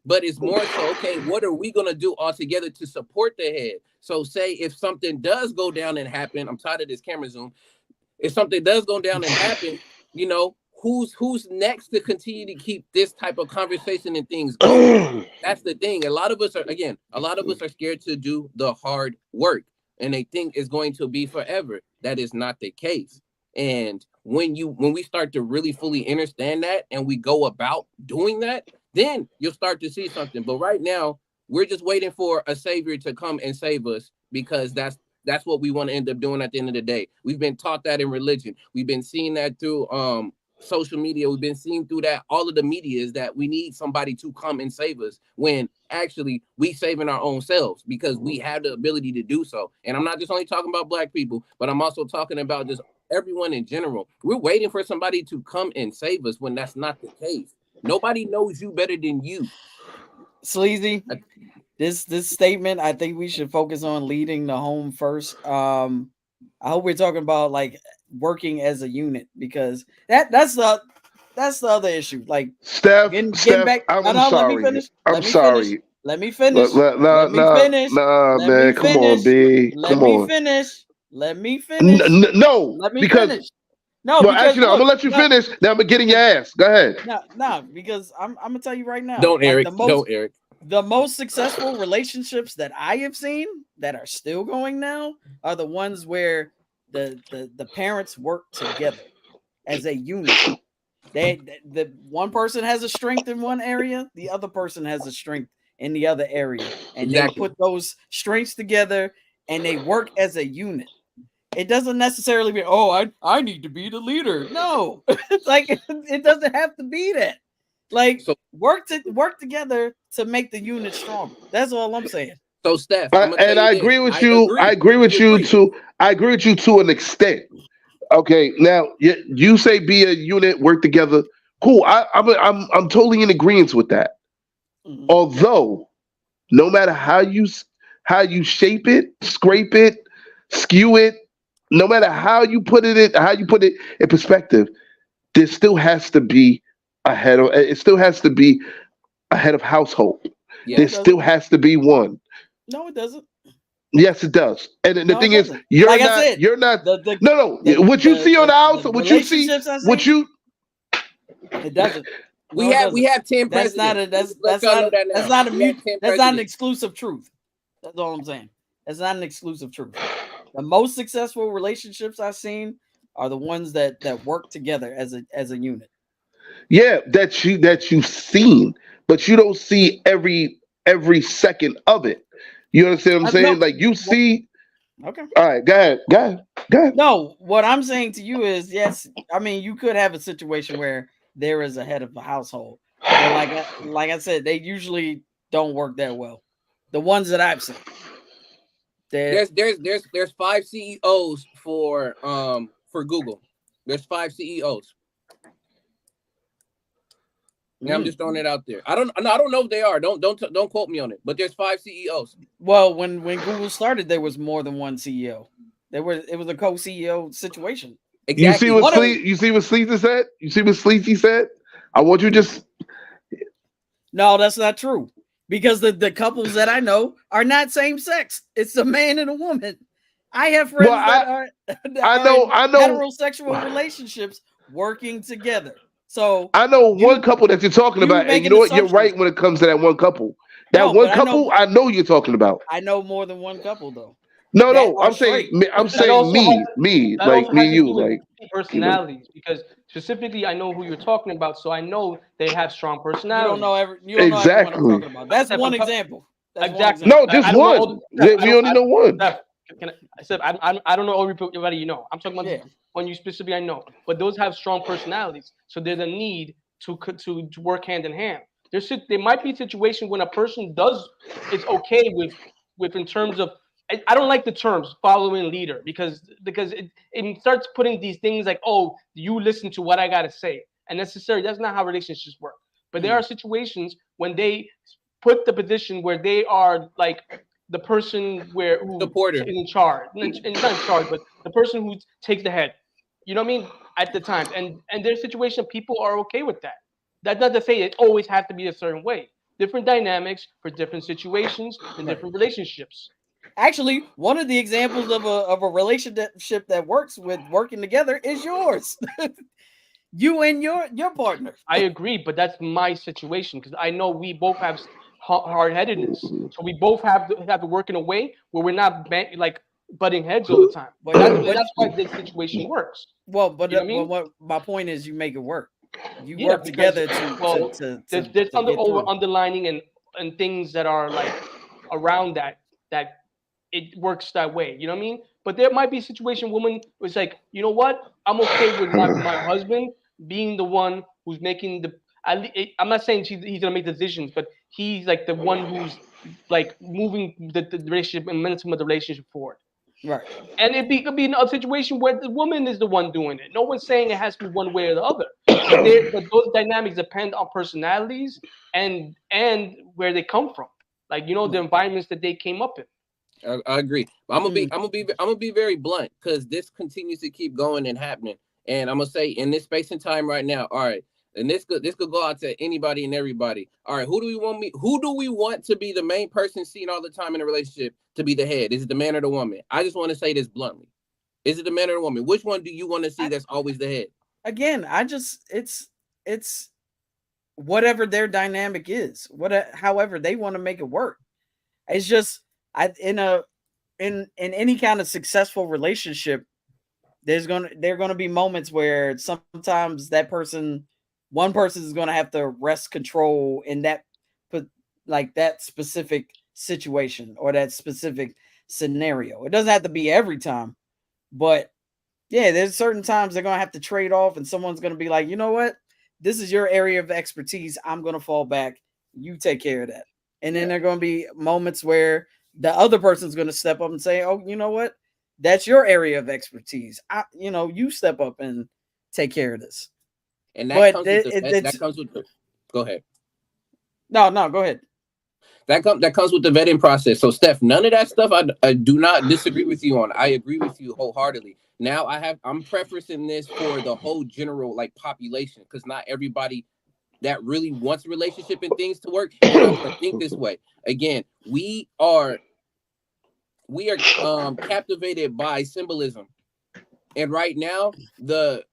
but it's more so, okay, what are we gonna do all together to support the head? So say if something does go down and happen, I'm tired of this camera zoom. If something does go down and happen, who's next to continue to keep this type of conversation and things going? That's the thing. A lot of us are scared to do the hard work. and they think it's going to be forever. That is not the case. And when we start to really fully understand that and we go about doing that, then you'll start to see something. But right now, we're just waiting for a savior to come and save us, because that's what we want to end up doing at the end of the day. We've been taught that in religion. We've been seeing that through social media. We've been seeing through that all of the media is that we need somebody to come and save us, when actually we saving our own selves, because we have the ability to do so. And I'm not just only talking about Black people, but I'm also talking about just everyone in general. We're waiting for somebody to come and save us, when that's not the case. Nobody knows you better than you. Sleazy, this statement, I think we should focus on leading the home first. I hope we're talking about like working as a unit, because that's the other issue. Like Steph, getting Steph, back. I'm No, sorry. let me finish. I'm sorry. Let me finish. Nah, Let me finish. Let man. me Come on, finish. B. Let Come me on. finish. Let me finish. No, Let me because finish. No, well, because actually, no, I'm gonna let you finish. Now I'm getting your ass. Go ahead. No, because I'm gonna tell you right now. Don't, like Eric. Don't, Eric. The most successful relationships that I have seen that are still going now are the ones where the parents work together as a unit. The one person has a strength in one area, the other person has a strength in the other area, and they put those strengths together and they work as a unit. It doesn't necessarily be, oh, I need to be the leader. No, like it doesn't have to be that. Like work together to make the unit stronger. That's all I'm saying. So Steph, And I agree with you. I agree with you to an extent. Okay, now you say be a unit, work together. Cool. I'm totally in agreement with that. Mm-hmm. Although, no matter how you shape it, scrape it, skew it, no matter how you put it in perspective, there still has to be a head of household. Yeah, there still has to be one. No, it doesn't. Yes, it does. And the thing is, you're like not. I said, you're not. No. What you see on the house, or what you see, what you. It doesn't. We have 10 That's presidents. not an Presidents. exclusive truth. That's all I'm saying. That's not an exclusive truth. The most successful relationships I've seen are the ones that work together as a unit. Yeah, that you've seen, but you don't see every second of it. You understand what I'm saying? Like you see. Okay. All right, go ahead. No, what I'm saying to you is, yes, I mean you could have a situation where there is a head of the household, but like I said, they usually don't work that well. The ones that I've seen. There's 5 CEOs for Google. There's 5 CEOs. Yeah, I'm just throwing it out there. I don't know if they are. Don't quote me on it. But there's 5 CEOs. Well, when Google started, there was more than one CEO. It was a co-CEO situation. Exactly. You see what Sleazy said? You see what Sleazy said? I want you to just. No, that's not true. Because the couples that I know are not same sex. It's a man and a woman. I have friends that are heterosexual relationships working together. So I know one couple that you're talking about, and you know what? You're right when it comes to that one couple. I know you're talking about. I know more than one couple though. No, I'm saying me, like me, you, like personalities. Because specifically, I know who you're talking about, so I know they have strong personalities. You don't know everyone I'm talking about. That's one example. Exactly. No, just one. We only know one. I don't know everybody you know. I'm talking about when you specifically I know, but those have strong personalities, so there's a need to work hand in hand. There might be a situation when a person it's okay with in terms of. I don't like the terms following leader because it starts putting these things like, oh, you listen to what I gotta say, and necessarily that's not how relationships work. But there are situations when they put the position where they are like the person who's in charge, not in charge, but the person who takes the head. You know what I mean? At the time, and there's situation people are okay with that. That doesn't say it always has to be a certain way. Different dynamics for different situations and different relationships. Actually, one of the examples of a relationship that works with working together is yours. You and your partner. I agree, but that's my situation because I know we both have hard-headedness, so we both have to work in a way where we're not like butting heads all the time. But That's why this situation works. Well, but You know what I mean? what my point is, you make it work. You Yeah, work because, together well, to there's get through. underlining and things that are like around that it works that way. You know what I mean? But there might be a situation, woman was like, you know what? I'm okay with my husband being the one who's making the. I'm not saying he's gonna make decisions, but he's like the one who's like moving the relationship and momentum of the relationship forward. Right. And could be a situation where the woman is the one doing it. No one's saying it has to be one way or the other. But those dynamics depend on personalities and where they come from. Like, you know, the environments that they came up in. I agree. I'm gonna be very blunt, because this continues to keep going and happening. And I'm gonna say, in this space and time right now, all right, and this could go out to anybody and everybody. All right, who do we want to be the main person seen all the time in a relationship, to be the head? Is it the man or the woman? I just want to say this bluntly. Is it the man or the woman? Which one do you want to see that's always the head? Again, it's whatever their dynamic is. However they want to make it work. It's just in any kind of successful relationship, there are gonna be moments where sometimes one person is gonna have to wrest control in that specific situation or that specific scenario. It doesn't have to be every time, but yeah, there's certain times they're gonna have to trade off, and someone's gonna be like, you know what, this is your area of expertise. I'm gonna fall back. You take care of that. And then there are gonna be moments where the other person's gonna step up and say, oh, you know what, that's your area of expertise. You step up and take care of this. And that comes with the. Go ahead. No, go ahead. That comes with the vetting process. So, Steph, none of that stuff I do not disagree with you on. I agree with you wholeheartedly. Now I'm preferencing this for the whole general population, because not everybody that really wants a relationship and things to work is not going to think this way. Again, we are captivated by symbolism. And right now, the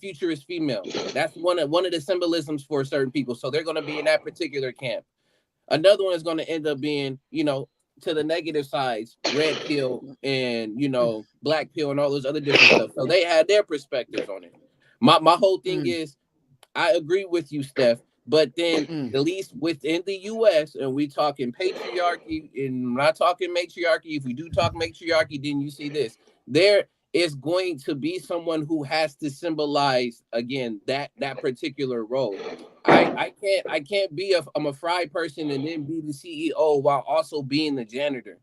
future is female. That's one of the symbolisms for certain people. So they're going to be in that particular camp. Another one is going to end up being, to the negative sides, red pill and, black pill and all those other different stuff. So they had their perspectives on it. My whole thing is, I agree with you, Steph, but then at least within the U.S., and we talking patriarchy, and we're not talking matriarchy. If we do talk matriarchy, then you see this. There is going to be someone who has to symbolize, again, that particular role. I can't be I'm a fry person and then be the CEO while also being the janitor.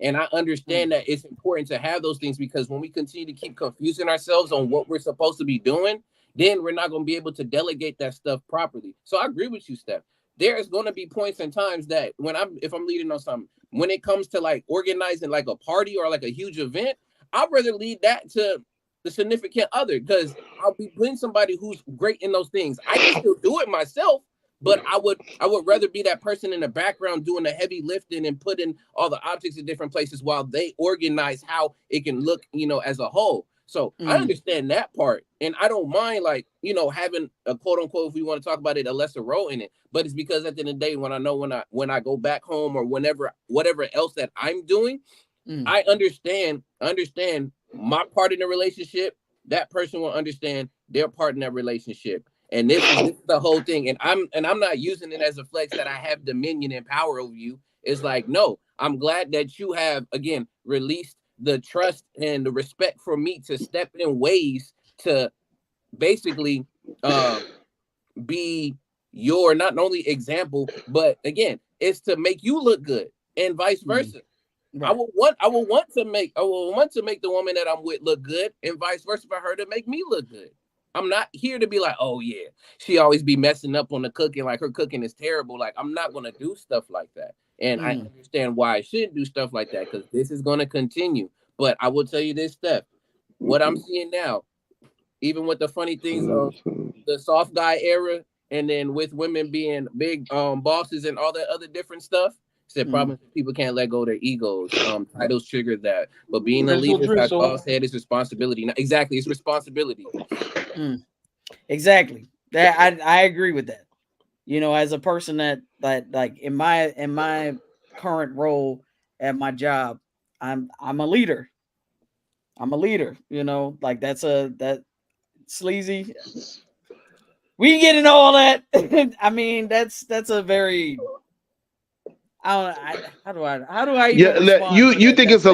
And I understand that it's important to have those things, because when we continue to keep confusing ourselves on what we're supposed to be doing, then we're not going to be able to delegate that stuff properly. So I agree with you, Steph. There is going to be points and times that if I'm leading on something, when it comes to organizing a party or a huge event, I'd rather lead that to the significant other, because I'll be putting somebody who's great in those things. I can still do it myself, but I would rather be that person in the background doing the heavy lifting and putting all the objects in different places while they organize how it can look, as a whole. So I understand that part, and I don't mind having a quote unquote, if we want to talk about it, a lesser role in it. But it's because at the end of the day, when I know when I go back home or whatever else that I'm doing, I understand my part in the relationship. That person will understand their part in that relationship, and this is the whole thing. And I'm not using it as a flex that I have dominion and power over you. It's no, I'm glad that you have again released the trust and the respect for me to step in ways to basically be your not only example, but again, it's to make you look good and vice versa. Right. I will want to make the woman that I'm with look good, and vice versa for her to make me look good. I'm not here to be oh yeah, she always be messing up on the cooking, her cooking is terrible. I'm not gonna do stuff like that. And I understand why I shouldn't do stuff like that, because this is gonna continue. But I will tell you this, Steph, what I'm seeing now, even with the funny things of the soft guy era, and then with women being big bosses and all that other different stuff. Said problems people can't let go of their egos. Titles trigger that, but being a leader, as Paul said, is responsibility. Now, exactly, it's responsibility. Exactly. That I agree with that. As a person that in my current role at my job, I'm a leader. I'm a leader. You know, like that sleazy. We get into all that. I mean, that's a very. How do I even respond you think it's a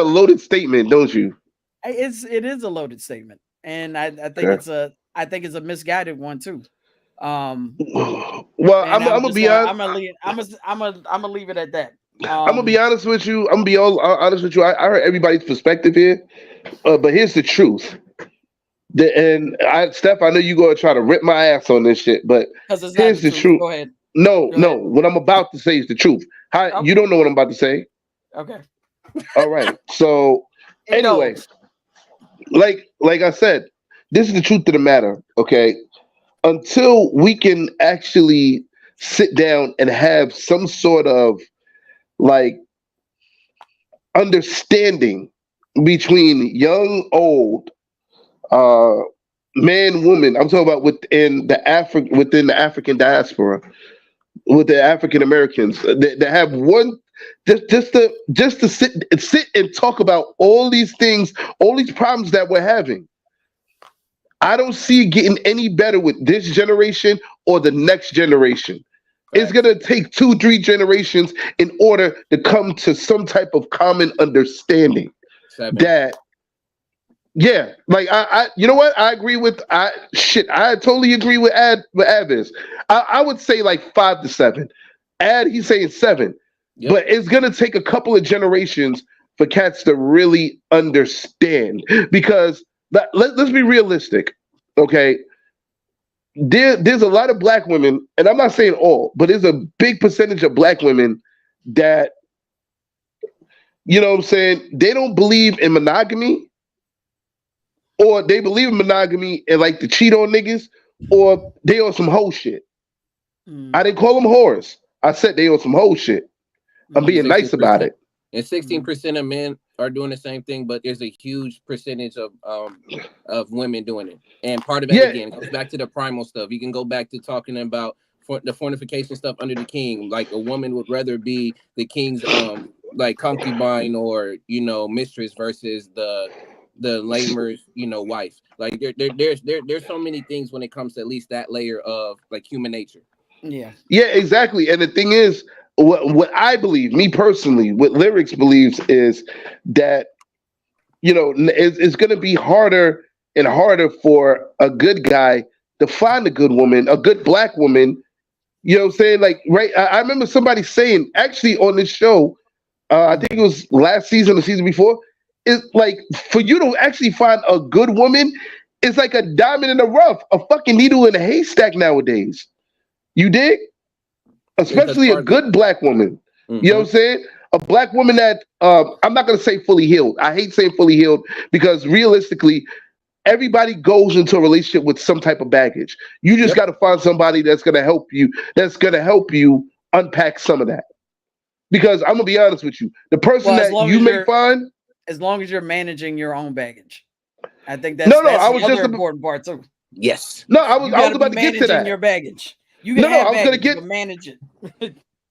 loaded statement, don't you? It is a loaded statement, and I think it's a misguided one too. Well, I'm gonna be honest. I'm gonna leave it at that. I'm gonna be honest with you. I'm gonna be all honest with you. I heard everybody's perspective here, but here's the truth. Steph, I know you're gonna try to rip my ass on this shit, but here's the truth. Go ahead. No. What I'm about to say is the truth. You don't know what I'm about to say. Okay. All right. So anyway, like I said, this is the truth of the matter. Okay. Until we can actually sit down and have some sort of like understanding between young, old, man, woman. I'm talking about within the African diaspora, with the African Americans that have one just to sit and talk about all these things, all these problems that we're having. I don't see it getting any better with this generation or the next generation. It's gonna take 2-3 generations in order to come to some type of common understanding. 7. That like I you know what? I agree with I totally agree with Avis. I would say like 5 to 7. He's saying 7. Yep. But it's gonna take a couple of generations for cats to really understand, because let's be realistic, okay? There's a lot of black women, and I'm not saying all, but there's a big percentage of black women that, you know what I'm saying, they don't believe in monogamy, or they believe in monogamy and like to cheat on niggas, or they on some hoe shit. I didn't call them whores. I said they on some hoe shit. I'm being nice about it. And 16% of men are doing the same thing, but there's a huge percentage of women doing it. And part of it, again, goes back to the primal stuff. You can go back to talking about the fornication stuff under the king. Like a woman would rather be the king's like concubine or, you know, mistress versus the lamer's, you know, wife. Like there's so many things when it comes to at least that layer of like human nature. Yeah, exactly. And the thing is, what I believe, me personally, what Lyrics believes is that, you know, it's going to be harder and harder for a good guy to find a good woman, a good black woman. You know what I'm saying? Like, right. I remember somebody saying, actually on this show, I think it was last season, the season before, it's like for you to actually find a good woman, it's like a diamond in the rough, a fucking needle in a haystack nowadays. You dig? Especially a good black woman. Mm-hmm. You know what I'm saying? A black woman that, I'm not going to say fully healed. I hate saying fully healed because realistically, everybody goes into a relationship with some type of baggage. You just got to find somebody that's going to help you, unpack some of that. Because I'm going to be honest with you, the person that you may find, as long as you're managing your own baggage, I think that's the important part too. Yes. No, I was about to get to that. Your baggage. You can I was going to manage it.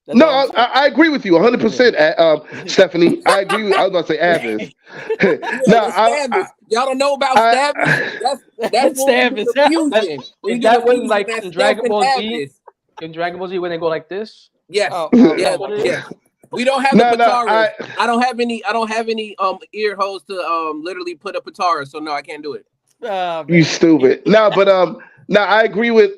No, I agree with you 100%, Stephanie. I agree with, I was about to say Avis. Y'all don't know about Stavis? That's Stavis. Is that when like in Dragon Ball Z? In Dragon Ball Z when they go like this? Yes. Yeah. We don't have the Patara. I don't have any ear holes to literally put a Patara, so no, I can't do it. You stupid. No, but I agree with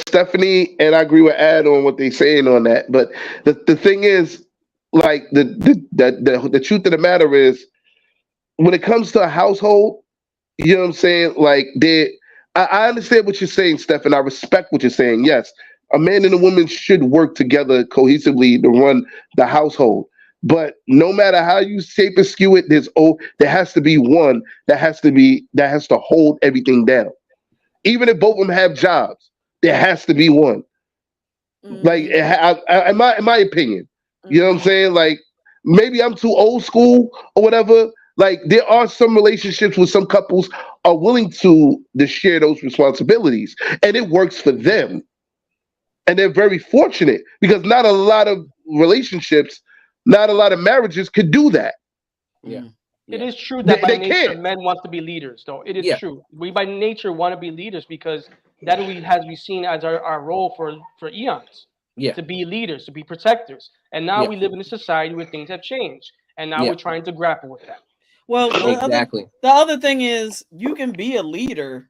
Stephanie, and I agree with Ad on what they're saying on that. But the thing is, like the truth of the matter is, when it comes to a household, you know what I'm saying? Like I understand what you're saying, Steph, and I respect what you're saying. Yes, a man and a woman should work together cohesively to run the household. But no matter how you shape and skew it, there has to be one that has to hold everything down. Even if both of them have jobs, there has to be one. Like, in my opinion, you know what I'm saying? Like, maybe I'm too old school or whatever. Like, there are some relationships where some couples are willing to share those responsibilities, and it works for them. And they're very fortunate because not a lot of relationships not a lot of marriages could do that. Yeah. It is true that by They nature can't. men want to be leaders, though. It is Yeah. true. We by nature want to be leaders because that has been seen as our role for eons. Yeah. To be leaders, to be protectors. And now Yeah. we live in a society where things have changed. And now Yeah. we're trying to grapple with that. Well, Exactly. the other thing is you can be a leader,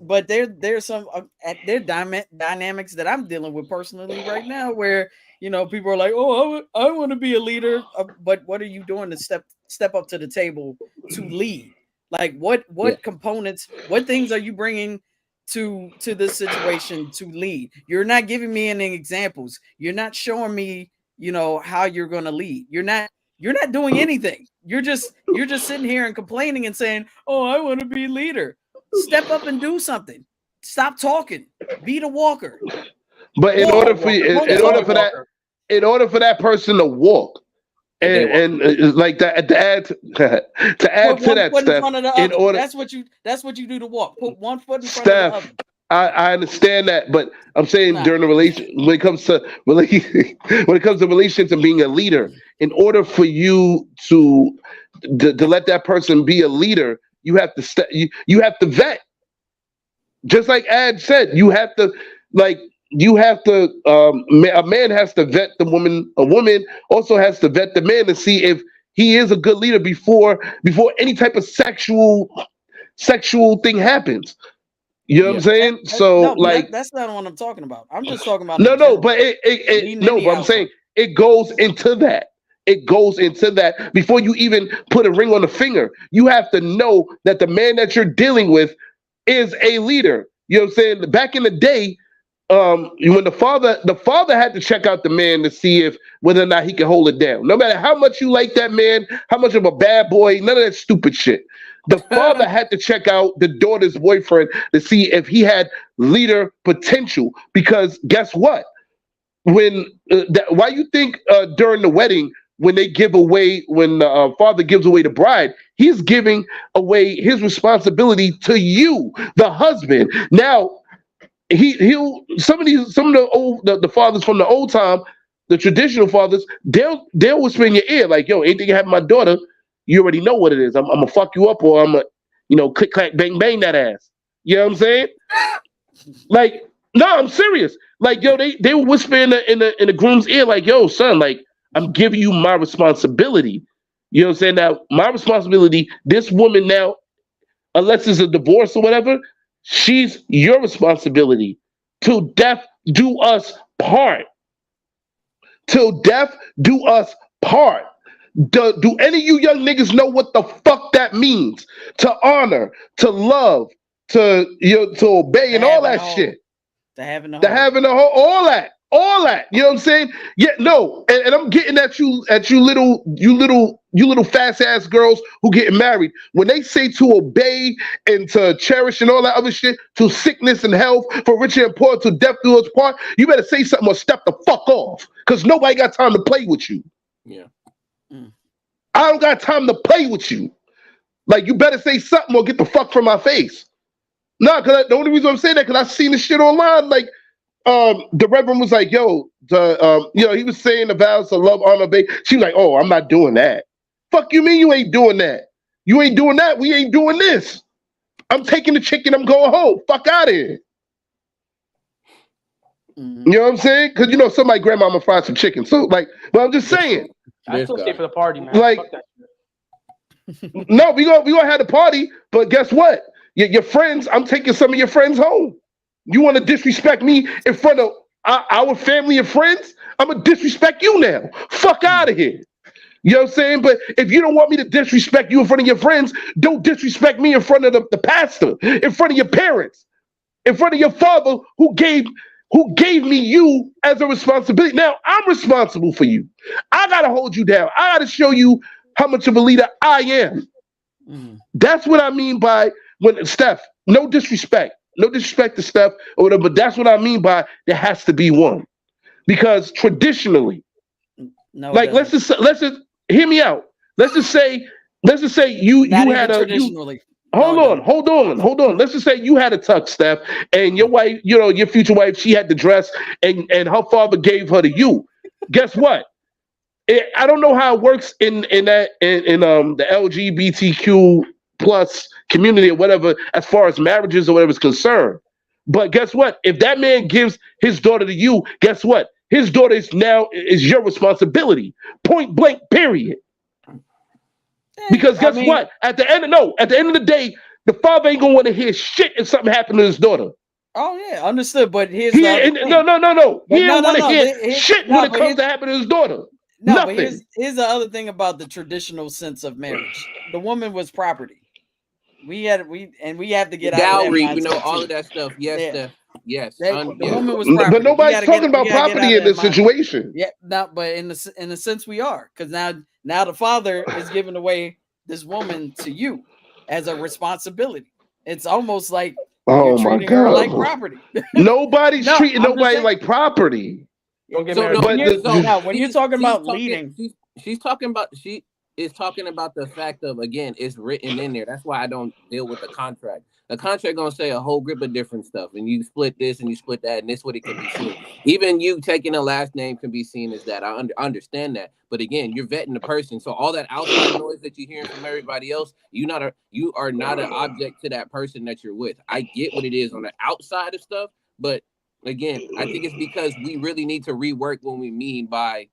but there's some dynamics that I'm dealing with personally right now where people are like, oh, I want to be a leader, but what are you doing to step up to the table to lead? Like what components, what things are you bringing to this situation to lead? You're not giving me any examples. You're not showing me how you're going to lead. You're not doing anything. You're just sitting here and complaining and saying, oh, I want to be leader. Step up and do something. Stop talking. Be the walker. But in order for that person to walk, and like that to add to that, Steph, that's what you do to walk. Put one foot in front Steph, of the other. I understand that, but I'm saying during the relation, when it comes to relationships and being a leader, in order for you to let that person be a leader, you have to you have to vet. Just like Ad said, you have to a man has to vet the woman. A woman also has to vet the man to see if he is a good leader before any type of sexual thing happens. You know what I'm saying? That's not what I'm talking about. I'm just talking about but I'm saying it goes into that. It goes into that before you even put a ring on the finger. You have to know that the man that you're dealing with is a leader. You know what I'm saying? Back in the day, when the father had to check out the man to see if whether or not he could hold it down. No matter how much you like that man, how much of a bad boy, none of that stupid shit. The father had to check out the daughter's boyfriend to see if he had leader potential. Because guess what? Why you think during the wedding, when the father gives away the bride, he's giving away his responsibility to you, the husband. Now, some of the fathers from the old time, the traditional fathers, they'll whisper in your ear like, yo, anything you have my daughter, you already know what it is. I'm gonna fuck you up, or I'm gonna, click clack bang bang that ass. You know what I'm saying? Like, no, I'm serious. Like, yo, they were whispering in the groom's ear like, yo, son, like, I'm giving you my responsibility. You know what I'm saying? Now, my responsibility, this woman now, unless it's a divorce or whatever, she's your responsibility. Till death do us part. Till death do us part. Do any of you young niggas know what the fuck that means? To honor, to love, to obey, and all that shit. To having the whole, all that. You know what I'm saying? Yeah, no, and I'm getting at you little fast ass girls who getting married. When they say to obey and to cherish and all that other shit, to sickness and health, for rich and poor, to death do us part, you better say something or step the fuck off, because nobody got time to play with you. Yeah. I don't got time to play with you. Like, you better say something or get the fuck from my face. No, because the only reason I'm saying that, because I've seen this shit online. Like, the Reverend was like, yo, he was saying the vows of love, honor, obey. She was like, oh, I'm not doing that. Fuck you mean you ain't doing that? You ain't doing that. We ain't doing this. I'm taking the chicken. I'm going home. Fuck out of here. You know what I'm saying? Because, somebody grandmama fried some chicken. So, like, but I'm just saying. I still stay for the party, man. Like, no, we gonna have the party, but guess what? Your friends, I'm taking some of your friends home. You want to disrespect me in front of our family and friends? I'm gonna disrespect you now. Fuck out of here. You know what I'm saying? But if you don't want me to disrespect you in front of your friends, don't disrespect me in front of the pastor, in front of your parents, in front of your father who gave me you as a responsibility. Now I'm responsible for you. I gotta hold you down. I gotta show you how much of a leader I am. That's what I mean by when Steph, no disrespect to Steph or whatever, but that's what I mean by there has to be one. Because traditionally, let's just hear me out. Let's just say you had a hold on. Let's just say you had a tux, Steph, and your wife, your future wife, she had the dress, and her father gave her to you. guess what? I don't know how it works in the LGBTQ plus community or whatever, as far as marriages or whatever is concerned. But guess what? If that man gives his daughter to you, guess what? His daughter is your responsibility. Point blank, period. Because guess what? At the end of the day, the father ain't gonna want to hear shit if something happened to his daughter. Oh yeah, understood. But here's the other thing. No. He don't want to hear shit when it comes to happen to his daughter. No, Nothing. but here's the other thing about the traditional sense of marriage. The woman was property. We have to get dowry, out of that all of that stuff. Yes, yes. The woman was property. But nobody's talking about property in this situation. Yeah, but in a sense we are, because now the father is giving away this woman to you as a responsibility. It's almost like you're treating her like property. Nobody's treating nobody like property. Don't get married. But when you're talking about leading, she is talking about the fact of, again, it's written in there. That's why I don't deal with the contract. The contract gonna say a whole grip of different stuff, and you split this and you split that, and this what it can be seen. Even you taking a last name can be seen as that. I understand that, but again, you're vetting the person, so all that outside noise that you're hearing from everybody else, you are not an object to that person that you're with. I get what it is on the outside of stuff, but again, I think it's because we really need to rework what we mean by,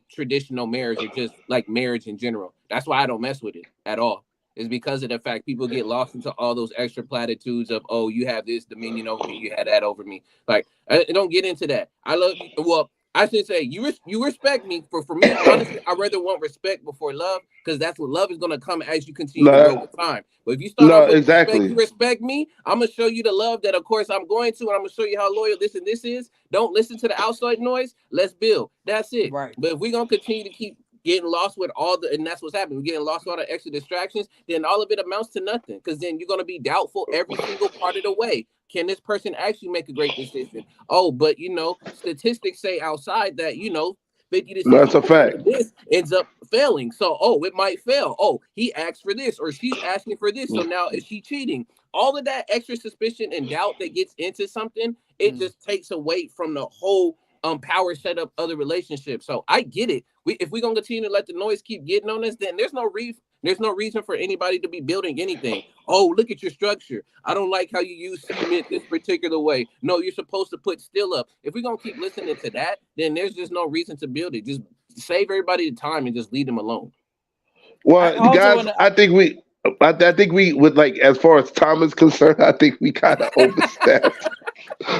traditional marriage or just like marriage in general. That's why I don't mess with it at all. It's because of the fact people get lost into all those extra platitudes of, oh, you have this dominion over me, you had that over me. Like, I don't get into that. I love you. Well, I should say you respect me. For me, honestly, I rather want respect before love, because that's what love is going to come as you continue to grow with time. But if you start off with respect me, I'm going to show you the love that, of course, I'm going to, and I'm going to show you how loyal this and this is. Don't listen to the outside noise. Let's build. That's it. Right. But if we're going to continue to keep getting lost with and that's what's happening, we're getting lost with all the extra distractions, then all of it amounts to nothing, because then you're going to be doubtful every single part of the way. Can this person actually make a great decision? Oh, but statistics say outside that 50 to 60%. That's a fact. This ends up failing. So, it might fail. Oh, he asked for this, or she's asking for this. So now is she cheating? All of that extra suspicion and doubt that gets into something, it just takes away from the whole power setup of the relationship. So I get it. If we're gonna continue to let the noise keep getting on us, then there's no reason for anybody to be building anything. Oh, look at your structure. I don't like how you use cement this particular way. No, you're supposed to put steel up. If we're gonna keep listening to that, then there's just no reason to build it. Just save everybody the time and just leave them alone. Well, guys, I think we would, like, as far as time is concerned, I think we kind of overstepped.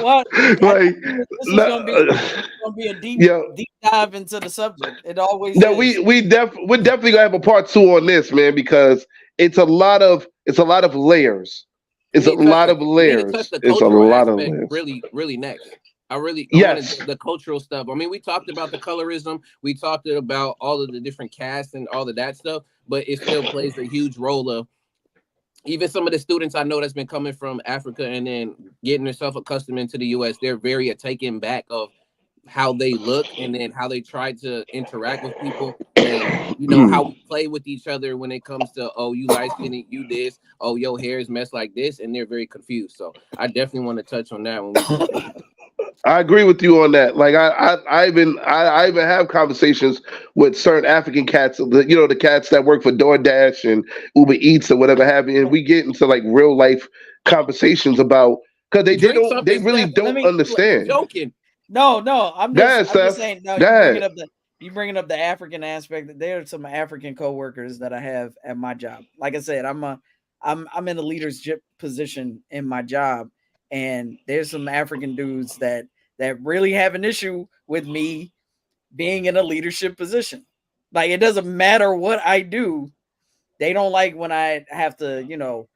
Well, like, this is gonna be a deep dive into the subject. It always is. We're definitely gonna have a part 2 on this, man, because it's a lot of layers. It's a lot of layers. It's a lot of layers. Really, really next. I want the cultural stuff. I mean, we talked about the colorism. We talked about all of the different casts and all of that stuff, but it still plays a huge role of even some of the students I know that's been coming from Africa and then getting themselves accustomed into the U.S. They're very taken back of how they look and then how they try to interact with people, and how we play with each other when it comes to, oh, you light skinned, you this, oh, your hair is messed like this, and they're very confused. So I definitely want to touch on that when I agree with you on that. Like I even have conversations with certain African cats, the cats that work for DoorDash and Uber Eats or whatever have you, and we get into like real life conversations about, because they really don't understand. Joking. No, I'm just saying. No, you bringing up the African aspect. There are some African coworkers that I have at my job. Like I said, I'm in a leadership position in my job, and there's some African dudes that really have an issue with me being in a leadership position. Like, it doesn't matter what I do, they don't like when I have to,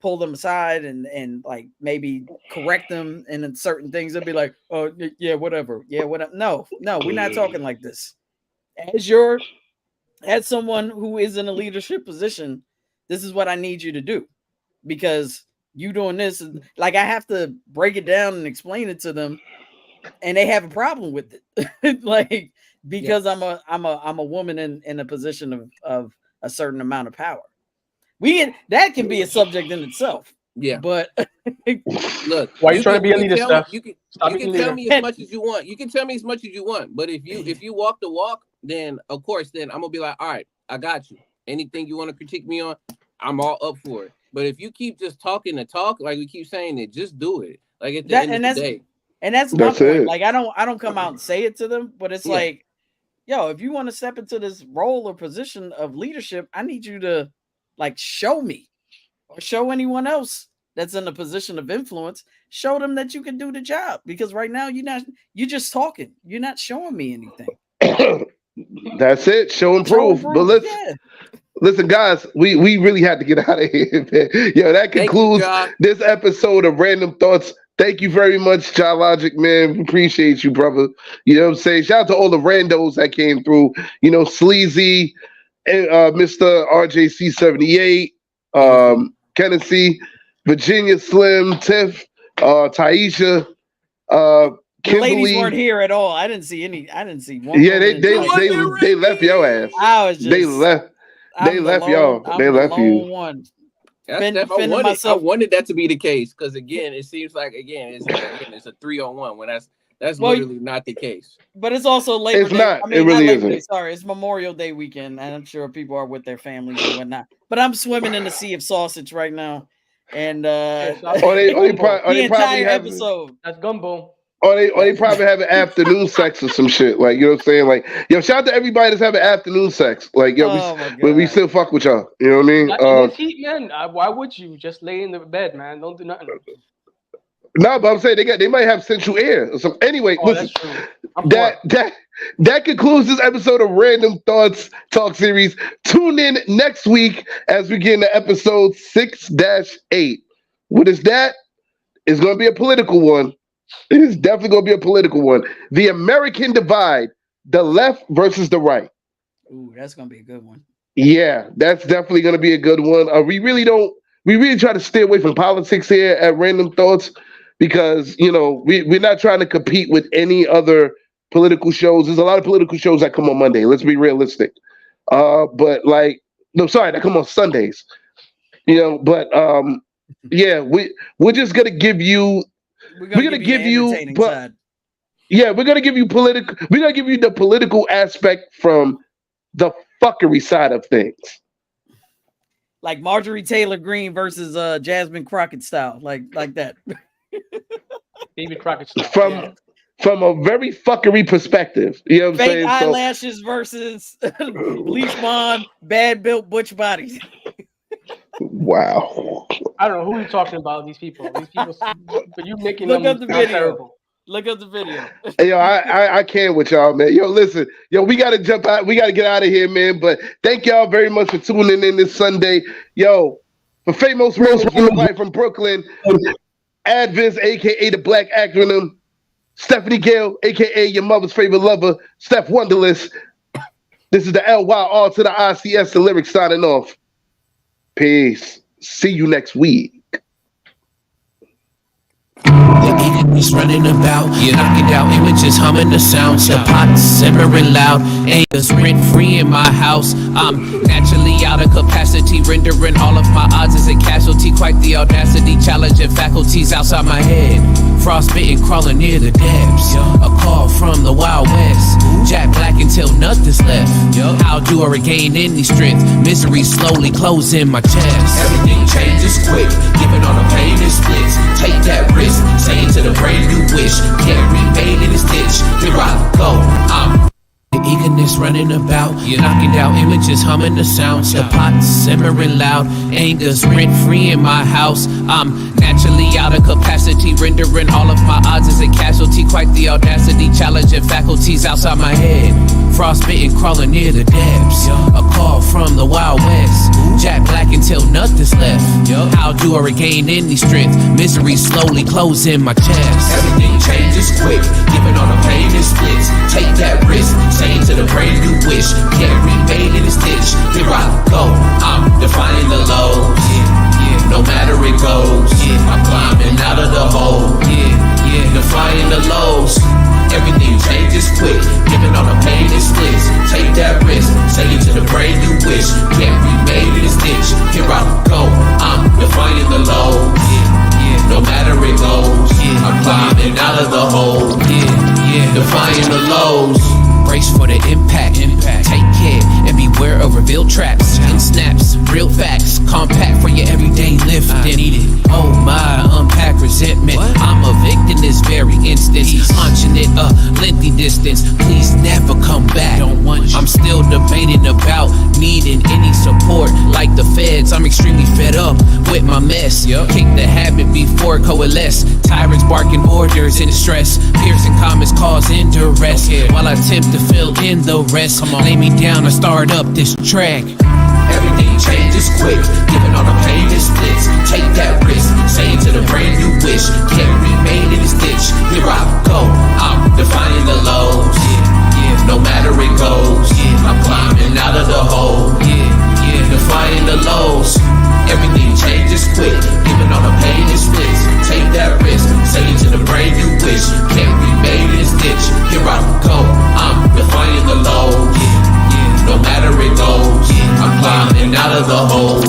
pull them aside and like maybe correct them in certain things. They'll be like, oh yeah, whatever. Yeah, whatever. No, we're not talking like this. As someone who is in a leadership position, this is what I need you to do, because you doing this, like, I have to break it down and explain it to them, and they have a problem with it. Like, because I'm a woman in a position of a certain amount of power. That can be a subject in itself. Yeah. But look, Why are you trying to be a leader, tell Steph? me, you can Stop being a tell leader. me as much as you want. You can tell me as much as you want. But if you walk the walk, then of course, then I'm gonna be like, all right, I got you. Anything you want to critique me on, I'm all up for it. But if you keep just talking the talk, like we keep saying it, just do it. Like at the end of the day. And that's my point. Like I don't come out and say it to them, but it's like, yo, if you want to step into this role or position of leadership, I need you to like show me or show anyone else that's in a position of influence, show them that you can do the job. Because right now you're just talking. You're not showing me anything. That's it. Show and prove. But listen, guys, we really had to get out of here, man. Yo, that concludes this episode of Random Thoughts. Thank you very much, John Logic, man. Appreciate you, brother. You know what I'm saying? Shout out to all the randos that came through. You know, Sleazy, Mr. RJC78, Kennedy, Virginia Slim, Tiff, Taisha, the Kimberly. ladies weren't here at all. I didn't see one. Yeah, they left your ass. I was just, they left y'all. They left you. One. I wanted that to be the case because again, it seems like it's a 3-on-1 when that's literally not the case. But it's also Labor It's Day. not. I mean, It really not Labor Day, isn't. sorry, it's Memorial Day weekend, and I'm sure people are with their families and whatnot. But I'm swimming in the sea of sausage right now, and they the probably entire having- episode. That's gumbo. Or they probably having afternoon sex or some shit. Like, you know what I'm saying? Like, yo, shout out to everybody that's having afternoon sex. Like, yo, we still fuck with y'all. You know what I mean? Not in this heat, man. Why would you just lay in the bed, man? Don't do nothing. No, but I'm saying they might have central air. So anyway, listen, that concludes this episode of Random Thoughts Talk Series. Tune in next week as we get into episode 6-8. What is that? It's going to be a political one. It is definitely going to be a political one. The American divide, the left versus the right. Ooh, that's going to be a good one. Yeah, that's definitely going to be a good one. We really try to stay away from politics here at Random Thoughts because, you know, we're not trying to compete with any other political shows. There's a lot of political shows that come on Monday. Let's be realistic. But that come on Sundays. You know, but yeah, we're just going to give you we're gonna give you political. We're gonna give you the political aspect from the fuckery side of things, like Marjorie Taylor Greene versus Jasmine Crockett style, like that. David Crockett style. From a very fuckery perspective. You know what I'm Fake saying? eyelashes versus bleach blonde, bad built butch bodies. Wow. I don't know who you're talking about. These people, but you making Look them up the video. terrible. Look up the video. Hey, yo, I can't with y'all, man. Yo, listen, we gotta jump out. We gotta get out of here, man. But thank y'all very much for tuning in this Sunday. Yo, for Famous Randomb from Brooklyn, Advis, aka the Black Acronym, Stephanie Gale, aka your mother's favorite lover, Steph Wonderless. This is the LYR to the ICS, the lyrics signing off. Peace. See you next week. He's running about, knocking down images, humming the sounds. The pot simmering loud, anger's rent free in my house. I'm naturally out of capacity, rendering all of my odds as a casualty. Quite the audacity, challenging faculties outside my head. Frostbitten, crawling near the depths. A call from the Wild West. Jack Black until nothing's left. How do I regain any strength? Misery slowly closing my chest. Everything changes quick, giving all the pain and splits. Take that risk, saying to the brain you wish. Can't remain in this ditch. Here I go, I'm the eagerness running about, knocking down images, humming the sounds. The pot simmering loud, anger's rent free in my house. I'm naturally out of capacity, rendering all of my odds as a casualty. Quite the audacity, challenging faculties outside my head. Frostbitten, crawling near the depths. A call from the Wild West. Jack Black until nothing's left. How do I regain any strength? Misery slowly closing my chest. Everything changes quick, giving all the pain and splits. Take that risk, saying to the brain you wish. Can't remain in this ditch. Here I go, I'm defining the lows. No matter it goes, I'm climbing out of the hole. Defying the lows. Everything changes quick, giving all the pain and splits. Take that risk, say it to the brain you wish. Can't remain in this ditch. Here I go, I'm defining the lows. Build traps and snaps, real facts, compact for your everyday lifting. Oh my, unpack resentment. I'm evicting this very instance, launching it a lengthy distance. Please never come back. I'm still debating about needing any support like the feds. I'm extremely fed up with my mess. Kick the habit before coalesce. Tyrants barking orders in distress, piercing comments causing duress, while I attempt to fill in the rest. Come on, lay me down and start up this track. Everything changes quick, giving all the pain and splits. Take that risk, saying to the brain you wish can't remain in this ditch. Here I go, I'm defying the lows. No matter it goes, I'm climbing out of the hole. Defying the lows. Everything changes quick, giving all the pain and splits. Take that risk, saying to the brain you wish can't remain in this ditch. Here I go, I'm defying the lows. No matter it goes, I'm climbing out of the hole.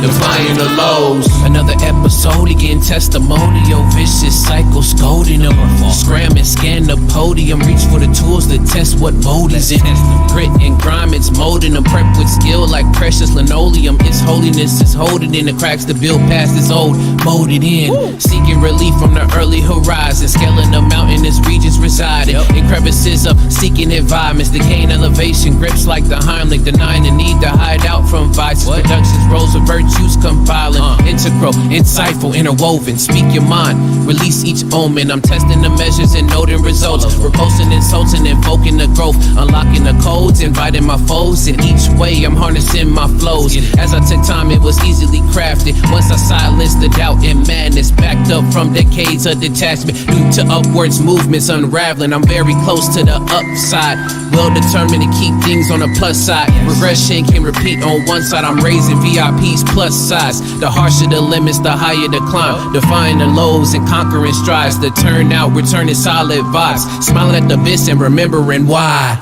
Defying the lows. Another episode, again testimonial. Vicious cycle scolding them. Scram and scan the podium. Reach for the tools to test what mode is in. Grit and grime, it's molding them. Prep with skill like precious linoleum. Its holiness is holding in the cracks to build past this old molded in. Seeking relief from the early horizon. Scaling the mountainous regions residing in crevices of seeking environments to gain elevation. Grips like the Heimlich, denying the need to hide out from vices. Productions, roles of virtues compiling, integral, insightful, interwoven. Speak your mind, release each omen. I'm testing the measures and noting results. Repulsing, insulting, invoking the growth. Unlocking the codes, inviting my foes. In each way, I'm harnessing my flows. As I took time, it was easily crafted. Once I silenced the doubt and madness, backed up from decades of detachment due to upwards movements unraveling. I'm very close to the upside, well determined to keep things on the plus side. Regression can repeat on one side. I'm raising VIPs plus size. The harsher the limits, the higher the climb. Defying the lows and conquering strides. The turnout, returning solid vibes. Smiling at the abyss and remembering why.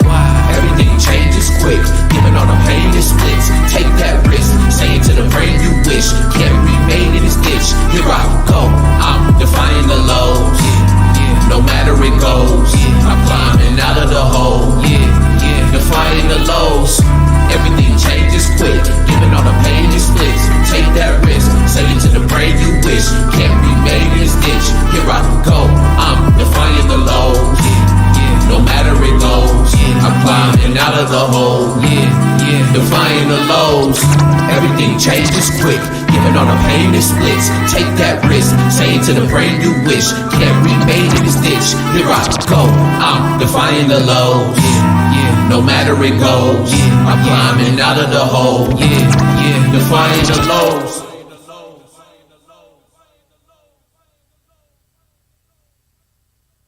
Everything changes quick, giving all the pain and splits. Take that risk, saying to the brain you wish can't remain in this ditch. Here I go, I'm defying the lows. No matter it goes, I'm climbing out of the hole. Defying the lows. Everything changes quick, giving all the pain and splits. Take that risk, saying to the brain you wish can't remain in this ditch. Here I go, I'm defying the lows. No matter it goes, I'm climbing out of the hole. Defying the lows. Everything changes quick, giving all the pain and splits. Take that risk, saying to the brain you wish can't remain in this ditch. Here I go, I'm defying the lows. No matter it goes, I'm climbing out of the hole. Defying the lows.